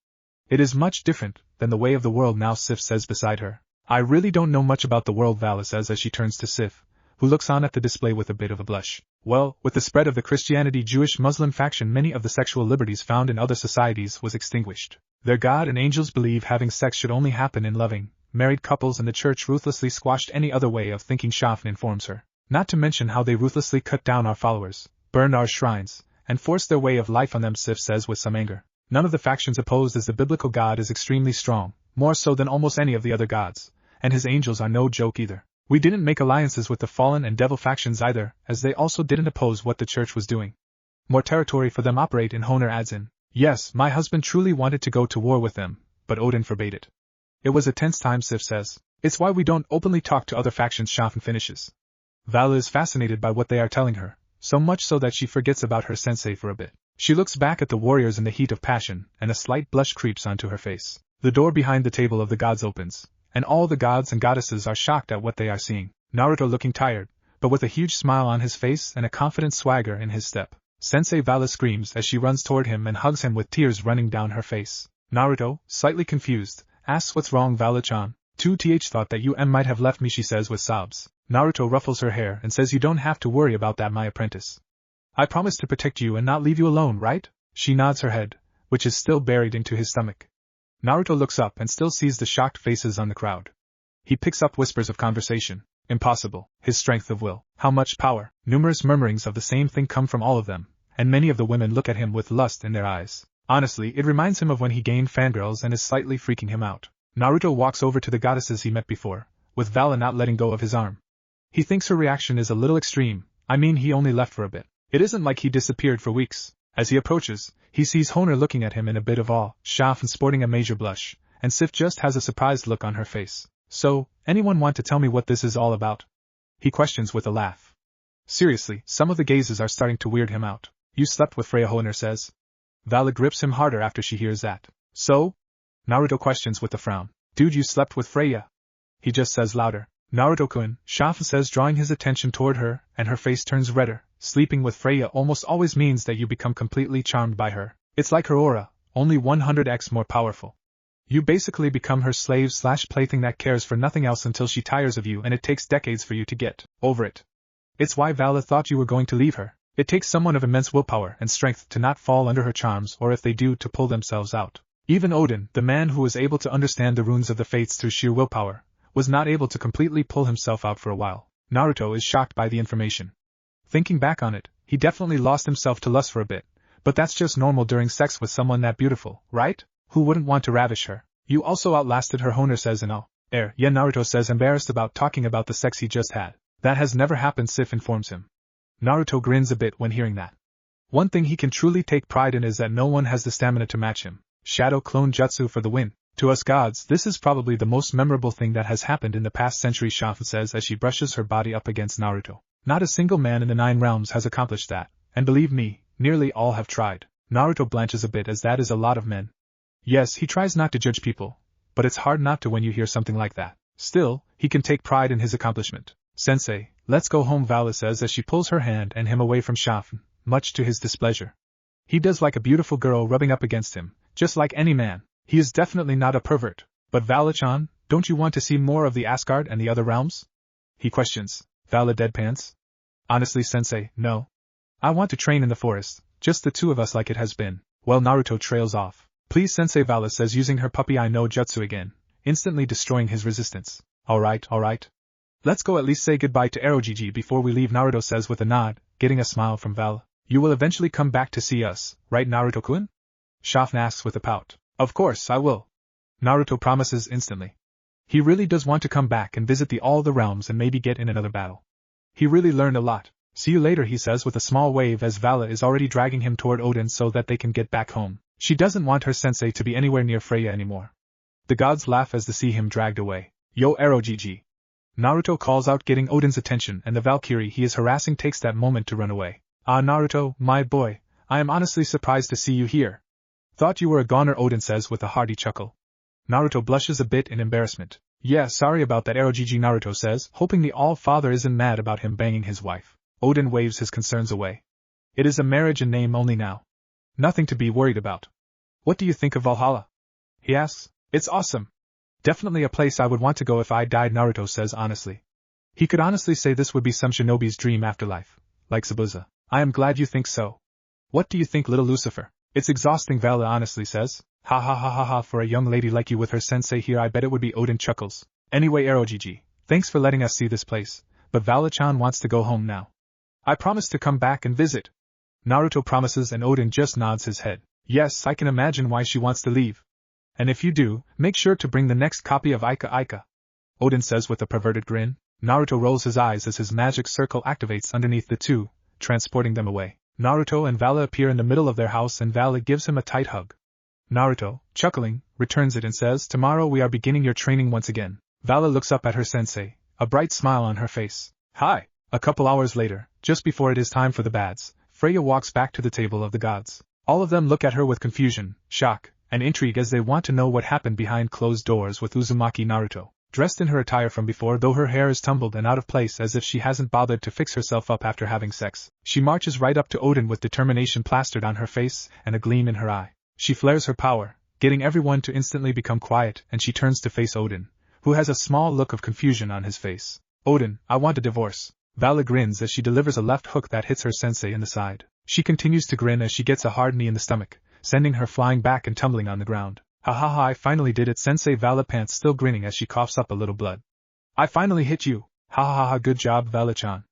It is much different than the way of the world now, Sif says beside her. I really don't know much about the world, Vala says as she turns to Sif, who looks on at the display with a bit of a blush. Well, with the spread of the Christianity-Jewish-Muslim faction, many of the sexual liberties found in other societies was extinguished. Their God and angels believe having sex should only happen in loving, married couples, and the church ruthlessly squashed any other way of thinking, Shafn informs her. Not to mention how they ruthlessly cut down our followers, burned our shrines, and forced their way of life on them, Sif says with some anger. None of the factions opposed as the biblical God is extremely strong, more so than almost any of the other gods, and his angels are no joke either. We didn't make alliances with the fallen and devil factions either, as they also didn't oppose what the church was doing. More territory for them operate in, Honor adds in. Yes, my husband truly wanted to go to war with them, but Odin forbade it. It was a tense time, Sif says. It's why we don't openly talk to other factions, Shafn finishes. Vala is fascinated by what they are telling her, so much so that she forgets about her sensei for a bit. She looks back at the warriors in the heat of passion, and a slight blush creeps onto her face. The door behind the table of the gods opens, and all the gods and goddesses are shocked at what they are seeing. Naruto looking tired, but with a huge smile on his face and a confident swagger in his step. Sensei Vala screams as she runs toward him and hugs him with tears running down her face. Naruto, slightly confused, asks what's wrong, Vala-chan. 2th thought that you might have left me, she says with sobs. Naruto ruffles her hair and says you don't have to worry about that, my apprentice. I promise to protect you and not leave you alone, right? She nods her head, which is still buried into his stomach. Naruto looks up and still sees the shocked faces on the crowd. He picks up whispers of conversation. Impossible. His strength of will. How much power. Numerous murmurings of the same thing come from all of them, and many of the women look at him with lust in their eyes. Honestly, it reminds him of when he gained fangirls and is slightly freaking him out. Naruto walks over to the goddesses he met before, with Vala not letting go of his arm. He thinks her reaction is a little extreme. I mean, he only left for a bit. It isn't like he disappeared for weeks. As he approaches, he sees Honor looking at him in a bit of awe, Shafn sporting a major blush, and Sif just has a surprised look on her face. So, anyone want to tell me what this is all about? He questions with a laugh. Seriously, some of the gazes are starting to weird him out. You slept with Freya, Honor says. Vala grips him harder after she hears that. So? Naruto questions with a frown. Dude, you slept with Freya? He just says louder. Naruto-kun, Shafn says, drawing his attention toward her, and her face turns redder. Sleeping with Freya almost always means that you become completely charmed by her. It's like her aura, only 100x more powerful. You basically become her slave/plaything that cares for nothing else until she tires of you, and it takes decades for you to get over it. It's why Vala thought you were going to leave her. It takes someone of immense willpower and strength to not fall under her charms, or if they do, to pull themselves out. Even Odin, the man who was able to understand the runes of the fates through sheer willpower, was not able to completely pull himself out for a while. Naruto is shocked by the information. Thinking back on it, he definitely lost himself to lust for a bit, but that's just normal during sex with someone that beautiful, right? Who wouldn't want to ravish her? You also outlasted her, Honer says in all air. Yeah, Naruto says, embarrassed about talking about the sex he just had. That has never happened, Sif informs him. Naruto grins a bit when hearing that. One thing he can truly take pride in is that no one has the stamina to match him. Shadow clone jutsu for the win. To us gods, this is probably the most memorable thing that has happened in the past century, Shafu says as she brushes her body up against Naruto. Not a single man in the 9 realms has accomplished that, and believe me, nearly all have tried. Naruto blanches a bit as that is a lot of men. Yes, he tries not to judge people, but it's hard not to when you hear something like that. Still, he can take pride in his accomplishment. Sensei, let's go home, Vala says as she pulls her hand and him away from Shafu, much to his displeasure. He does like a beautiful girl rubbing up against him, just like any man. He is definitely not a pervert. But Vala-chan, don't you want to see more of the Asgard and the other realms? He questions. Vala deadpans. Honestly, Sensei, no. I want to train in the forest, just the two of us like it has been. Well, Naruto trails off. Please, Sensei, Vala says using her puppy eye no jutsu again, instantly destroying his resistance. Alright. Let's go at least say goodbye to Erogigi before we leave, Naruto says with a nod, getting a smile from Vala. You will eventually come back to see us, right, Naruto-kun? Shafu asks with a pout. Of course I will. Naruto promises instantly. He really does want to come back and visit all the realms and maybe get in another battle. He really learned a lot. See you later, he says with a small wave as Vala is already dragging him toward Odin so that they can get back home. She doesn't want her sensei to be anywhere near Freya anymore. The gods laugh as they see him dragged away. Yo, Erogigi. Naruto calls out, getting Odin's attention, and the Valkyrie he is harassing takes that moment to run away. Ah, Naruto, my boy, I am honestly surprised to see you here. Thought you were a goner, Odin says with a hearty chuckle. Naruto blushes a bit in embarrassment. Yeah, sorry about that, Erogigi, Naruto says, hoping the All-Father isn't mad about him banging his wife. Odin waves his concerns away. It is a marriage in name only now. Nothing to be worried about. What do you think of Valhalla? He asks. It's awesome. Definitely a place I would want to go if I died, Naruto says honestly. He could honestly say this would be some shinobi's dream afterlife, like Zabuza. I am glad you think so. What do you think, little Lucifer? It's exhausting, Vala honestly says. Ha ha ha ha ha, for a young lady like you with her sensei here I bet it would be, Odin chuckles. Anyway, Erogigi, thanks for letting us see this place, but Vala-chan wants to go home now. I promise to come back and visit. Naruto promises and Odin just nods his head. Yes, I can imagine why she wants to leave. And if you do, make sure to bring the next copy of Ika, Odin says with a perverted grin. Naruto rolls his eyes as his magic circle activates underneath the two, transporting them away. Naruto and Vala appear in the middle of their house and Vala gives him a tight hug. Naruto, chuckling, returns it and says, tomorrow we are beginning your training once again. Vala looks up at her sensei, a bright smile on her face. Hi! A couple hours later, just before it is time for the baths, Freya walks back to the table of the gods. All of them look at her with confusion, shock, and intrigue as they want to know what happened behind closed doors with Uzumaki Naruto. Dressed in her attire from before, though her hair is tumbled and out of place as if she hasn't bothered to fix herself up after having sex, she marches right up to Odin with determination plastered on her face and a gleam in her eye. She flares her power, getting everyone to instantly become quiet, and she turns to face Odin, who has a small look of confusion on his face. Odin, I want a divorce. Vala grins as she delivers a left hook that hits her sensei in the side. She continues to grin as she gets a hard knee in the stomach, sending her flying back and tumbling on the ground. Ha ha ha, I finally did it, Sensei, Vala pants, still grinning as she coughs up a little blood. I finally hit you. Ha ha ha, good job, Vala-chan.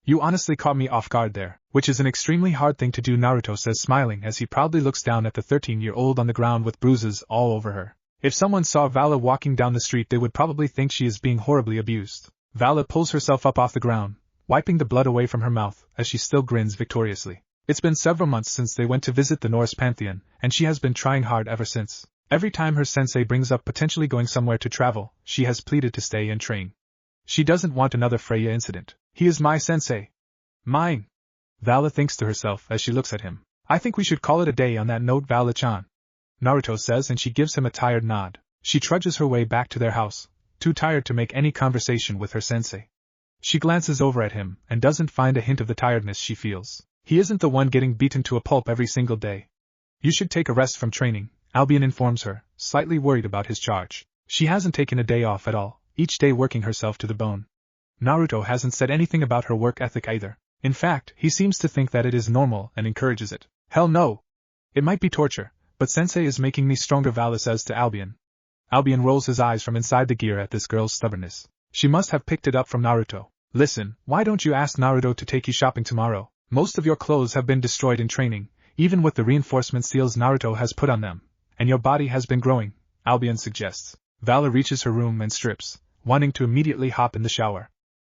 You honestly caught me off guard there, which is an extremely hard thing to do, Naruto says, smiling as he proudly looks down at the 13-year-old on the ground with bruises all over her. If someone saw Vala walking down the street they would probably think she is being horribly abused. Vala pulls herself up off the ground, wiping the blood away from her mouth as she still grins victoriously. It's been several months since they went to visit the Norse pantheon, and she has been trying hard ever since. Every time her sensei brings up potentially going somewhere to travel, she has pleaded to stay and train. She doesn't want another Freya incident. He is my sensei. Mine. Vala thinks to herself as she looks at him. I think we should call it a day on that note, Vala-chan. Naruto says, and she gives him a tired nod. She trudges her way back to their house, too tired to make any conversation with her sensei. She glances over at him and doesn't find a hint of the tiredness she feels. He isn't the one getting beaten to a pulp every single day. You should take a rest from training, Albion informs her, slightly worried about his charge. She hasn't taken a day off at all, each day working herself to the bone. Naruto hasn't said anything about her work ethic either. In fact, he seems to think that it is normal and encourages it. Hell no! It might be torture, but sensei is making me stronger, Vala says to Albion. Albion rolls his eyes from inside the gear at this girl's stubbornness. She must have picked it up from Naruto. Listen, why don't you ask Naruto to take you shopping tomorrow? Most of your clothes have been destroyed in training, even with the reinforcement seals Naruto has put on them, and your body has been growing, Albion suggests. Vala reaches her room and strips, wanting to immediately hop in the shower.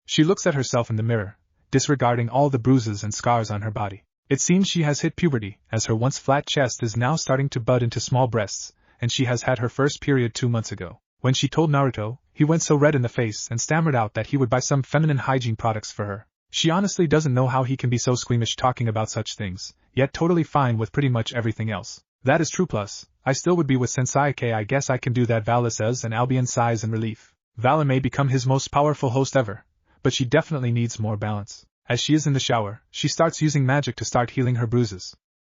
She looks at herself in the mirror, disregarding all the bruises and scars on her body. It seems she has hit puberty, as her once flat chest is now starting to bud into small breasts, and she has had her first period 2 months ago. When she told Naruto, he went so red in the face and stammered out that he would buy some feminine hygiene products for her. She honestly doesn't know how he can be so squeamish talking about such things, yet totally fine with pretty much everything else. That is true, plus, I still would be with Sensei. I guess I can do that, Vala says, and Albion sighs in relief. Vala may become his most powerful host ever, but she definitely needs more balance. As she is in the shower, she starts using magic to start healing her bruises.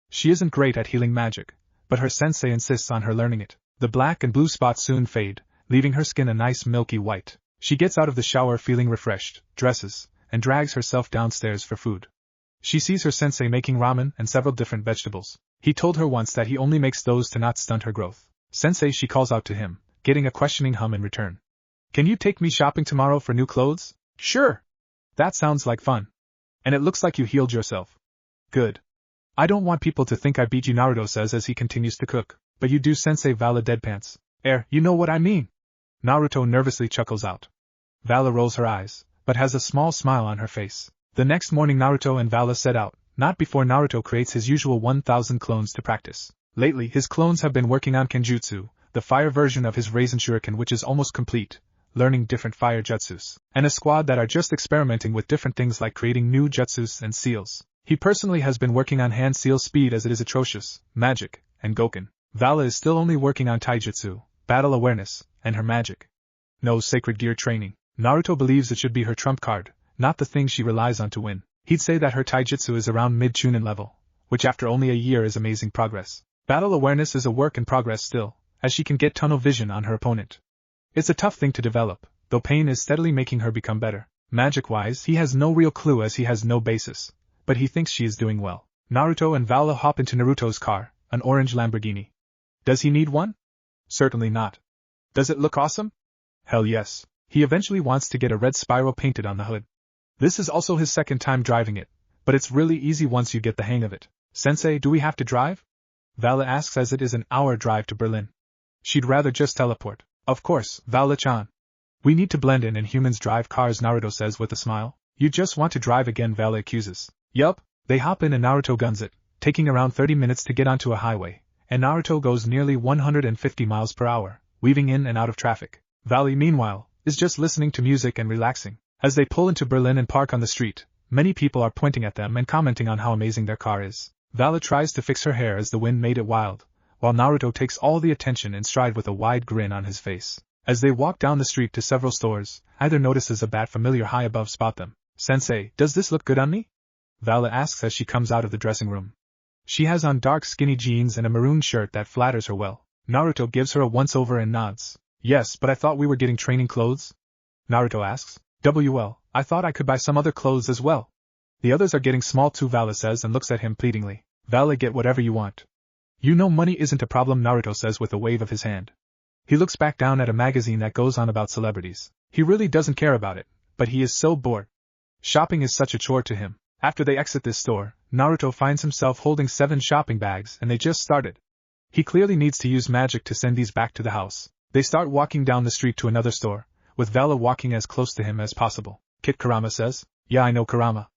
She isn't great at healing magic, but her sensei insists on her learning it. The black and blue spots soon fade, leaving her skin a nice milky white. She gets out of the shower feeling refreshed, dresses, and drags herself downstairs for food. She sees her sensei making ramen and several different vegetables. He told her once that he only makes those to not stunt her growth. Sensei, she calls out to him, getting a questioning hum in return. Can you take me shopping tomorrow for new clothes? Sure. That sounds like fun. And it looks like you healed yourself. Good. I don't want people to think I beat you, Naruto says as he continues to cook. But you do, Sensei, Vala deadpants. You know what I mean. Naruto nervously chuckles out. Vala rolls her eyes, but has a small smile on her face. The next morning Naruto and Vala set out, not before Naruto creates his usual 1,000 clones to practice. Lately his clones have been working on Kenjutsu, the fire version of his Raisin Shuriken, which is almost complete, learning different fire jutsus, and a squad that are just experimenting with different things like creating new jutsus and seals. He personally has been working on hand seal speed as it is atrocious, magic, and Goken. Vala is still only working on taijutsu, battle awareness, and her magic. No sacred gear training. Naruto believes it should be her trump card, not the thing she relies on to win. He'd say that her taijutsu is around mid-chunin level, which after only a year is amazing progress. Battle awareness is a work in progress still, as she can get tunnel vision on her opponent. It's a tough thing to develop, though pain is steadily making her become better. Magic-wise, he has no real clue as he has no basis, but he thinks she is doing well. Naruto and Vala hop into Naruto's car, an orange Lamborghini. Does he need one? Certainly not. Does it look awesome? Hell yes. He eventually wants to get a red spiral painted on the hood. This is also his second time driving it, but it's really easy once you get the hang of it. Sensei, do we have to drive? Vala asks as it is an hour drive to Berlin. She'd rather just teleport. Of course, Vala-chan. We need to blend in and humans drive cars, Naruto says with a smile. You just want to drive again, Vala accuses. Yup. They hop in and Naruto guns it, taking around 30 minutes to get onto a highway, and Naruto goes nearly 150 miles per hour, weaving in and out of traffic. Vala, meanwhile, is just listening to music and relaxing. As they pull into Berlin and park on the street, many people are pointing at them and commenting on how amazing their car is. Vala tries to fix her hair as the wind made it wild, while Naruto takes all the attention in stride with a wide grin on his face. As they walk down the street to several stores, either notices a bat familiar high above spot them. Sensei, does this look good on me? Vala asks as she comes out of the dressing room. She has on dark skinny jeans and a maroon shirt that flatters her well. Naruto gives her a once-over and nods. Yes, but I thought we were getting training clothes? Naruto asks. Well, I thought I could buy some other clothes as well. The others are getting small too, Vala says and looks at him pleadingly. Vala, get whatever you want. You know money isn't a problem, Naruto says with a wave of his hand. He looks back down at a magazine that goes on about celebrities. He really doesn't care about it, but he is so bored. Shopping is such a chore to him. After they exit this store, Naruto finds himself holding 7 shopping bags and they just started. He clearly needs to use magic to send these back to the house. They start walking down the street to another store, with Vala walking as close to him as possible. Kit Kurama says. Yeah, I know Kurama.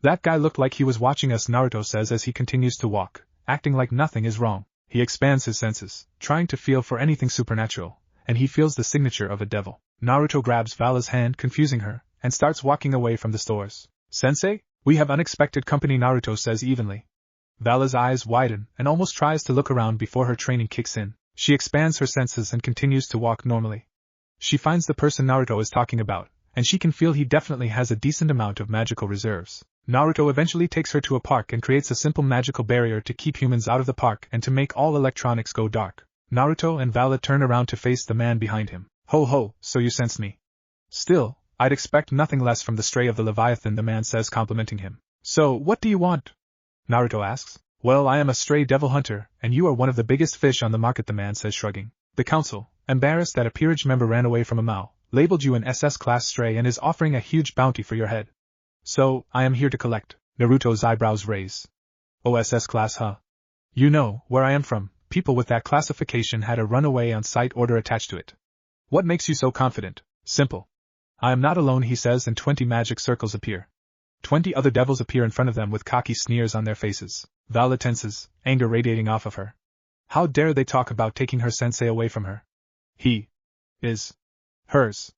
That guy looked like he was watching us, Naruto says as he continues to walk, acting like nothing is wrong. He expands his senses, trying to feel for anything supernatural, and he feels the signature of a devil. Naruto grabs Vala's hand, confusing her, and starts walking away from the stores. Sensei, we have unexpected company, Naruto says evenly. Vala's eyes widen and almost tries to look around before her training kicks in. She expands her senses and continues to walk normally. She finds the person Naruto is talking about, and she can feel he definitely has a decent amount of magical reserves. Naruto eventually takes her to a park and creates a simple magical barrier to keep humans out of the park and to make all electronics go dark. Naruto and Vala turn around to face the man behind him. Ho ho, so you sense me. Still, I'd expect nothing less from the stray of the Leviathan, the man says, complimenting him. So, what do you want? Naruto asks. Well, I am a stray devil hunter, and you are one of the biggest fish on the market, the man says, shrugging. The council, embarrassed that a peerage member ran away from a Mao, labeled you an SS-class stray and is offering a huge bounty for your head. So, I am here to collect. Naruto's eyebrows raise. Oh, SS-class, huh? You know, where I am from, people with that classification had a runaway on-site order attached to it. What makes you so confident? Simple. I am not alone, he says, and 20 magic circles appear. 20 other devils appear in front of them with cocky sneers on their faces. Vala tenses, anger radiating off of her. How dare they talk about taking her sensei away from her? He is hers.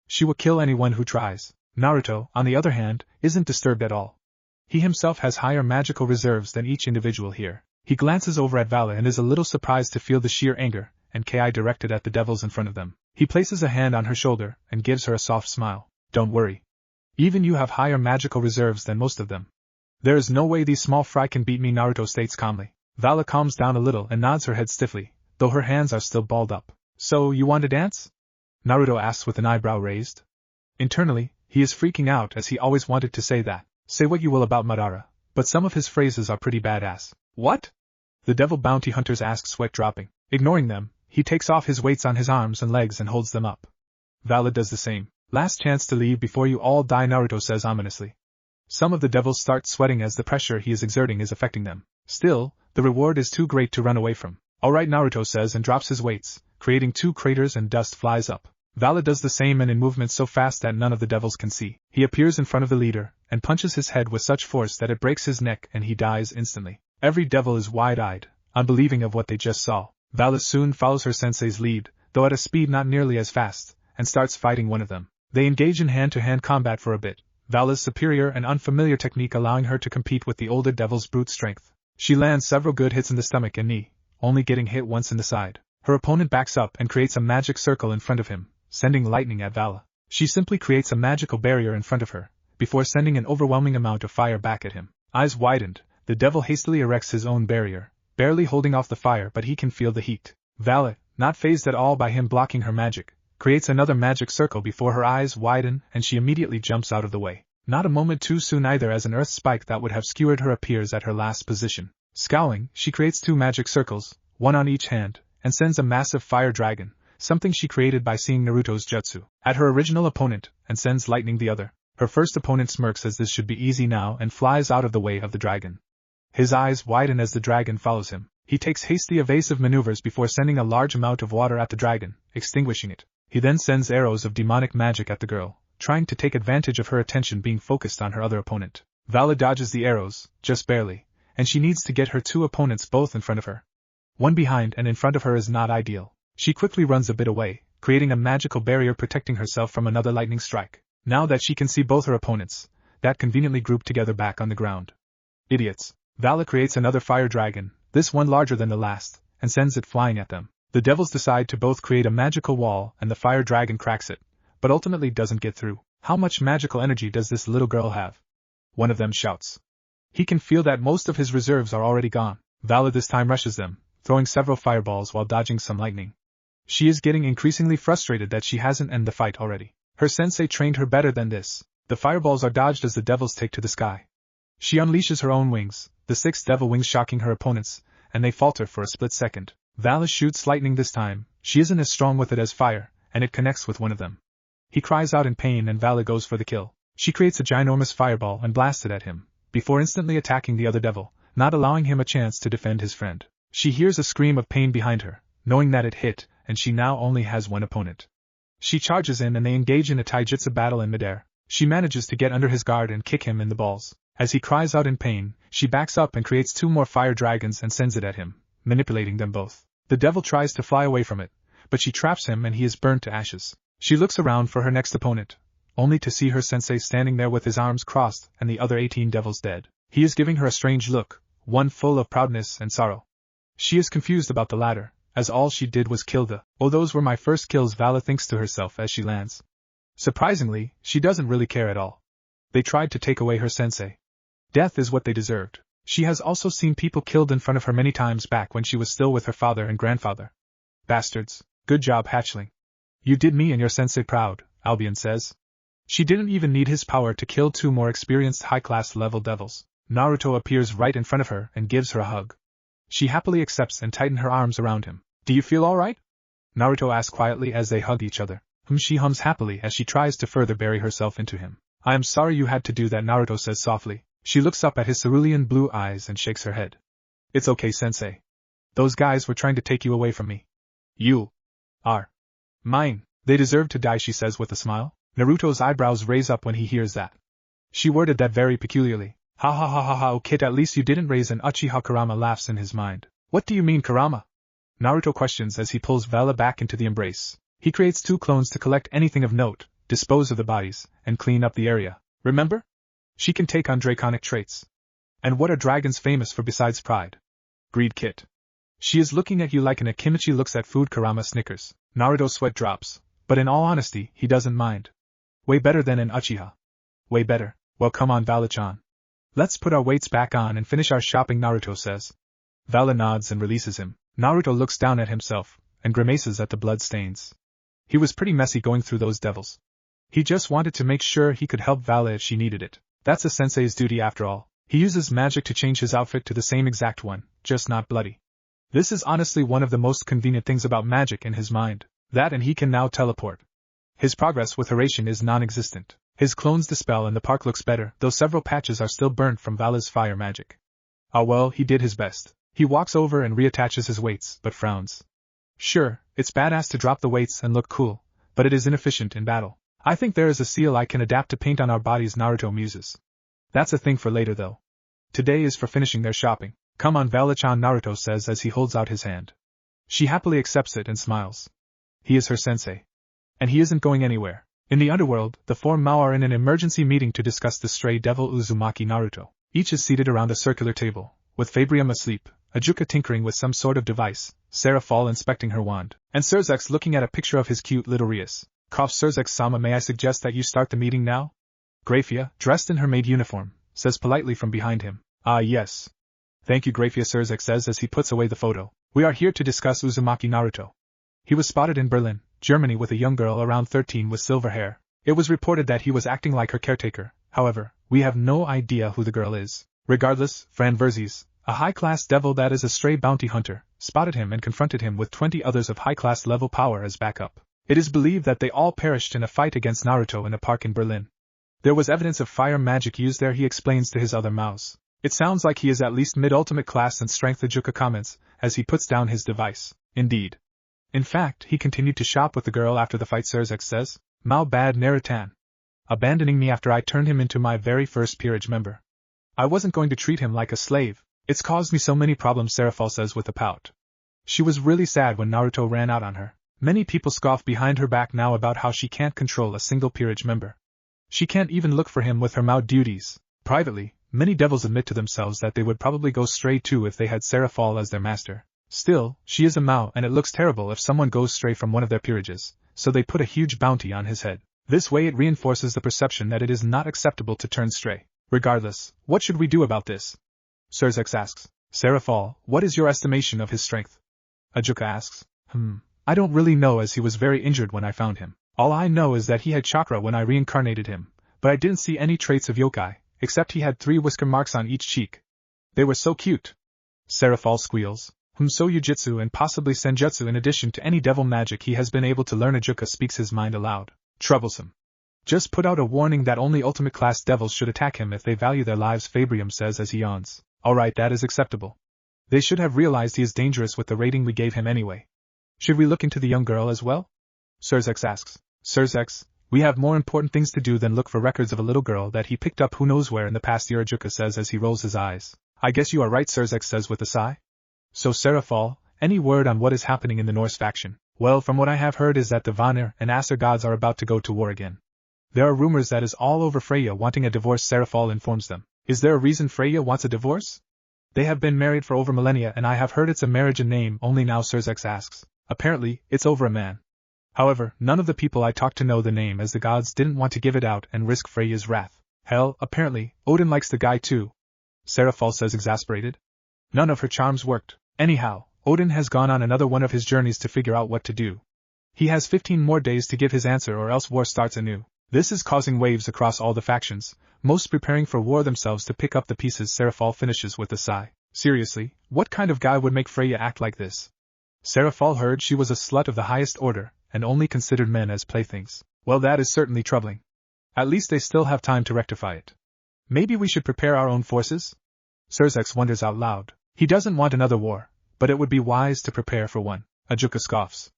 She will kill anyone who tries. Naruto, on the other hand, isn't disturbed at all. He himself has higher magical reserves than each individual here. He glances over at Vala and is a little surprised to feel the sheer anger and ki directed at the devils in front of them. He places a hand on her shoulder and gives her a soft smile. Don't worry. Even you have higher magical reserves than most of them. There is no way these small fry can beat me, Naruto states calmly. Vala calms down a little and nods her head stiffly, though her hands are still balled up. So, you want to dance? Naruto asks with an eyebrow raised. Internally, he is freaking out as he always wanted to say that. Say what you will about Madara, but some of his phrases are pretty badass. What? The devil bounty hunters ask, sweat dropping. Ignoring them, he takes off his weights on his arms and legs and holds them up. Vala does the same. Last chance to leave before you all die, Naruto says ominously. Some of the devils start sweating as the pressure he is exerting is affecting them. Still, the reward is too great to run away from. Alright, Naruto says and drops his weights, creating 2 craters and dust flies up. Vala does the same and in movements so fast that none of the devils can see. He appears in front of the leader, and punches his head with such force that it breaks his neck and he dies instantly. Every devil is wide-eyed, unbelieving of what they just saw. Vala soon follows her sensei's lead, though at a speed not nearly as fast, and starts fighting one of them. They engage in hand-to-hand combat for a bit, Vala's superior and unfamiliar technique allowing her to compete with the older devil's brute strength. She lands several good hits in the stomach and knee, only getting hit once in the side. Her opponent backs up and creates a magic circle in front of him, sending lightning at Vala. She simply creates a magical barrier in front of her, before sending an overwhelming amount of fire back at him. Eyes widened, the devil hastily erects his own barrier, barely holding off the fire, but he can feel the heat. Vala, not fazed at all by him blocking her magic, creates another magic circle before her eyes widen and she immediately jumps out of the way. Not a moment too soon either, as an earth spike that would have skewered her appears at her last position. Scowling, she creates 2 magic circles, one on each hand, and sends a massive fire dragon, something she created by seeing Naruto's jutsu, at her original opponent, and sends lightning the other. Her first opponent smirks as this should be easy now and flies out of the way of the dragon. His eyes widen as the dragon follows him. He takes hasty evasive maneuvers before sending a large amount of water at the dragon, extinguishing it. He then sends arrows of demonic magic at the girl, trying to take advantage of her attention being focused on her other opponent. Vala dodges the arrows, just barely, and she needs to get her 2 opponents both in front of her. One behind and in front of her is not ideal. She quickly runs a bit away, creating a magical barrier protecting herself from another lightning strike. Now that she can see both her opponents, that conveniently grouped together back on the ground. Idiots. Vala creates another fire dragon, this one larger than the last, and sends it flying at them. The devils decide to both create a magical wall and the fire dragon cracks it, but ultimately doesn't get through. How much magical energy does this little girl have? One of them shouts. He can feel that most of his reserves are already gone. Vala this time rushes them, throwing several fireballs while dodging some lightning. She is getting increasingly frustrated that she hasn't ended the fight already. Her sensei trained her better than this. The fireballs are dodged as the devils take to the sky. She unleashes her own wings, the 6 devil wings shocking her opponents, and they falter for a split second. Vala shoots lightning this time. She isn't as strong with it as fire, and it connects with one of them. He cries out in pain and Vala goes for the kill. She creates a ginormous fireball and blasts it at him, before instantly attacking the other devil, not allowing him a chance to defend his friend. She hears a scream of pain behind her, knowing that it hit, and she now only has one opponent. She charges in and they engage in a taijutsu battle in midair. She manages to get under his guard and kick him in the balls. As he cries out in pain, she backs up and creates 2 more fire dragons and sends it at him, manipulating them both. The devil tries to fly away from it, but she traps him and he is burnt to ashes. She looks around for her next opponent, only to see her sensei standing there with his arms crossed and the other 18 devils dead. He is giving her a strange look, one full of proudness and sorrow. She is confused about the latter, as all she did was kill the, "Oh, those were my first kills," Vala thinks to herself as she lands. Surprisingly, she doesn't really care at all. They tried to take away her sensei. Death is what they deserved. She has also seen people killed in front of her many times back when she was still with her father and grandfather. Bastards. Good job, hatchling. You did me and your sensei proud, Albion says. She didn't even need his power to kill 2 more experienced high-class level devils. Naruto appears right in front of her and gives her a hug. She happily accepts and tightens her arms around him. Do you feel alright? Naruto asks quietly as they hug each other. She hums happily as she tries to further bury herself into him. I am sorry you had to do that, Naruto says softly. She looks up at his cerulean blue eyes and shakes her head. It's okay, sensei. Those guys were trying to take you away from me. You are mine. They deserve to die, she says with a smile. Naruto's eyebrows raise up when he hears that. She worded that very peculiarly. Ha ha ha ha ha, oh kid, at least you didn't raise an Uchiha. Kurama laughs in his mind. What do you mean, Kurama? Naruto questions as he pulls Vala back into the embrace. He creates 2 clones to collect anything of note, dispose of the bodies, and clean up the area. Remember? She can take on draconic traits. And what are dragons famous for besides pride? Greed, kid. She is looking at you like an Akimichi looks at food. Kurama snickers. Naruto's sweat drops, but in all honesty, he doesn't mind. Way better than an Uchiha. Way better. Well, come on, Vala-chan. Let's put our weights back on and finish our shopping, Naruto says. Vala nods and releases him. Naruto looks down at himself, and grimaces at the blood stains. He was pretty messy going through those devils. He just wanted to make sure he could help Vala if she needed it. That's a sensei's duty after all. He uses magic to change his outfit to the same exact one, just not bloody. This is honestly one of the most convenient things about magic in his mind. That and he can now teleport. His progress with Hiraishin is non-existent. His clones dispel and the park looks better, though several patches are still burnt from Vala's fire magic. Ah well, he did his best. He walks over and reattaches his weights, but frowns. Sure, it's badass to drop the weights and look cool, but it is inefficient in battle. I think there is a seal I can adapt to paint on our bodies, Naruto muses. That's a thing for later though. Today is for finishing their shopping. Come on, Vala-chan, Naruto says as he holds out his hand. She happily accepts it and smiles. He is her sensei. And he isn't going anywhere. In the underworld, the 4 Mao are in an emergency meeting to discuss the stray devil Uzumaki Naruto. Each is seated around a circular table, with Fabrium asleep, Ajuka tinkering with some sort of device, Seraphol inspecting her wand, and Surzex looking at a picture of his cute little Rias. Cough. Surzex-sama, may I suggest that you start the meeting now? Graphia, dressed in her maid uniform, says politely from behind him. Ah yes. Thank you, Graphia, Surzex says as he puts away the photo. We are here to discuss Uzumaki Naruto. He was spotted in Berlin, Germany with a young girl around 13 with silver hair. It was reported that he was acting like her caretaker. However, we have no idea who the girl is. Regardless, Fran Verzes, a high-class devil that is a stray bounty hunter, spotted him and confronted him with 20 others of high-class level power as backup. It is believed that they all perished in a fight against Naruto in a park in Berlin. There was evidence of fire magic used there, he explains to his other Maos. It sounds like he is at least mid-ultimate class and strength, Ajuka comments, as he puts down his device. Indeed. In fact, he continued to shop with the girl after the fight, Surzex says. Mao bad Narutan. Abandoning me after I turned him into my very first peerage member. I wasn't going to treat him like a slave. It's caused me so many problems, Seraphol says with a pout. She was really sad when Naruto ran out on her. Many people scoff behind her back now about how she can't control a single peerage member. She can't even look for him with her Mao duties. Privately, many devils admit to themselves that they would probably go stray too if they had Seraphol as their master. Still, she is a Mao and it looks terrible if someone goes stray from one of their peerages, so they put a huge bounty on his head. This way it reinforces the perception that it is not acceptable to turn stray. Regardless, what should we do about this? Surzex asks. Seraphol, what is your estimation of his strength? Ajuka asks. I don't really know, as he was very injured when I found him. All I know is that he had chakra when I reincarnated him, but I didn't see any traits of yokai, except he had 3 whisker marks on each cheek. They were so cute. Seraphol squeals. So Yujutsu and possibly Senjutsu in addition to any devil magic he has been able to learn. Ajuka speaks his mind aloud. Troublesome. Just put out a warning that only ultimate class devils should attack him if they value their lives, Fabrium says as he yawns. Alright, that is acceptable. They should have realized he is dangerous with the rating we gave him anyway. Should we look into the young girl as well? Surzex asks. Surzex, we have more important things to do than look for records of a little girl that he picked up who knows where in the past year, Ajuka says as he rolls his eyes. I guess you are right, Surzex says with a sigh. So Seraphol, any word on what is happening in the Norse faction? Well, from what I have heard is that the Vanir and Aser gods are about to go to war again. There are rumors that is all over Freya wanting a divorce, Seraphol informs them. Is there a reason Freya wants a divorce? They have been married for over millennia and I have heard it's a marriage in name only now, Surzex asks. Apparently, it's over a man. However, none of the people I talked to know the name as the gods didn't want to give it out and risk Freya's wrath. Hell, apparently, Odin likes the guy too. Seraphol says exasperated. None of her charms worked. Anyhow, Odin has gone on another one of his journeys to figure out what to do. He has 15 more days to give his answer or else war starts anew. This is causing waves across all the factions, most preparing for war themselves to pick up the pieces. Seraphal finishes with a sigh. Seriously, what kind of guy would make Freya act like this? Seraphal heard she was a slut of the highest order, and only considered men as playthings. Well, that is certainly troubling. At least they still have time to rectify it. Maybe we should prepare our own forces? Surzex wonders out loud. He doesn't want another war, but it would be wise to prepare for one. Ajuka scoffs.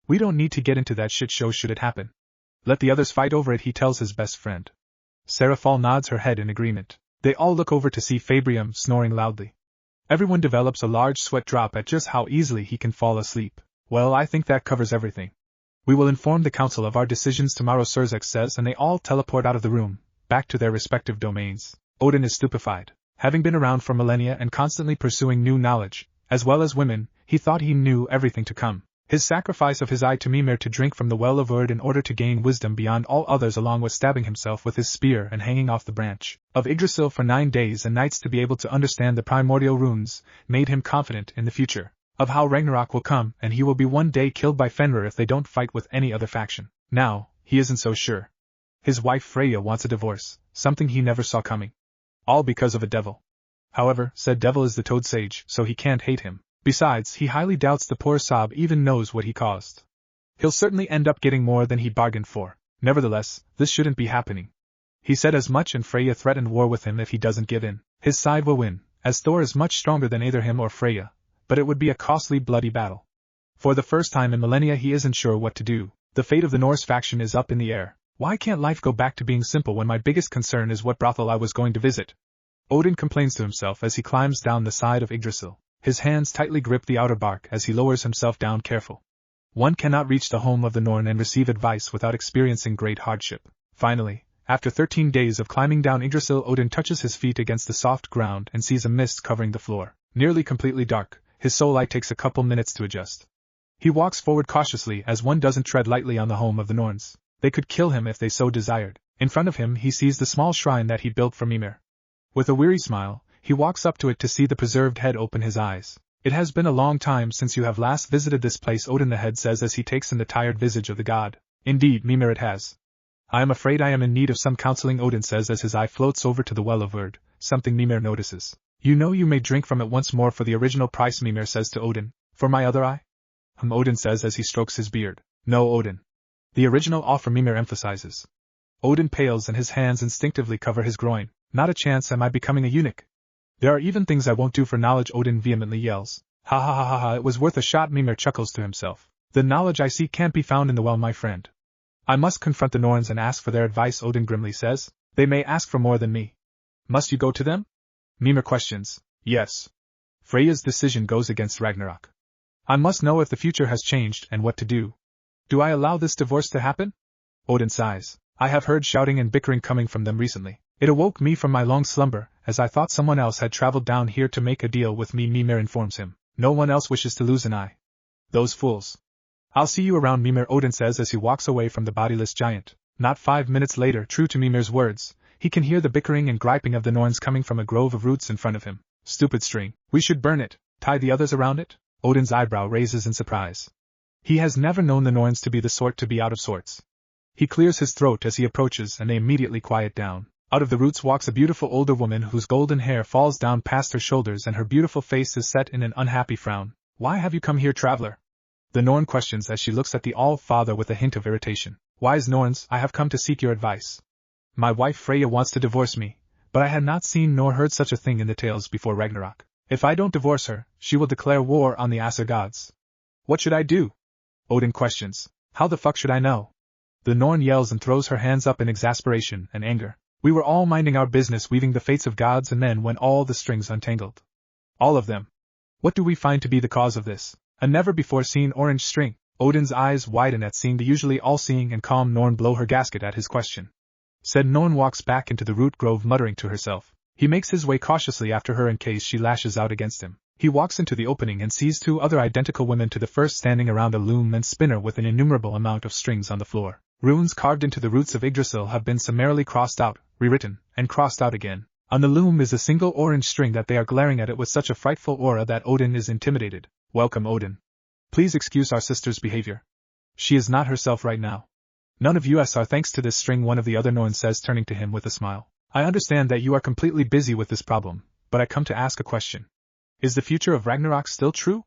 We don't need to get into that shit show should it happen. Let the others fight over it, he tells his best friend. Seraphal nods her head in agreement. They all look over to see Fabrium snoring loudly. Everyone develops a large sweat drop at just how easily he can fall asleep. Well, I think that covers everything. We will inform the council of our decisions tomorrow, Surzex says, and they all teleport out of the room, back to their respective domains. Odin is stupefied. Having been around for millennia and constantly pursuing new knowledge, as well as women, he thought he knew everything to come. His sacrifice of his eye to Mimir to drink from the well of Erd in order to gain wisdom beyond all others, along with stabbing himself with his spear and hanging off the branch of Yggdrasil for 9 days and nights to be able to understand the primordial runes, made him confident in the future, of how Ragnarok will come and he will be one day killed by Fenrir if they don't fight with any other faction. Now, he isn't so sure. His wife Freya wants a divorce, something he never saw coming. All because of a devil. However, said devil is the Toad Sage, so he can't hate him. Besides, he highly doubts the poor Sob even knows what he caused. He'll certainly end up getting more than he bargained for. Nevertheless, this shouldn't be happening. He said as much, and Freya threatened war with him if he doesn't give in. His side will win, as Thor is much stronger than either him or Freya, but it would be a costly, bloody battle. For the first time in millennia he isn't sure what to do. The fate of the Norse faction is up in the air. Why can't life go back to being simple when my biggest concern is what brothel I was going to visit? Odin complains to himself as he climbs down the side of Yggdrasil. His hands tightly grip the outer bark as he lowers himself down careful. One cannot reach the home of the Norn and receive advice without experiencing great hardship. Finally, after 13 days of climbing down Yggdrasil, Odin touches his feet against the soft ground and sees a mist covering the floor. Nearly completely dark, his soul eye takes a couple minutes to adjust. He walks forward cautiously as one doesn't tread lightly on the home of the Norns. They could kill him if they so desired. In front of him he sees the small shrine that he built for Mimir. With a weary smile, he walks up to it to see the preserved head open his eyes. It has been a long time since you have last visited this place, Odin the head says as he takes in the tired visage of the god. Indeed, Mimir, it has. I am afraid I am in need of some counseling, Odin says as his eye floats over to the well of Erd, something Mimir notices. You know you may drink from it once more for the original price, Mimir says to Odin. For my other eye? Odin says as he strokes his beard. No, Odin. The original offer, Mimir emphasizes. Odin pales and his hands instinctively cover his groin. Not a chance am I becoming a eunuch. There are even things I won't do for knowledge, Odin vehemently yells. Ha ha ha ha ha, it was worth a shot, Mimir chuckles to himself. The knowledge I seek can't be found in the well, my friend. I must confront the Norns and ask for their advice, Odin grimly says. They may ask for more than me. Must you go to them? Mimir questions. Yes. Freya's decision goes against Ragnarok. I must know if the future has changed and what to do. Do I allow this divorce to happen? Odin sighs. I have heard shouting and bickering coming from them recently. It awoke me from my long slumber, as I thought someone else had traveled down here to make a deal with me, Mimir informs him. No one else wishes to lose an eye. Those fools. I'll see you around, Mimir, Odin says as he walks away from the bodiless giant. Not 5 minutes later, true to Mimir's words, he can hear the bickering and griping of the Norns coming from a grove of roots in front of him. Stupid string. We should burn it. Tie the others around it? Odin's eyebrow raises in surprise. He has never known the Norns to be the sort to be out of sorts. He clears his throat as he approaches and they immediately quiet down. Out of the roots walks a beautiful older woman whose golden hair falls down past her shoulders and her beautiful face is set in an unhappy frown. Why have you come here, traveler? The Norn questions as she looks at the All-Father with a hint of irritation. Wise Norns, I have come to seek your advice. My wife Freya wants to divorce me, but I had not seen nor heard such a thing in the tales before Ragnarok. If I don't divorce her, she will declare war on the Asgard gods. What should I do? Odin questions. How the fuck should I know? The Norn yells and throws her hands up in exasperation and anger. We were all minding our business, weaving the fates of gods and men, when all the strings untangled. All of them. What do we find to be the cause of this? A never-before-seen orange string. Odin's eyes widen at seeing the usually all-seeing and calm Norn blow her gasket at his question. Said Norn walks back into the root grove muttering to herself. He makes his way cautiously after her in case she lashes out against him. He walks into the opening and sees 2 other identical women to the first standing around a loom and spinner with an innumerable amount of strings on the floor. Runes carved into the roots of Yggdrasil have been summarily crossed out, rewritten, and crossed out again. On the loom is a single orange string that they are glaring at it with such a frightful aura that Odin is intimidated. Welcome, Odin. Please excuse our sister's behavior. She is not herself right now. None of us are thanks to this string, one of the other Norns says, turning to him with a smile. I understand that you are completely busy with this problem, but I come to ask a question. Is the future of Ragnarok still true?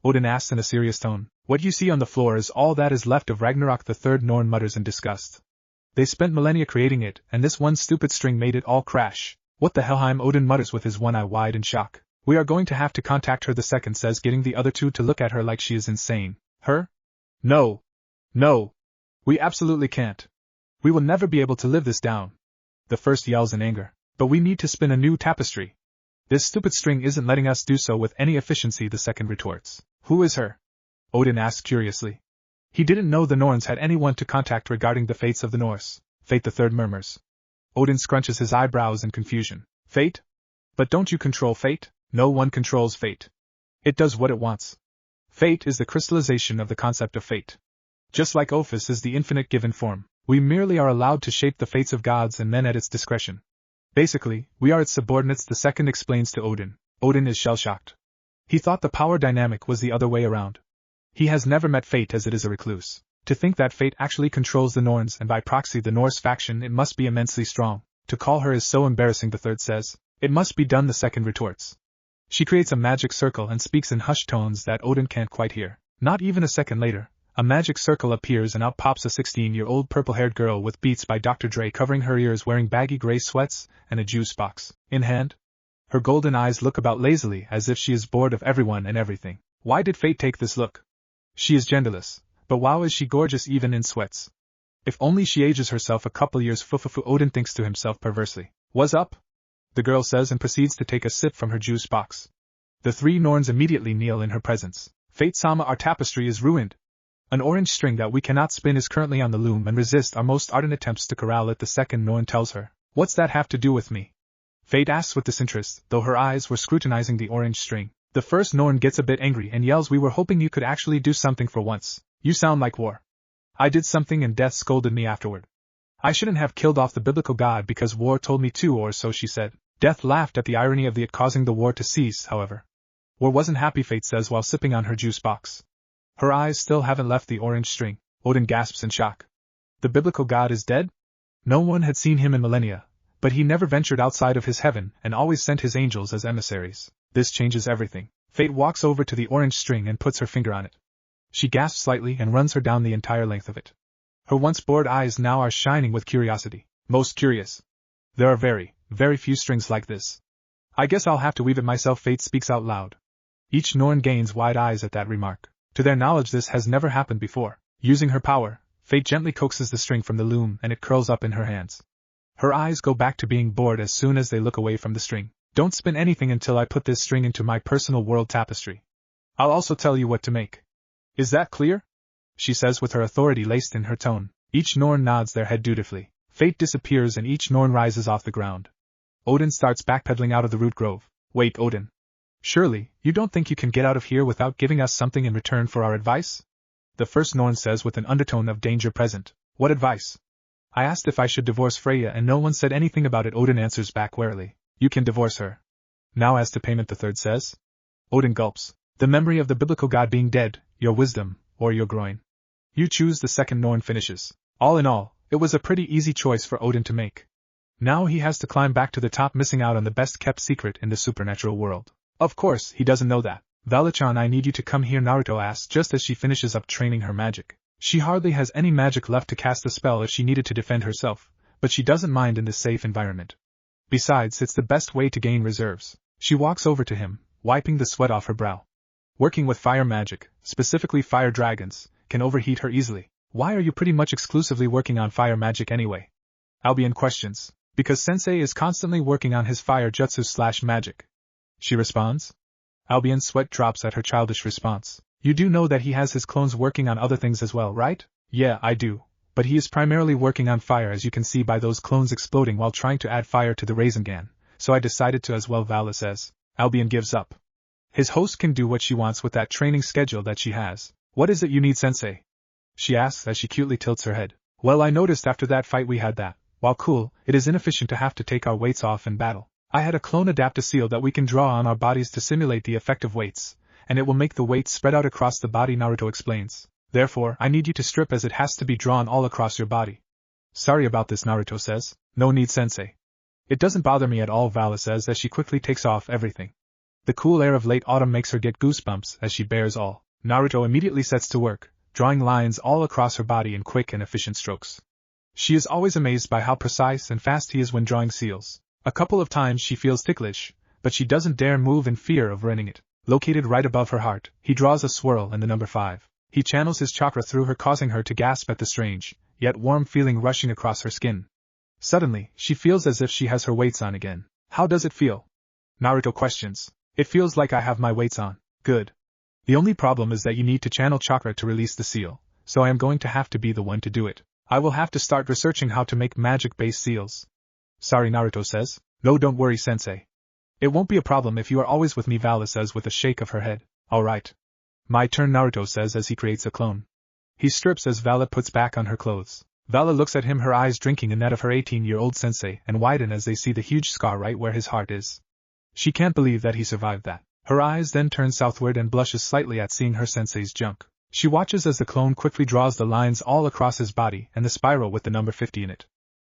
Odin asks in a serious tone. What you see on the floor is all that is left of Ragnarok, the third Norn mutters in disgust. They spent millennia creating it, and this one stupid string made it all crash. What the Helheim, Odin mutters with his one eye wide in shock. We are going to have to contact her, the second says, getting the other two to look at her like she is insane. Her? No. No. We absolutely can't. We will never be able to live this down. The first yells in anger. But we need to spin a new tapestry. This stupid string isn't letting us do so with any efficiency, the second retorts. Who is her? Odin asks curiously. He didn't know the Norns had anyone to contact regarding the fates of the Norse. Fate, the third murmurs. Odin scrunches his eyebrows in confusion. Fate? But don't you control fate? No one controls fate. It does what it wants. Fate is the crystallization of the concept of fate. Just like Ophis is the infinite given form, we merely are allowed to shape the fates of gods and men at its discretion. Basically, we are its subordinates, the second explains to Odin. Odin is shell-shocked. He thought the power dynamic was the other way around. He has never met fate as it is a recluse. To think that fate actually controls the Norns and by proxy the Norse faction, it must be immensely strong. To call her is so embarrassing, the third says. It must be done, the second retorts. She creates a magic circle and speaks in hushed tones that Odin can't quite hear. Not even a second later, a magic circle appears and out pops a 16-year-old purple-haired girl with Beats by Dr. Dre covering her ears, wearing baggy gray sweats and a juice box in hand. Her golden eyes look about lazily as if she is bored of everyone and everything. Why did fate take this look? She is genderless, but wow, is she gorgeous even in sweats. If only she ages herself a couple years. Fufufu, Odin thinks to himself perversely. What's up? The girl says and proceeds to take a sip from her juice box. The three Norns immediately kneel in her presence. Fate-sama, our tapestry is ruined. An orange string that we cannot spin is currently on the loom and resist our most ardent attempts to corral it, the second Norn tells her. What's that have to do with me? Fate asks with disinterest, though her eyes were scrutinizing the orange string. The first Norn gets a bit angry and yells, we were hoping you could actually do something for once. You sound like war. I did something and Death scolded me afterward. I shouldn't have killed off the biblical god because war told me to, or so she said. Death laughed at the irony of it causing the war to cease, however. War wasn't happy, Fate says while sipping on her juice box. Her eyes still haven't left the orange string. Odin gasps in shock. The biblical god is dead? No one had seen him in millennia, but he never ventured outside of his heaven and always sent his angels as emissaries. This changes everything. Fate walks over to the orange string and puts her finger on it. She gasps slightly and runs her down the entire length of it. Her once bored eyes now are shining with curiosity. Most curious. There are very, very few strings like this. I guess I'll have to weave it myself, Fate speaks out loud. Each Norn gains wide eyes at that remark. To their knowledge this has never happened before. Using her power, Fate gently coaxes the string from the loom and it curls up in her hands. Her eyes go back to being bored as soon as they look away from the string. Don't spin anything until I put this string into my personal world tapestry. I'll also tell you what to make. Is that clear? She says with her authority laced in her tone. Each Norn nods their head dutifully. Fate disappears and each Norn rises off the ground. Odin starts backpedaling out of the root grove. Wait, Odin. Surely, you don't think you can get out of here without giving us something in return for our advice? The first Norn says with an undertone of danger present. What advice? I asked if I should divorce Freya and no one said anything about it, Odin answers back warily. You can divorce her. Now as to payment, the third says. Odin gulps. The memory of the biblical god being dead, your wisdom, or your groin. You choose, the second Norn finishes. All in all, it was a pretty easy choice for Odin to make. Now he has to climb back to the top, missing out on the best kept secret in the supernatural world. Of course, he doesn't know that. Valachan, I need you to come here, Naruto asks just as she finishes up training her magic. She hardly has any magic left to cast a spell if she needed to defend herself, but she doesn't mind in this safe environment. Besides, it's the best way to gain reserves. She walks over to him, wiping the sweat off her brow. Working with fire magic, specifically fire dragons, can overheat her easily. Why are you pretty much exclusively working on fire magic anyway? Albion questions. Because Sensei is constantly working on his fire jutsu/magic. She responds. Albion's sweat drops at her childish response. You do know that he has his clones working on other things as well, right? Yeah, I do. But he is primarily working on fire, as you can see by those clones exploding while trying to add fire to the Rasengan, so I decided to as well, Vala says. Albion gives up. His host can do what she wants with that training schedule that she has. What is it you need, Sensei? She asks as she cutely tilts her head. Well, I noticed after that fight we had that, while cool, it is inefficient to have to take our weights off in battle. I had a clone adapt a seal that we can draw on our bodies to simulate the effect of weights, and it will make the weights spread out across the body, Naruto explains. Therefore, I need you to strip as it has to be drawn all across your body. Sorry about this, Naruto says. No need, sensei. It doesn't bother me at all, Vala says as she quickly takes off everything. The cool air of late autumn makes her get goosebumps as she bears all. Naruto immediately sets to work, drawing lines all across her body in quick and efficient strokes. She is always amazed by how precise and fast he is when drawing seals. A couple of times she feels ticklish, but she doesn't dare move in fear of ruining it. Located right above her heart, he draws a swirl and the number 5. He channels his chakra through her, causing her to gasp at the strange, yet warm feeling rushing across her skin. Suddenly, she feels as if she has her weights on again. How does it feel? Naruto questions. It feels like I have my weights on. Good. The only problem is that you need to channel chakra to release the seal, so I am going to have to be the one to do it. I will have to start researching how to make magic-based seals. Sorry, Naruto says. No, don't worry, sensei. It won't be a problem if you are always with me, Vala says with a shake of her head. Alright. My turn, Naruto says as he creates a clone. He strips as Vala puts back on her clothes. Vala looks at him, her eyes drinking in that of her 18-year-old sensei, and widen as they see the huge scar right where his heart is. She can't believe that he survived that. Her eyes then turn southward and blushes slightly at seeing her sensei's junk. She watches as the clone quickly draws the lines all across his body and the spiral with the number 50 in it.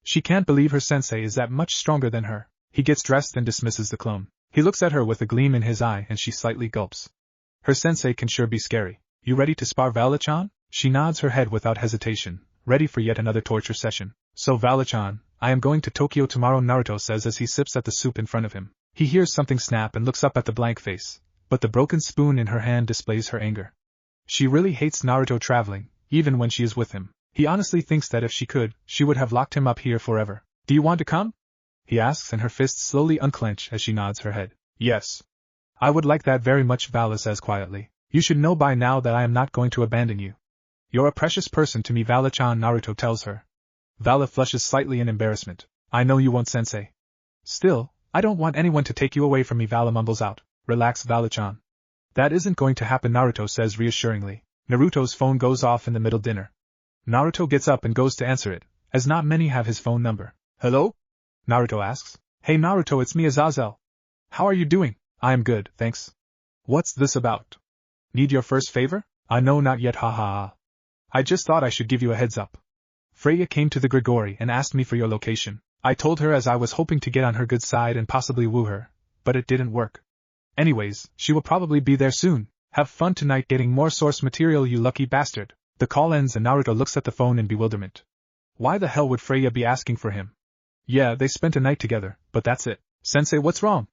She can't believe her sensei is that much stronger than her. He gets dressed and dismisses the clone. He looks at her with a gleam in his eye and she slightly gulps. Her sensei can sure be scary. You ready to spar, Vala-chan? She nods her head without hesitation, ready for yet another torture session. So Vala-chan, I am going to Tokyo tomorrow, Naruto says as he sips at the soup in front of him. He hears something snap and looks up at the blank face, but the broken spoon in her hand displays her anger. She really hates Naruto traveling, even when she is with him. He honestly thinks that if she could, she would have locked him up here forever. Do you want to come? He asks and her fists slowly unclench as she nods her head. Yes. I would like that very much, Vala says quietly. You should know by now that I am not going to abandon you. You're a precious person to me, Vala-chan, Naruto tells her. Vala flushes slightly in embarrassment. I know you won't, sensei. Still, I don't want anyone to take you away from me, Vala mumbles out. Relax, Vala-chan. That isn't going to happen, Naruto says reassuringly. Naruto's phone goes off in the middle dinner. Naruto gets up and goes to answer it, as not many have his phone number. Hello? Naruto asks. Hey Naruto, it's me, Azazel. How are you doing? I am good, thanks. What's this about? Need your first favor? I know, not yet, ha ha ha. I just thought I should give you a heads up. Freya came to the Grigori and asked me for your location. I told her as I was hoping to get on her good side and possibly woo her, but it didn't work. Anyways, she will probably be there soon. Have fun tonight getting more source material, you lucky bastard. The call ends and Naruto looks at the phone in bewilderment. Why the hell would Freya be asking for him? Yeah, they spent a night together, but that's it. Sensei, what's wrong?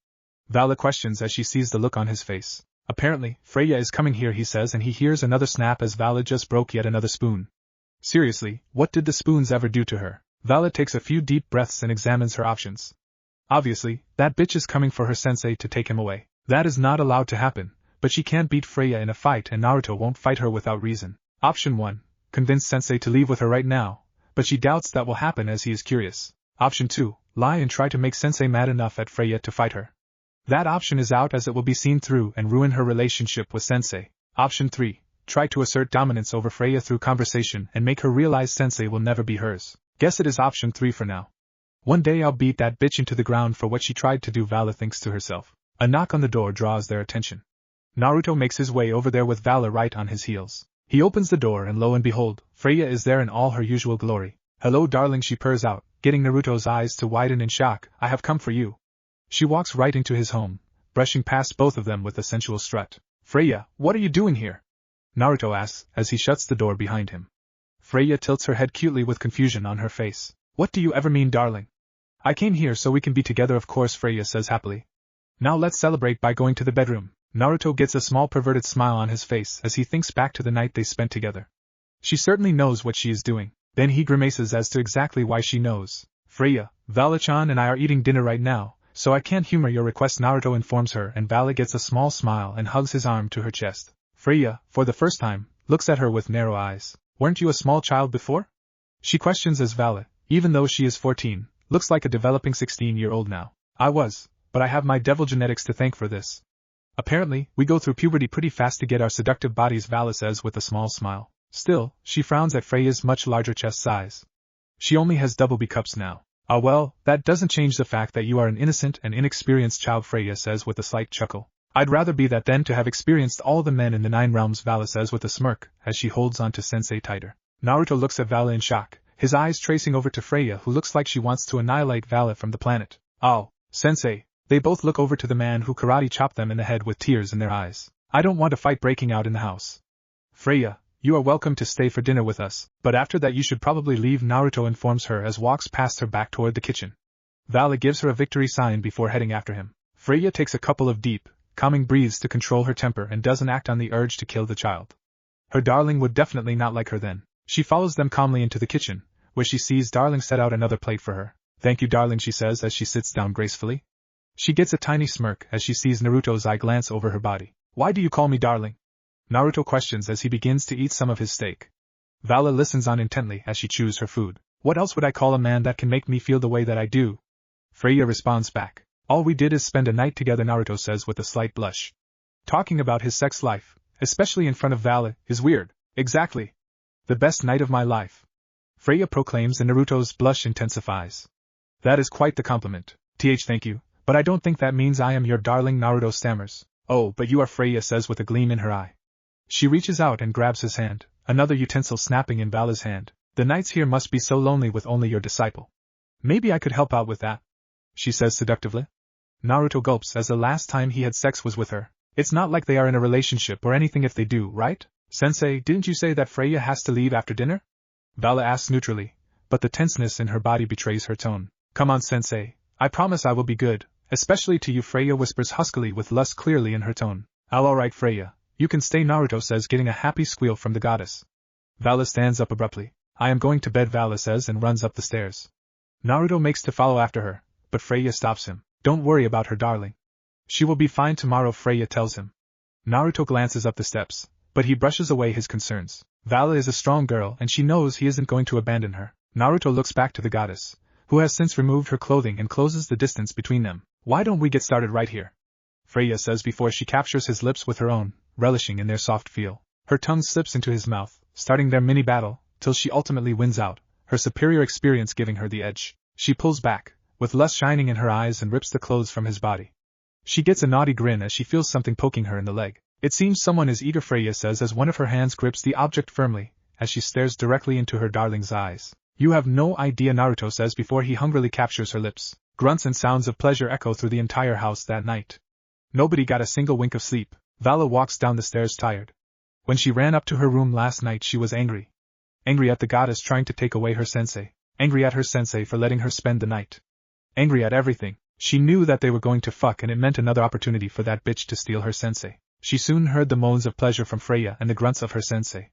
Vala questions as she sees the look on his face. Apparently, Freya is coming here, he says, and he hears another snap as Vala just broke yet another spoon. Seriously, what did the spoons ever do to her? Vala takes a few deep breaths and examines her options. Obviously, that bitch is coming for her sensei to take him away. That is not allowed to happen, but she can't beat Freya in a fight and Naruto won't fight her without reason. Option 1. Convince sensei to leave with her right now, but she doubts that will happen as he is curious. Option 2. Lie and try to make sensei mad enough at Freya to fight her. That option is out as it will be seen through and ruin her relationship with sensei. Option 3. Try to assert dominance over Freya through conversation and make her realize sensei will never be hers. Guess it is option 3 for now. One day I'll beat that bitch into the ground for what she tried to do, Vala thinks to herself. A knock on the door draws their attention. Naruto makes his way over there with Vala right on his heels. He opens the door and lo and behold, Freya is there in all her usual glory. Hello darling, she purrs out, getting Naruto's eyes to widen in shock. I have come for you. She walks right into his home, brushing past both of them with a sensual strut. Freya, what are you doing here? Naruto asks, as he shuts the door behind him. Freya tilts her head cutely with confusion on her face. What do you ever mean, darling? I came here so we can be together, of course, Freya says happily. Now let's celebrate by going to the bedroom. Naruto gets a small perverted smile on his face as he thinks back to the night they spent together. She certainly knows what she is doing. Then he grimaces as to exactly why she knows. Freya, Vala-chan and I are eating dinner right now, so I can't humor your request, Naruto informs her, and Vala gets a small smile and hugs his arm to her chest. Freya, for the first time, looks at her with narrow eyes. Weren't you a small child before? She questions as Vala, even though she is 14, looks like a developing 16-year-old now. I was, but I have my devil genetics to thank for this. Apparently, we go through puberty pretty fast to get our seductive bodies, Vala says with a small smile. Still, she frowns at Freya's much larger chest size. She only has double B cups now. Ah well, that doesn't change the fact that you are an innocent and inexperienced child, Freya says with a slight chuckle. I'd rather be that than to have experienced all the men in the 9 realms, Vala says with a smirk, as she holds on to Sensei tighter. Naruto looks at Vala in shock, his eyes tracing over to Freya, who looks like she wants to annihilate Vala from the planet. Oh, Sensei. They both look over to the man who karate chopped them in the head with tears in their eyes. I don't want a fight breaking out in the house. Freya, you are welcome to stay for dinner with us, but after that you should probably leave, Naruto informs her as walks past her back toward the kitchen. Vala gives her a victory sign before heading after him. Freya takes a couple of deep, calming breathes to control her temper and doesn't act on the urge to kill the child. Her darling would definitely not like her then. She follows them calmly into the kitchen, where she sees Darling set out another plate for her. Thank you, darling, she says as she sits down gracefully. She gets a tiny smirk as she sees Naruto's eye glance over her body. Why do you call me darling? Naruto questions as he begins to eat some of his steak. Vala listens on intently as she chews her food. What else would I call a man that can make me feel the way that I do? Freya responds back. All we did is spend a night together, Naruto says with a slight blush. Talking about his sex life, especially in front of Vala, is weird. Exactly. The best night of my life. Freya proclaims and Naruto's blush intensifies. That is quite the compliment. Thank you, but I don't think that means I am your darling, Naruto stammers. Oh, but you are, Freya says with a gleam in her eye. She reaches out and grabs his hand, another utensil snapping in Vala's hand. The nights here must be so lonely with only your disciple. Maybe I could help out with that, she says seductively. Naruto gulps as the last time he had sex was with her. It's not like they are in a relationship or anything if they do, right? Sensei, didn't you say that Freya has to leave after dinner? Vala asks neutrally, but the tenseness in her body betrays her tone. Come on, Sensei, I promise I will be good, especially to you, Freya whispers huskily with lust clearly in her tone. Alright, Freya, you can stay, Naruto says, getting a happy squeal from the goddess. Vala stands up abruptly. I am going to bed, Vala says and runs up the stairs. Naruto makes to follow after her, but Freya stops him. Don't worry about her, darling. She will be fine tomorrow, Freya tells him. Naruto glances up the steps, but he brushes away his concerns. Vala is a strong girl and she knows he isn't going to abandon her. Naruto looks back to the goddess, who has since removed her clothing and closes the distance between them. Why don't we get started right here? Freya says before she captures his lips with her own, relishing in their soft feel. Her tongue slips into his mouth, starting their mini battle, till she ultimately wins out, her superior experience giving her the edge. She pulls back, with lust shining in her eyes, and rips the clothes from his body. She gets a naughty grin as she feels something poking her in the leg. It seems someone is eager, Freya says as one of her hands grips the object firmly, as she stares directly into her darling's eyes. You have no idea, Naruto says before he hungrily captures her lips. Grunts and sounds of pleasure echo through the entire house that night. Nobody got a single wink of sleep. Vala walks down the stairs tired. When she ran up to her room last night she was angry. Angry at the goddess trying to take away her sensei. Angry at her sensei for letting her spend the night. Angry at everything. She knew that they were going to fuck and it meant another opportunity for that bitch to steal her sensei. She soon heard the moans of pleasure from Freya and the grunts of her sensei.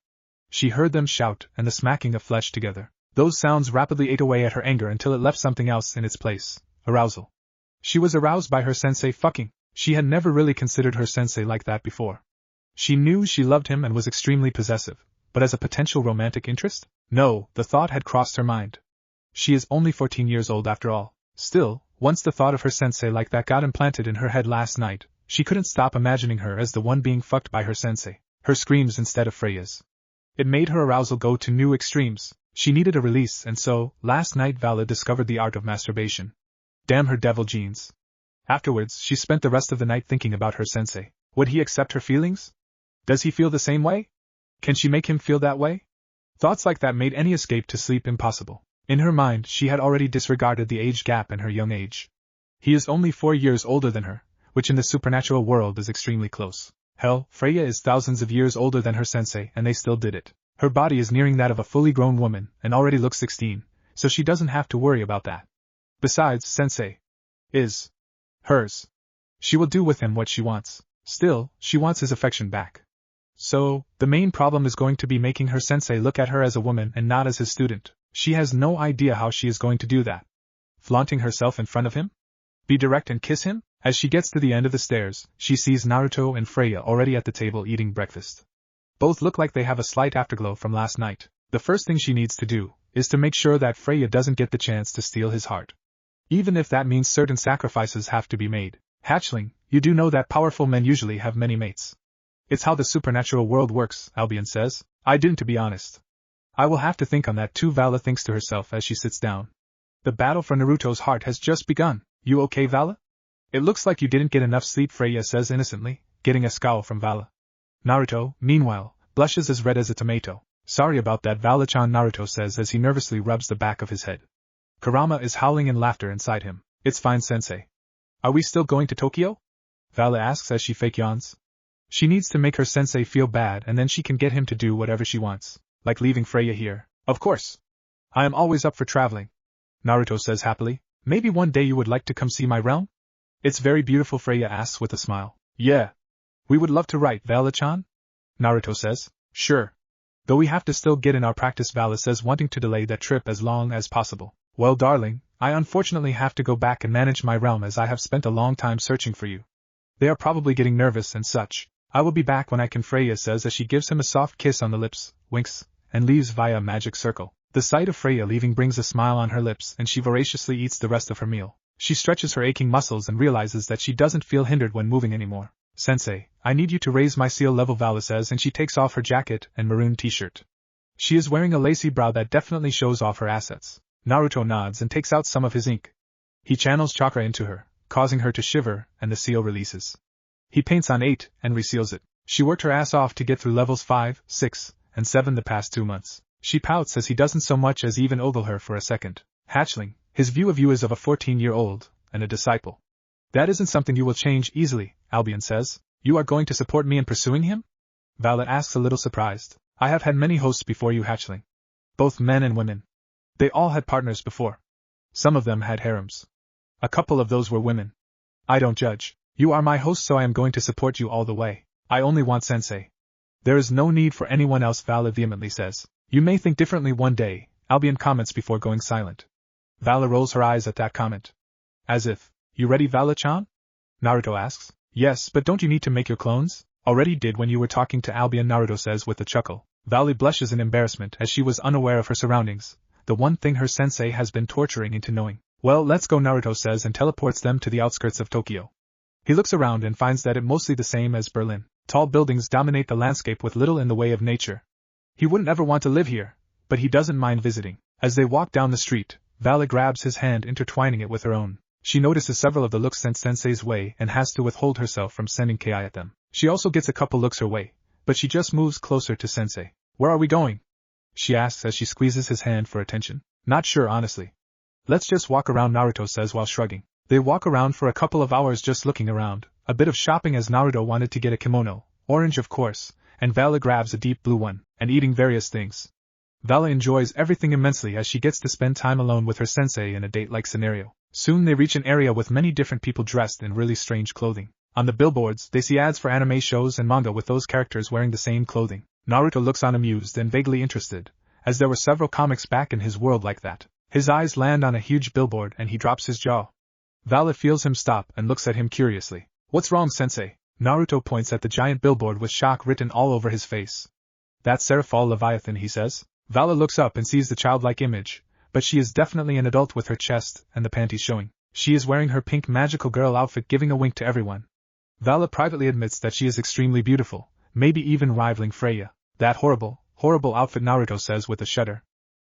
She heard them shout and the smacking of flesh together. Those sounds rapidly ate away at her anger until it left something else in its place. Arousal. She was aroused by her sensei fucking. She had never really considered her sensei like that before. She knew she loved him and was extremely possessive, but as a potential romantic interest? No, the thought had crossed her mind. She is only 14 years old after all. Still, once the thought of her sensei like that got implanted in her head last night, she couldn't stop imagining her as the one being fucked by her sensei, her screams instead of Freya's. It made her arousal go to new extremes. She needed a release, and so, last night Vala discovered the art of masturbation. Damn her devil genes. Afterwards, she spent the rest of the night thinking about her sensei. Would he accept her feelings? Does he feel the same way? Can she make him feel that way? Thoughts like that made any escape to sleep impossible. In her mind, she had already disregarded the age gap in her young age. He is only 4 years older than her, which in the supernatural world is extremely close. Hell, Freya is thousands of years older than her sensei and they still did it. Her body is nearing that of a fully grown woman and already looks 16, so she doesn't have to worry about that. Besides, sensei is hers. She will do with him what she wants. Still, she wants his affection back. So, the main problem is going to be making her sensei look at her as a woman and not as his student. She has no idea how she is going to do that. Flaunting herself in front of him? Be direct and kiss him? As she gets to the end of the stairs, she sees Naruto and Freya already at the table eating breakfast. Both look like they have a slight afterglow from last night. The first thing she needs to do is to make sure that Freya doesn't get the chance to steal his heart. Even if that means certain sacrifices have to be made. Hatchling, you do know that powerful men usually have many mates. It's how the supernatural world works, Albion says. I didn't, to be honest. I will have to think on that too, Vala thinks to herself as she sits down. The battle for Naruto's heart has just begun. You okay, Vala? It looks like you didn't get enough sleep, Freya says innocently, getting a scowl from Vala. Naruto, meanwhile, blushes as red as a tomato. Sorry about that, Vala-chan, Naruto says as he nervously rubs the back of his head. Kurama is howling in laughter inside him. It's fine, sensei. Are we still going to Tokyo? Vala asks as she fake yawns. She needs to make her sensei feel bad and then she can get him to do whatever she wants, like leaving Freya here. Of course. I am always up for traveling. Naruto says happily. Maybe one day you would like to come see my realm? It's very beautiful, Freya asks with a smile. Yeah. We would love to, right, Vala-chan? Naruto says. Sure. Though we have to still get in our practice, Vala says, wanting to delay that trip as long as possible. Well, darling, I unfortunately have to go back and manage my realm as I have spent a long time searching for you. They are probably getting nervous and such. I will be back when I can, Freya says as she gives him a soft kiss on the lips, winks, and leaves via a magic circle. The sight of Freya leaving brings a smile on her lips and she voraciously eats the rest of her meal. She stretches her aching muscles and realizes that she doesn't feel hindered when moving anymore. Sensei, I need you to raise my seal level, Vala says, and she takes off her jacket and maroon t-shirt. She is wearing a lacy brow that definitely shows off her assets. Naruto nods and takes out some of his ink. He channels chakra into her, causing her to shiver, and the seal releases. He paints on 8 and reseals it. She worked her ass off to get through levels 5, 6, and 7 the past 2 months. She pouts as he doesn't so much as even ogle her for a second. Hatchling, his view of you is of a 14-year-old, and a disciple. That isn't something you will change easily, Albion says. You are going to support me in pursuing him? Vala asks a little surprised. I have had many hosts before you, Hatchling. Both men and women. They all had partners before. Some of them had harems. A couple of those were women. I don't judge. You are my host, so I am going to support you all the way. I only want sensei. There is no need for anyone else, Vala vehemently says. You may think differently one day, Albion comments before going silent. Vala rolls her eyes at that comment. As if, you ready, Vala-chan? Naruto asks. Yes, but don't you need to make your clones? Already did when you were talking to Albion, Naruto says with a chuckle. Vala blushes in embarrassment as she was unaware of her surroundings, the one thing her sensei has been torturing into knowing. Well, let's go, Naruto says and teleports them to the outskirts of Tokyo. He looks around and finds that it mostly the same as Berlin. Tall buildings dominate the landscape with little in the way of nature. He wouldn't ever want to live here, but he doesn't mind visiting. As they walk down the street, Vala grabs his hand, intertwining it with her own. She notices several of the looks sent Sensei's way and has to withhold herself from sending Ki at them. She also gets a couple looks her way, but she just moves closer to Sensei. Where are we going? She asks as she squeezes his hand for attention. Not sure, honestly. Let's just walk around, Naruto says while shrugging. They walk around for a couple of hours just looking around, a bit of shopping as Naruto wanted to get a kimono, orange of course, and Vala grabs a deep blue one, and eating various things. Vala enjoys everything immensely as she gets to spend time alone with her sensei in a date-like scenario. Soon they reach an area with many different people dressed in really strange clothing. On the billboards, they see ads for anime shows and manga with those characters wearing the same clothing. Naruto looks on amused and vaguely interested, as there were several comics back in his world like that. His eyes land on a huge billboard and he drops his jaw. Vala feels him stop and looks at him curiously. What's wrong, sensei? Naruto points at the giant billboard with shock written all over his face. That's Seraphal Leviathan, he says. Vala looks up and sees the childlike image, but she is definitely an adult with her chest and the panties showing. She is wearing her pink magical girl outfit, giving a wink to everyone. Vala privately admits that she is extremely beautiful, maybe even rivaling Freya. That horrible, horrible outfit, Naruto says with a shudder.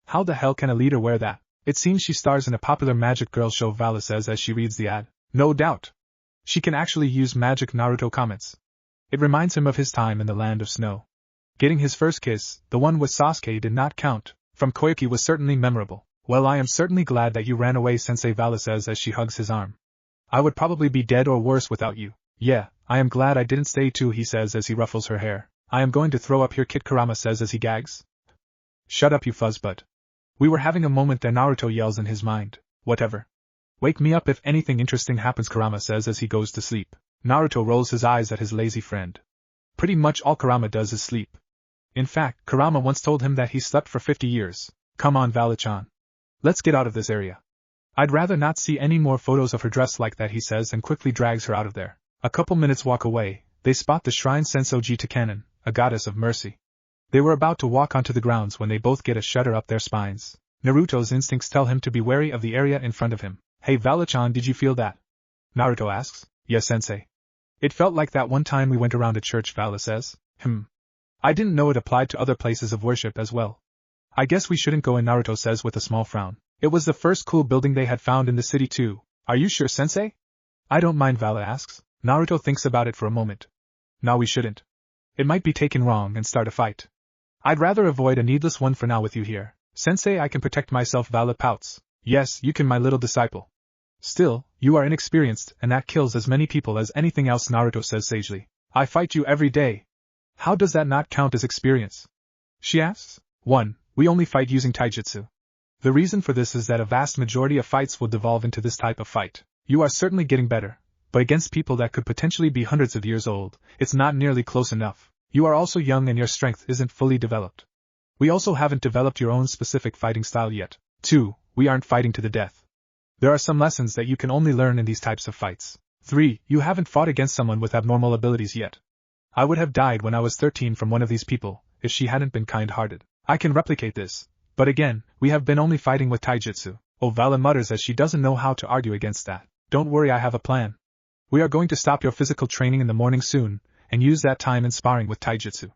How the hell can a leader wear that? It seems she stars in a popular magic girl show, Vala says as she reads the ad. No doubt. She can actually use magic, Naruto comments. It reminds him of his time in the land of snow. Getting his first kiss, the one with Sasuke, did not count. From Koyuki was certainly memorable. Well, I am certainly glad that you ran away, Sensei, Vala says as she hugs his arm. I would probably be dead or worse without you. Yeah, I am glad I didn't stay too, he says as he ruffles her hair. I am going to throw up here, Kid Kurama says as he gags. Shut up, you fuzzbutt. We were having a moment there, Naruto yells in his mind. Whatever. Wake me up if anything interesting happens, Kurama says as he goes to sleep. Naruto rolls his eyes at his lazy friend. Pretty much all Kurama does is sleep. In fact, Kurama once told him that he slept for 50 years. Come on, Vala-chan. Let's get out of this area. I'd rather not see any more photos of her dressed like that, he says and quickly drags her out of there. A couple minutes walk away, they spot the shrine Sensoji to Kanon, a goddess of mercy. They were about to walk onto the grounds when they both get a shudder up their spines. Naruto's instincts tell him to be wary of the area in front of him. Hey Vala-chan, did you feel that? Naruto asks. Yes, sensei. It felt like that one time we went around a church, Vala says. I didn't know it applied to other places of worship as well. I guess we shouldn't go in, Naruto says with a small frown. It was the first cool building they had found in the city too. Are you sure, sensei? I don't mind, Vala asks. Naruto thinks about it for a moment. No, we shouldn't. It might be taken wrong and start a fight. I'd rather avoid a needless one for now with you here. Sensei, I can protect myself, Vala pouts. Yes, you can, my little disciple. Still, you are inexperienced, and that kills as many people as anything else, Naruto says sagely. I fight you every day. How does that not count as experience? She asks. 1. We only fight using taijutsu. The reason for this is that a vast majority of fights will devolve into this type of fight. You are certainly getting better, but against people that could potentially be hundreds of years old, it's not nearly close enough. You are also young and your strength isn't fully developed. We also haven't developed your own specific fighting style yet. 2. We aren't fighting to the death. There are some lessons that you can only learn in these types of fights. 3. You haven't fought against someone with abnormal abilities yet. I would have died when I was 13 from one of these people, if she hadn't been kind-hearted. I can replicate this, but again, we have been only fighting with taijutsu. Oh, Vala mutters as she doesn't know how to argue against that. Don't worry, I have a plan. We are going to stop your physical training in the morning soon, and use that time in sparring with taijutsu.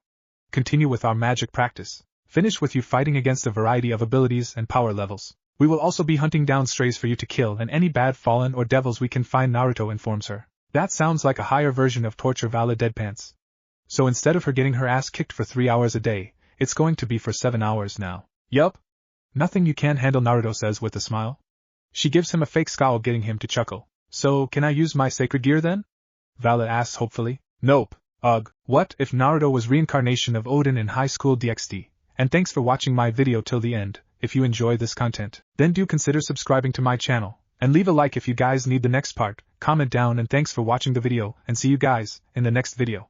Continue with our magic practice. Finish with you fighting against a variety of abilities and power levels. We will also be hunting down strays for you to kill and any bad fallen or devils we can find, Naruto informs her. That sounds like a higher version of torture, Vala deadpans. So instead of her getting her ass kicked for 3 hours a day, it's going to be for 7 hours now. Yup. Nothing you can't handle, Naruto says with a smile. She gives him a fake scowl, getting him to chuckle. So, can I use my sacred gear then? Vala asks hopefully. Nope. Ugh. What if Naruto was reincarnation of Odin in high school DxD? And thanks for watching my video till the end. If you enjoy this content, then do consider subscribing to my channel, and leave a like if you guys need the next part, comment down, and thanks for watching the video, and see you guys in the next video.